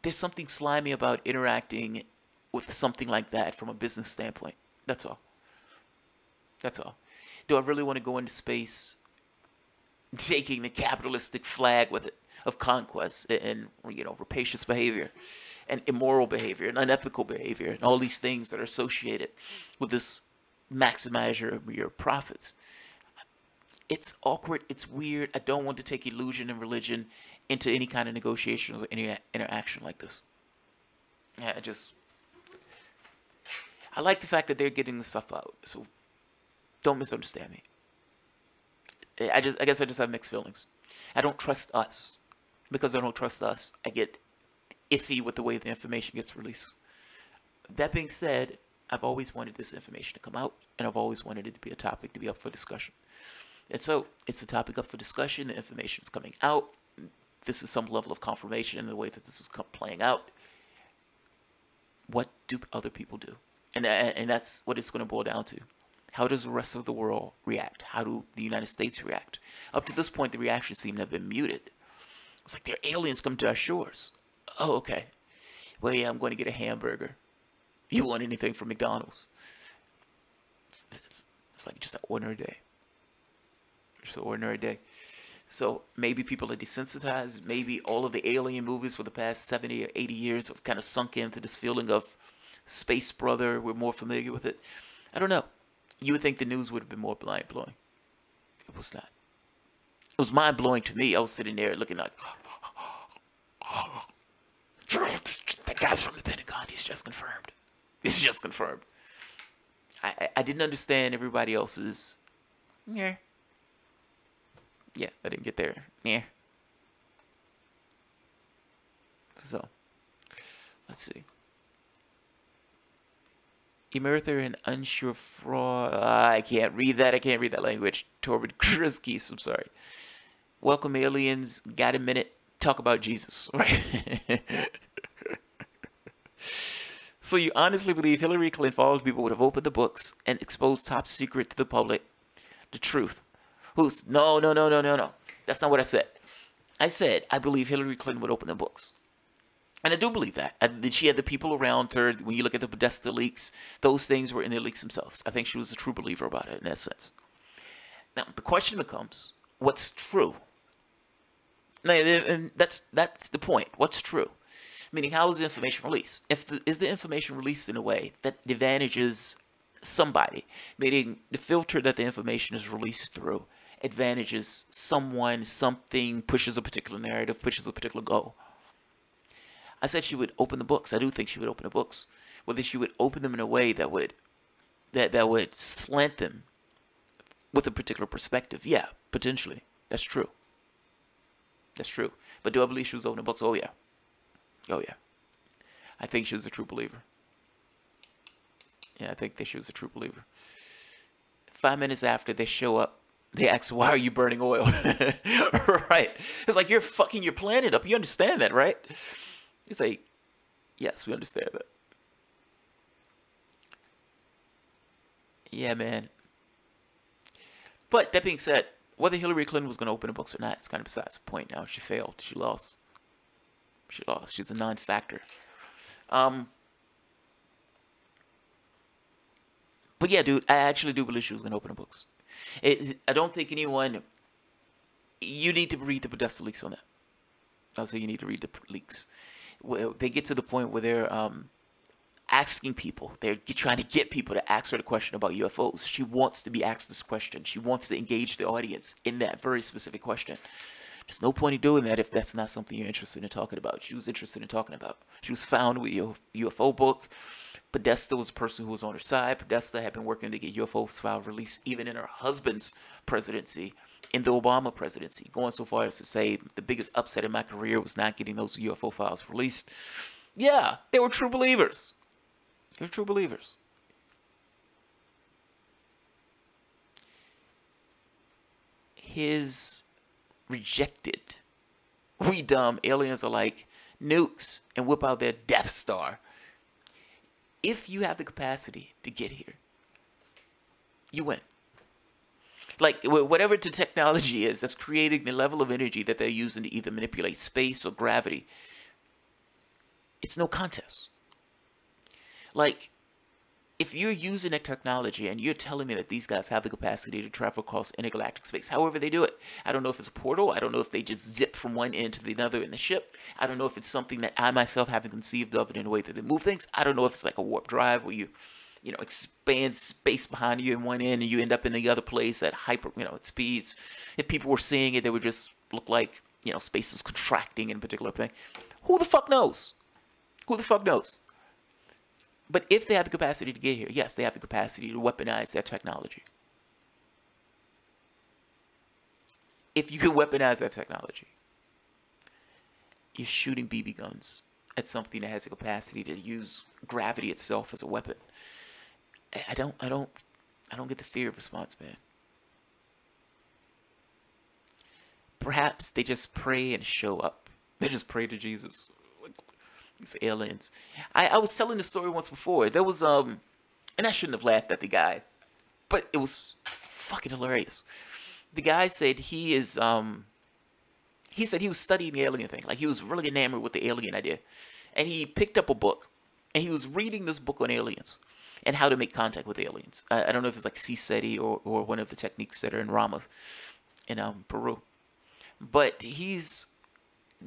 There's something slimy about interacting with something like that from a business standpoint. That's all. That's all. Do I really want to go into space taking the capitalistic flag with it of conquest and rapacious behavior and immoral behavior and unethical behavior and all these things that are associated with this maximizer of your profits? It's awkward. It's weird. I don't want to take illusion and religion into any kind of negotiation or any interaction like this. Yeah, I like the fact that they're getting the stuff out. So don't misunderstand me. I guess I just have mixed feelings. I don't trust us. Because I don't trust us, I get iffy with the way the information gets released. That being said, I've always wanted this information to come out, and I've always wanted it to be a topic to be up for discussion. And so, it's a topic up for discussion. The information is coming out. This is some level of confirmation in the way that this is playing out. What do other people do? And that's what it's going to boil down to. How does the rest of the world react? How do the United States react? Up to this point, the reactions seem to have been muted. It's like, they're aliens coming to our shores. Oh, okay. Well, yeah, I'm going to get a hamburger. You want anything from McDonald's? It's like just an ordinary day. Just an ordinary day. So maybe people are desensitized. Maybe all of the alien movies for the past 70 or 80 years have kind of sunk into this feeling of Space Brother. We're more familiar with it. I don't know. You would think the news would have been more mind-blowing. It was not. It was mind-blowing to me. I was sitting there looking like, that guy's from the Pentagon. He's just confirmed. It's just confirmed. I didn't understand everybody else's, yeah. Yeah, I didn't get there. Yeah. So, let's see. Emerther and unsure fraud. I can't read that. I can't read that language. Torben Kriskis, I'm sorry. Welcome, aliens. Got a minute? Talk about Jesus, right? So you honestly believe Hillary Clinton, for all people, would have opened the books and exposed top secret to the public, the truth? No. That's not what I said. I said I believe Hillary Clinton would open the books. And I do believe that. She had the people around her. When you look at the Podesta leaks, those things were in the leaks themselves. I think she was a true believer about it in that sense. Now, the question becomes, what's true? And that's the point. What's true? Meaning, how is the information released? Is the information released in a way that advantages somebody? Meaning, the filter that the information is released through advantages someone, something, pushes a particular narrative, pushes a particular goal. I said she would open the books. I do think she would open the books. Whether she would open them in a way that would slant them with a particular perspective. Yeah, potentially. That's true. That's true. But do I believe she was opening books? Oh, yeah. Oh, yeah. I think she was a true believer. Yeah, I think that she was a true believer. 5 minutes after they show up, they ask, why are you burning oil? Right. It's like, you're fucking your planet up. You understand that, right? It's like, yes, we understand that. Yeah, man. But that being said, whether Hillary Clinton was going to open the books or not, it's kind of besides the point now. She failed. She lost. She lost. She's a non-factor. But yeah, dude, I actually do believe she was going to open the books. I don't think anyone... You need to read the Podesta leaks on that. I'll say you need to read the leaks. Well, they get to the point where they're asking people. They're trying to get people to ask her the question about UFOs. She wants to be asked this question. She wants to engage the audience in that very specific question. There's no point in doing that if that's not something you're interested in talking about. She was interested in talking about. She was found with a UFO book. Podesta was a person who was on her side. Podesta had been working to get UFO files released even in her husband's presidency, in the Obama presidency, going so far as to say the biggest upset in my career was not getting those UFO files released. Yeah, they were true believers. They were true believers. His rejected. We dumb aliens are like nukes and whip out their Death Star. If you have the capacity to get here, you win. Like, whatever the technology is that's creating the level of energy that they're using to either manipulate space or gravity, it's no contest. Like, if you're using that technology and you're telling me that these guys have the capacity to travel across intergalactic space, however they do it, I don't know if it's a portal, I don't know if they just zip from one end to the other in the ship, I don't know if it's something that I myself haven't conceived of in a way that they move things, I don't know if it's like a warp drive where you expand space behind you in one end, and you end up in the other place at hyper, at speeds. If people were seeing it, they would just look like, space is contracting in a particular thing. Who the fuck knows? Who the fuck knows? But if they have the capacity to get here, yes, they have the capacity to weaponize that technology. If you can weaponize that technology, you're shooting BB guns at something that has the capacity to use gravity itself as a weapon. I don't get the fear of response, man. Perhaps they just pray and show up. They just pray to Jesus. These aliens. I was telling the story once before. There was and I shouldn't have laughed at the guy, but it was fucking hilarious. The guy said he said he was studying the alien thing. Like, he was really enamored with the alien idea. And he picked up a book. And he was reading this book on aliens and how to make contact with aliens. I don't know if it's like CSETI or one of the techniques that are in Rama in Peru. But he's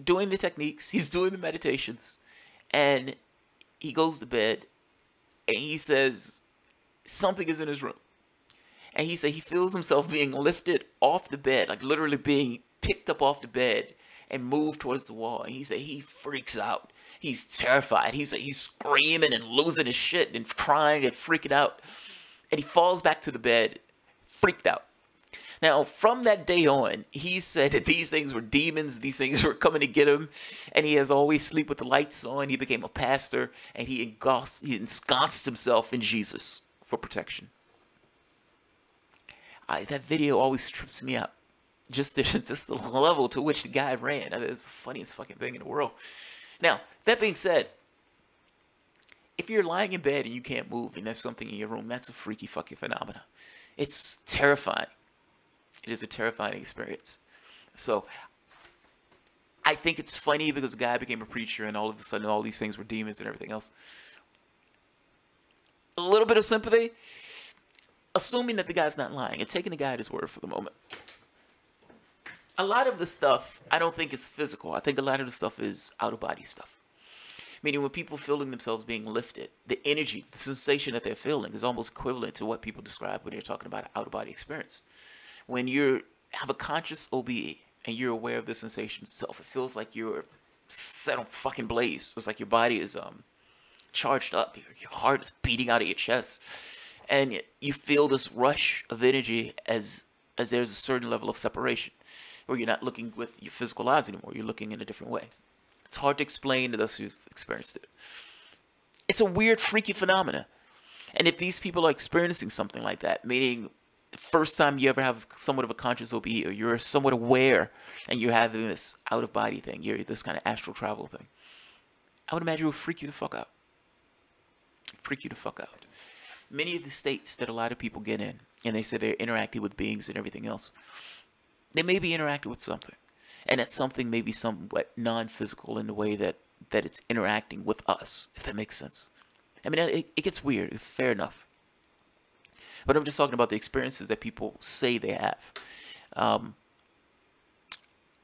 doing the techniques. He's doing the meditations. And he goes to bed. And he says something is in his room. And he said he feels himself being lifted off the bed, like literally being picked up off the bed and moved towards the wall. And he said he freaks out. He's terrified. He said he's screaming and losing his shit and crying and freaking out. And he falls back to the bed, freaked out. Now, from that day on, he said that these things were demons. These things were coming to get him. And he has always sleep with the lights on. He became a pastor. And he ensconced himself in Jesus for protection. That video always trips me up. Just the level to which the guy ran. It's the funniest fucking thing in the world. Now, that being said, if you're lying in bed and you can't move and there's something in your room, that's a freaky fucking phenomenon. It's terrifying. It is a terrifying experience. So, I think it's funny because the guy became a preacher and all of a sudden all these things were demons and everything else. A little bit of sympathy, assuming that the guy's not lying and taking the guy at his word for the moment. A lot of the stuff, I don't think is physical. I think a lot of the stuff is out-of-body stuff. Meaning when people feeling themselves being lifted, the energy, the sensation that they're feeling is almost equivalent to what people describe when they're talking about an out-of-body experience. When you have a conscious OBE and you're aware of the sensation itself, it feels like you're set on fucking blaze. It's like your body is charged up. Your heart is beating out of your chest. And you feel this rush of energy as there's a certain level of separation. Where you're not looking with your physical eyes anymore. You're looking in a different way. It's hard to explain to those who've experienced it. It's a weird, freaky phenomena. And if these people are experiencing something like that, meaning the first time you ever have somewhat of a conscious OBE, or you're somewhat aware and you're having this out-of-body thing, you're this kind of astral travel thing, I would imagine it would freak you the fuck out. Freak you the fuck out. Many of the states that a lot of people get in, and they say they're interacting with beings and everything else, they may be interacting with something. And that something may be somewhat non-physical in the way that it's interacting with us, if that makes sense. I mean, it gets weird, fair enough. But I'm just talking about the experiences that people say they have.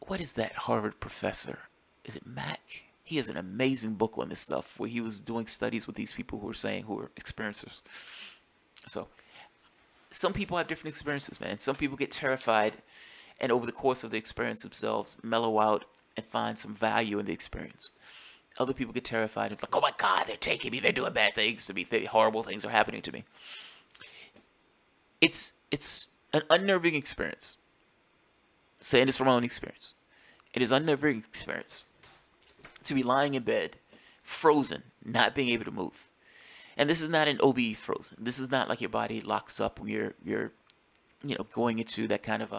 What is that Harvard professor? Is it Mack? He has an amazing book on this stuff where he was doing studies with these people who are experiencers. So, some people have different experiences, man. Some people get terrified and over the course of the experience themselves, mellow out and find some value in the experience. Other people get terrified and like, oh my God, they're taking me, they're doing bad things to me, horrible things are happening to me. It's an unnerving experience. Saying this from my own experience. It is an unnerving experience to be lying in bed, frozen, not being able to move. And this is not an OB frozen. This is not like your body locks up when you're going into that kind of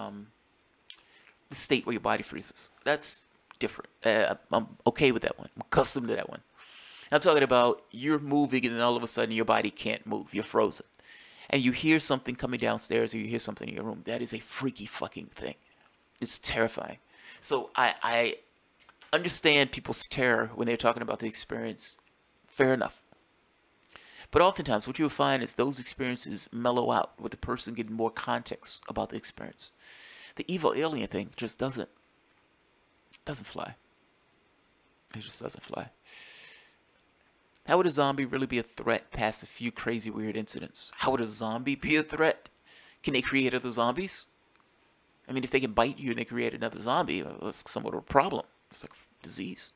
the state where your body freezes. That's different. I'm okay with that one. I'm accustomed to that one. I'm talking about you're moving and then all of a sudden your body can't move. You're frozen. And you hear something coming downstairs or you hear something in your room. That is a freaky fucking thing. It's terrifying. So I understand people's terror when they're talking about the experience. Fair enough. But oftentimes what you'll find is those experiences mellow out with the person getting more context about the experience. The evil alien thing just doesn't fly. It just doesn't fly. How would a zombie really be a threat past a few crazy weird incidents? How would a zombie be a threat? Can they create other zombies? I mean, if they can bite you and they create another zombie, well, that's somewhat of a problem. It's like a disease.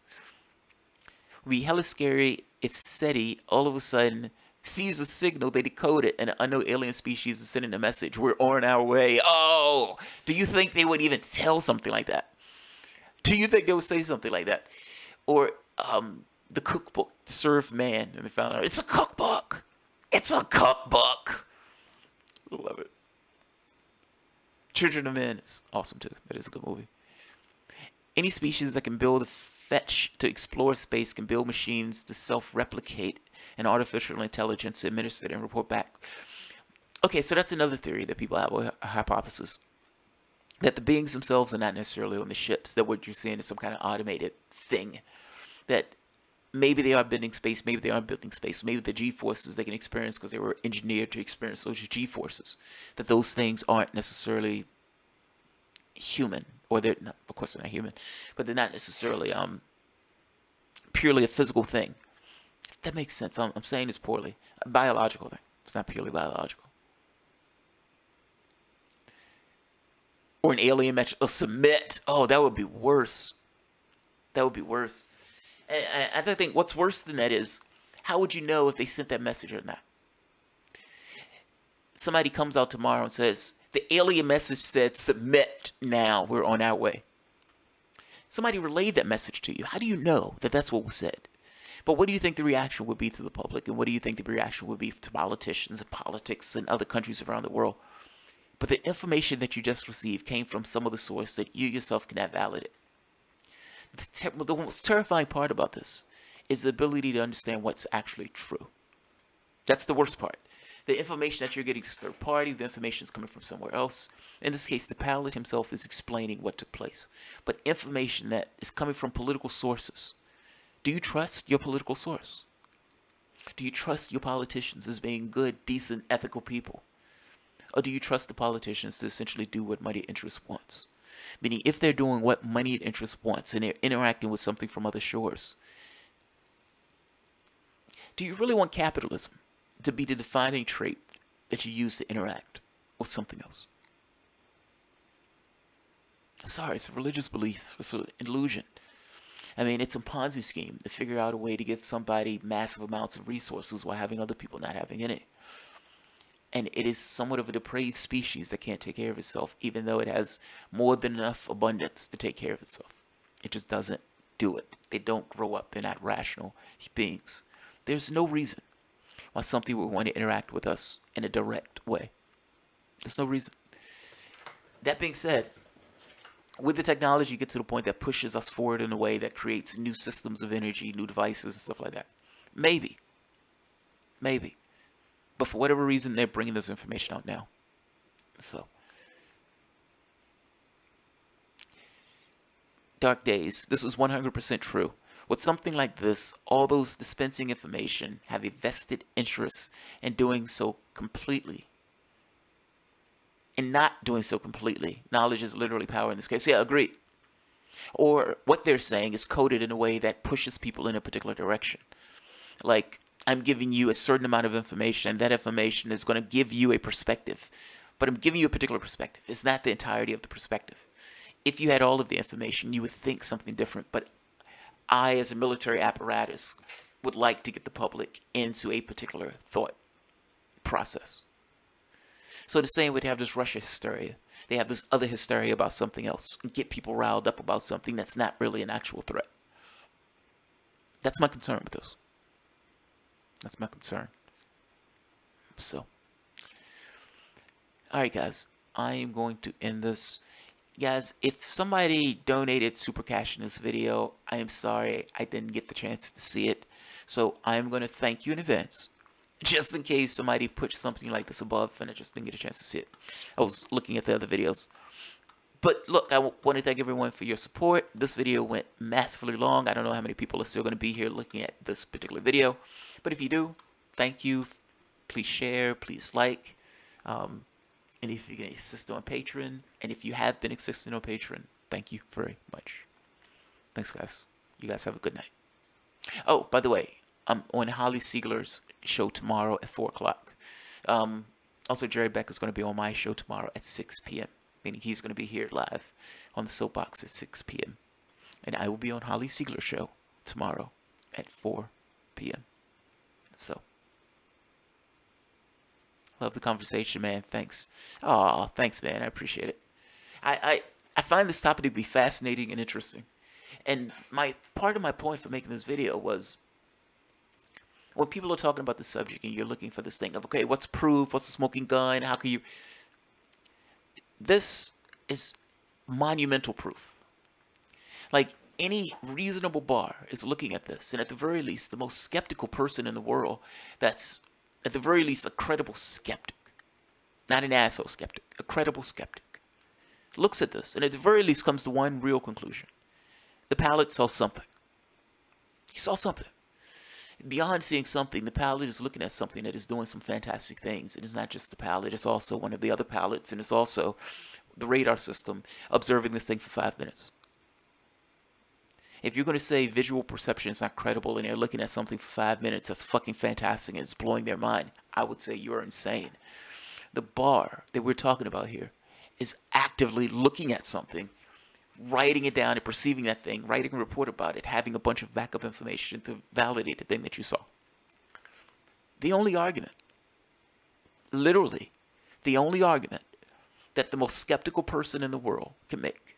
It would be hella scary if SETI all of a sudden sees a signal, they decode it, and an unknown alien species is sending a message. We're on our way. Oh! Do you think they would even tell something like that? Do you think they would say something like that? Or, the cookbook served man, and they found out it's a cookbook. It's a cookbook. I love it. Children of Men is awesome too. That is a good movie. Any species that can build a fetch to explore space can build machines to self-replicate and artificial intelligence to administer it and report back. Okay, so that's another theory that people have, a hypothesis. That the beings themselves are not necessarily on the ships. That what you're seeing is some kind of automated thing. That maybe they are bending space, maybe they aren't building space. Maybe the G-forces they can experience because they were engineered to experience those G-forces. That those things aren't necessarily human. Or they're not, of course they're not human. But they're not necessarily purely a physical thing. If that makes sense. I'm saying this poorly. A biological thing. It's not purely biological. Or an alien match. A submit. Oh, that would be worse. That would be worse. And I think what's worse than that is, how would you know if they sent that message or not? Somebody comes out tomorrow and says, the alien message said, submit now, we're on our way. Somebody relayed that message to you. How do you know that that's what was said? But what do you think the reaction would be to the public? And what do you think the reaction would be to politicians and politics and other countries around the world? But the information that you just received came from some other source that you yourself cannot validate. The most terrifying part about this is the ability to understand what's actually true. That's the worst part. The information that you're getting is third party, the information is coming from somewhere else. In this case, the pilot himself is explaining what took place. But information that is coming from political sources. Do you trust your political source? Do you trust your politicians as being good, decent, ethical people? Or do you trust the politicians to essentially do what money interest wants? Meaning, if they're doing what money interest wants and they're interacting with something from other shores, do you really want capitalism to be the defining trait that you use to interact with something else? I'm sorry, it's a religious belief. It's an illusion. I mean, it's a Ponzi scheme to figure out a way to give somebody massive amounts of resources while having other people not having any. And it is somewhat of a depraved species that can't take care of itself, even though it has more than enough abundance to take care of itself. It just doesn't do it. They don't grow up. They're not rational beings. There's no reason why something would want to interact with us in a direct way. There's no reason. That being said, with the technology, you get to the point that pushes us forward in a way that creates new systems of energy, new devices, and stuff like that. Maybe. Maybe. But for whatever reason, they're bringing this information out now. So. Dark days. This is 100% true. With something like this, all those dispensing information have a vested interest in doing so completely. And not doing so completely. Knowledge is literally power in this case. Yeah, agreed. Or what they're saying is coded in a way that pushes people in a particular direction. Like, I'm giving you a certain amount of information, and that information is going to give you a perspective. But I'm giving you a particular perspective. It's not the entirety of the perspective. If you had all of the information, you would think something different. But I, as a military apparatus, would like to get the public into a particular thought process. So the same way they have this Russia hysteria. They have this other hysteria about something else. And get people riled up about something that's not really an actual threat. That's my concern with this. That's my concern. So. Alright guys. I am going to end this. Guys, if somebody donated super cash in this video, I am sorry I didn't get the chance to see it. So I'm going to thank you in advance. Just in case somebody put something like this above and I just didn't get a chance to see it. I was looking at the other videos. But look, I want to thank everyone for your support. This video went massively long. I don't know how many people are still going to be here looking at this particular video. But if you do, thank you. Please share. Please like. And if you can assist on Patreon. And if you have been assisting on Patreon, thank you very much. Thanks, guys. You guys have a good night. Oh, by the way, I'm on Holly Siegler's show tomorrow at 4 o'clock. Also, Jerry Beck is going to be on my show tomorrow at 6 p.m., meaning he's going to be here live on the Soapbox at 6 p.m. And I will be on Holly Siegler's show tomorrow at 4 p.m. So, love the conversation, man. Thanks. Aw, thanks, man. I appreciate it. I find this topic to be fascinating and interesting. And part of my point for making this video was, when people are talking about the subject and you're looking for this thing of, okay, what's proof? What's a smoking gun? How can you... This is monumental proof. Like, any reasonable bar is looking at this, and at the very least, the most skeptical person in the world, that's at the very least a credible skeptic, not an asshole skeptic, a credible skeptic, looks at this, and at the very least comes to one real conclusion. The pilot saw something. He saw something. Beyond seeing something, the pilot is looking at something that is doing some fantastic things. It is not just the pilot, it's also one of the other pilots, and it's also the radar system observing this thing for 5 minutes. If you're going to say visual perception is not credible and they're looking at something for 5 minutes that's fucking fantastic and it's blowing their mind, I would say you're insane. The bar that we're talking about here is actively looking at something, writing it down and perceiving that thing, writing a report about it, having a bunch of backup information to validate the thing that you saw. The only argument, literally, the only argument that the most skeptical person in the world can make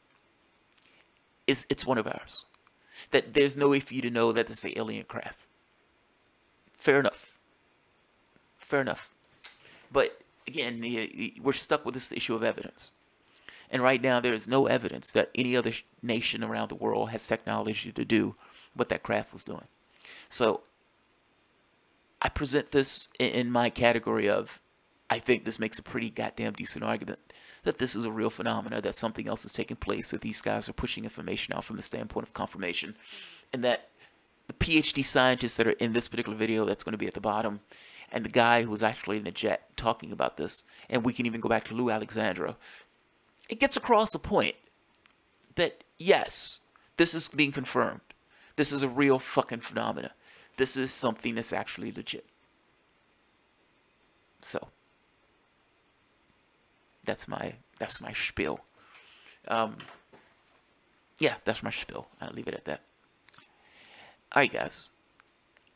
is it's one of ours. That there's no way for you to know that it's an alien craft. Fair enough. Fair enough. But again, we're stuck with this issue of evidence. And right now, there is no evidence that any other nation around the world has technology to do what that craft was doing. So, I present this in my category of, I think this makes a pretty goddamn decent argument that this is a real phenomena, that something else is taking place, that these guys are pushing information out from the standpoint of confirmation, and that the PhD scientists that are in this particular video that's going to be at the bottom, and the guy who was actually in the jet talking about this, and we can even go back to Lou Alexandra, it gets across a point that, yes, this is being confirmed. This is a real fucking phenomena. This is something that's actually legit. So, that's my spiel. Yeah, that's my spiel. I'll leave it at that. Alright, guys.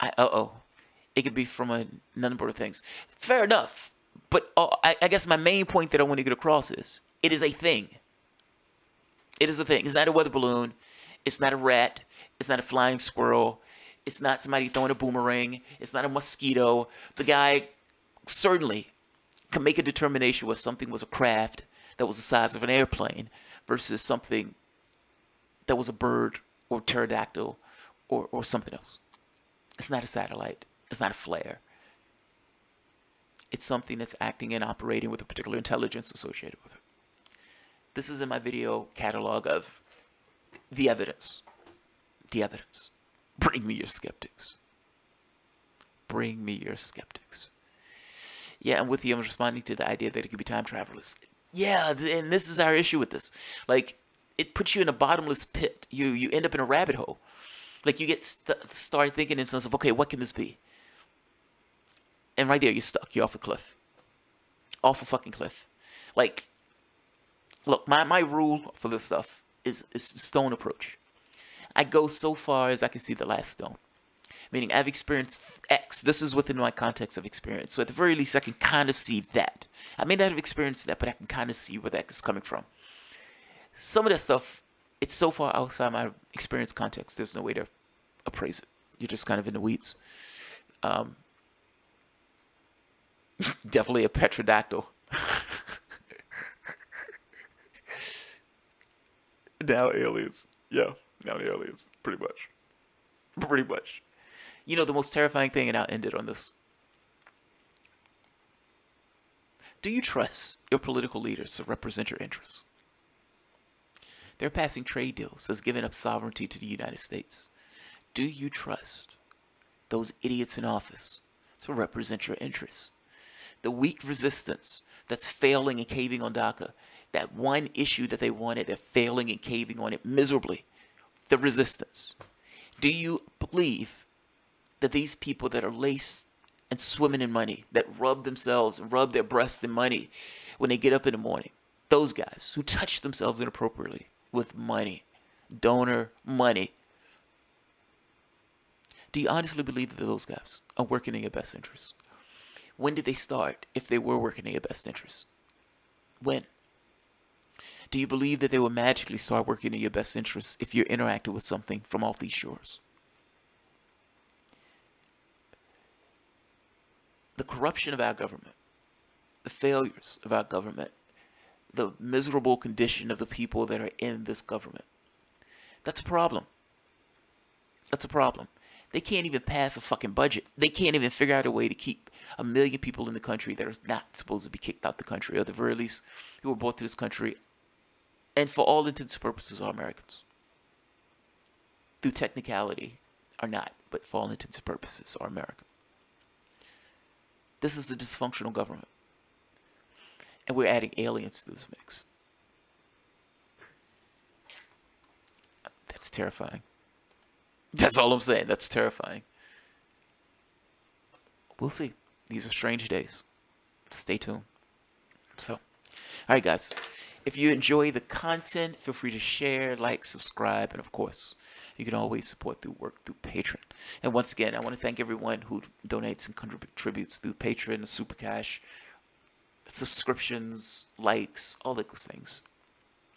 It could be from a number of things. Fair enough. But I guess my main point that I want to get across is, it is a thing. It is a thing. It's not a weather balloon. It's not a rat. It's not a flying squirrel. It's not somebody throwing a boomerang. It's not a mosquito. The guy certainly can make a determination whether something was a craft that was the size of an airplane versus something that was a bird or pterodactyl or something else. It's not a satellite. It's not a flare. It's something that's acting and operating with a particular intelligence associated with it. This is in my video catalog of the evidence. The evidence. Bring me your skeptics. Bring me your skeptics. Yeah, I'm with you. I'm responding to the idea that it could be time travelers. Yeah, and this is our issue with this. Like, it puts you in a bottomless pit. You end up in a rabbit hole. Like, you get start thinking in sense of, okay, what can this be? And right there, you're stuck. You're off a cliff. Off a fucking cliff. Like, look, my rule for this stuff is the stone approach. I go so far as I can see the last stone. Meaning, I've experienced X. This is within my context of experience. So at the very least, I can kind of see that. I may not have experienced that, but I can kind of see where that is coming from. Some of that stuff, it's so far outside my experience context, there's no way to appraise it. You're just kind of in the weeds. Definitely a petrodactyl. Now aliens. Yeah, now the aliens. Pretty much. Pretty much. You know, the most terrifying thing, and I'll end it on this. Do you trust your political leaders to represent your interests? They're passing trade deals that's giving up sovereignty to the United States. Do you trust those idiots in office to represent your interests? The weak resistance that's failing and caving on DACA, that one issue that they wanted, they're failing and caving on it miserably. The resistance. Do you believe that these people that are laced and swimming in money, that rub themselves and rub their breasts in money when they get up in the morning, those guys who touch themselves inappropriately with money, donor money, do you honestly believe that those guys are working in your best interest? When did they start, if they were working in your best interest? When? Do you believe that they will magically start working in your best interest if you're interacting with something from off these shores? The corruption of our government, the failures of our government, the miserable condition of the people that are in this government, that's a problem. That's a problem. They can't even pass a fucking budget. They can't even figure out a way to keep 1 million people in the country that are not supposed to be kicked out the country, or at the very least who were brought to this country and for all intents and purposes are Americans. Through technicality are not, but for all intents and purposes are American. This is a dysfunctional government. And we're adding aliens to this mix. That's terrifying. That's all I'm saying. That's terrifying. We'll see. These are strange days. Stay tuned. So, alright guys. If you enjoy the content, feel free to share, like, subscribe, and of course, you can always support through Patreon. And once again, I want to thank everyone who donates and contributes through Patreon, Super Cash, subscriptions, likes, all those things.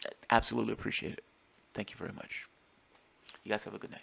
I absolutely appreciate it. Thank you very much. You guys have a good night.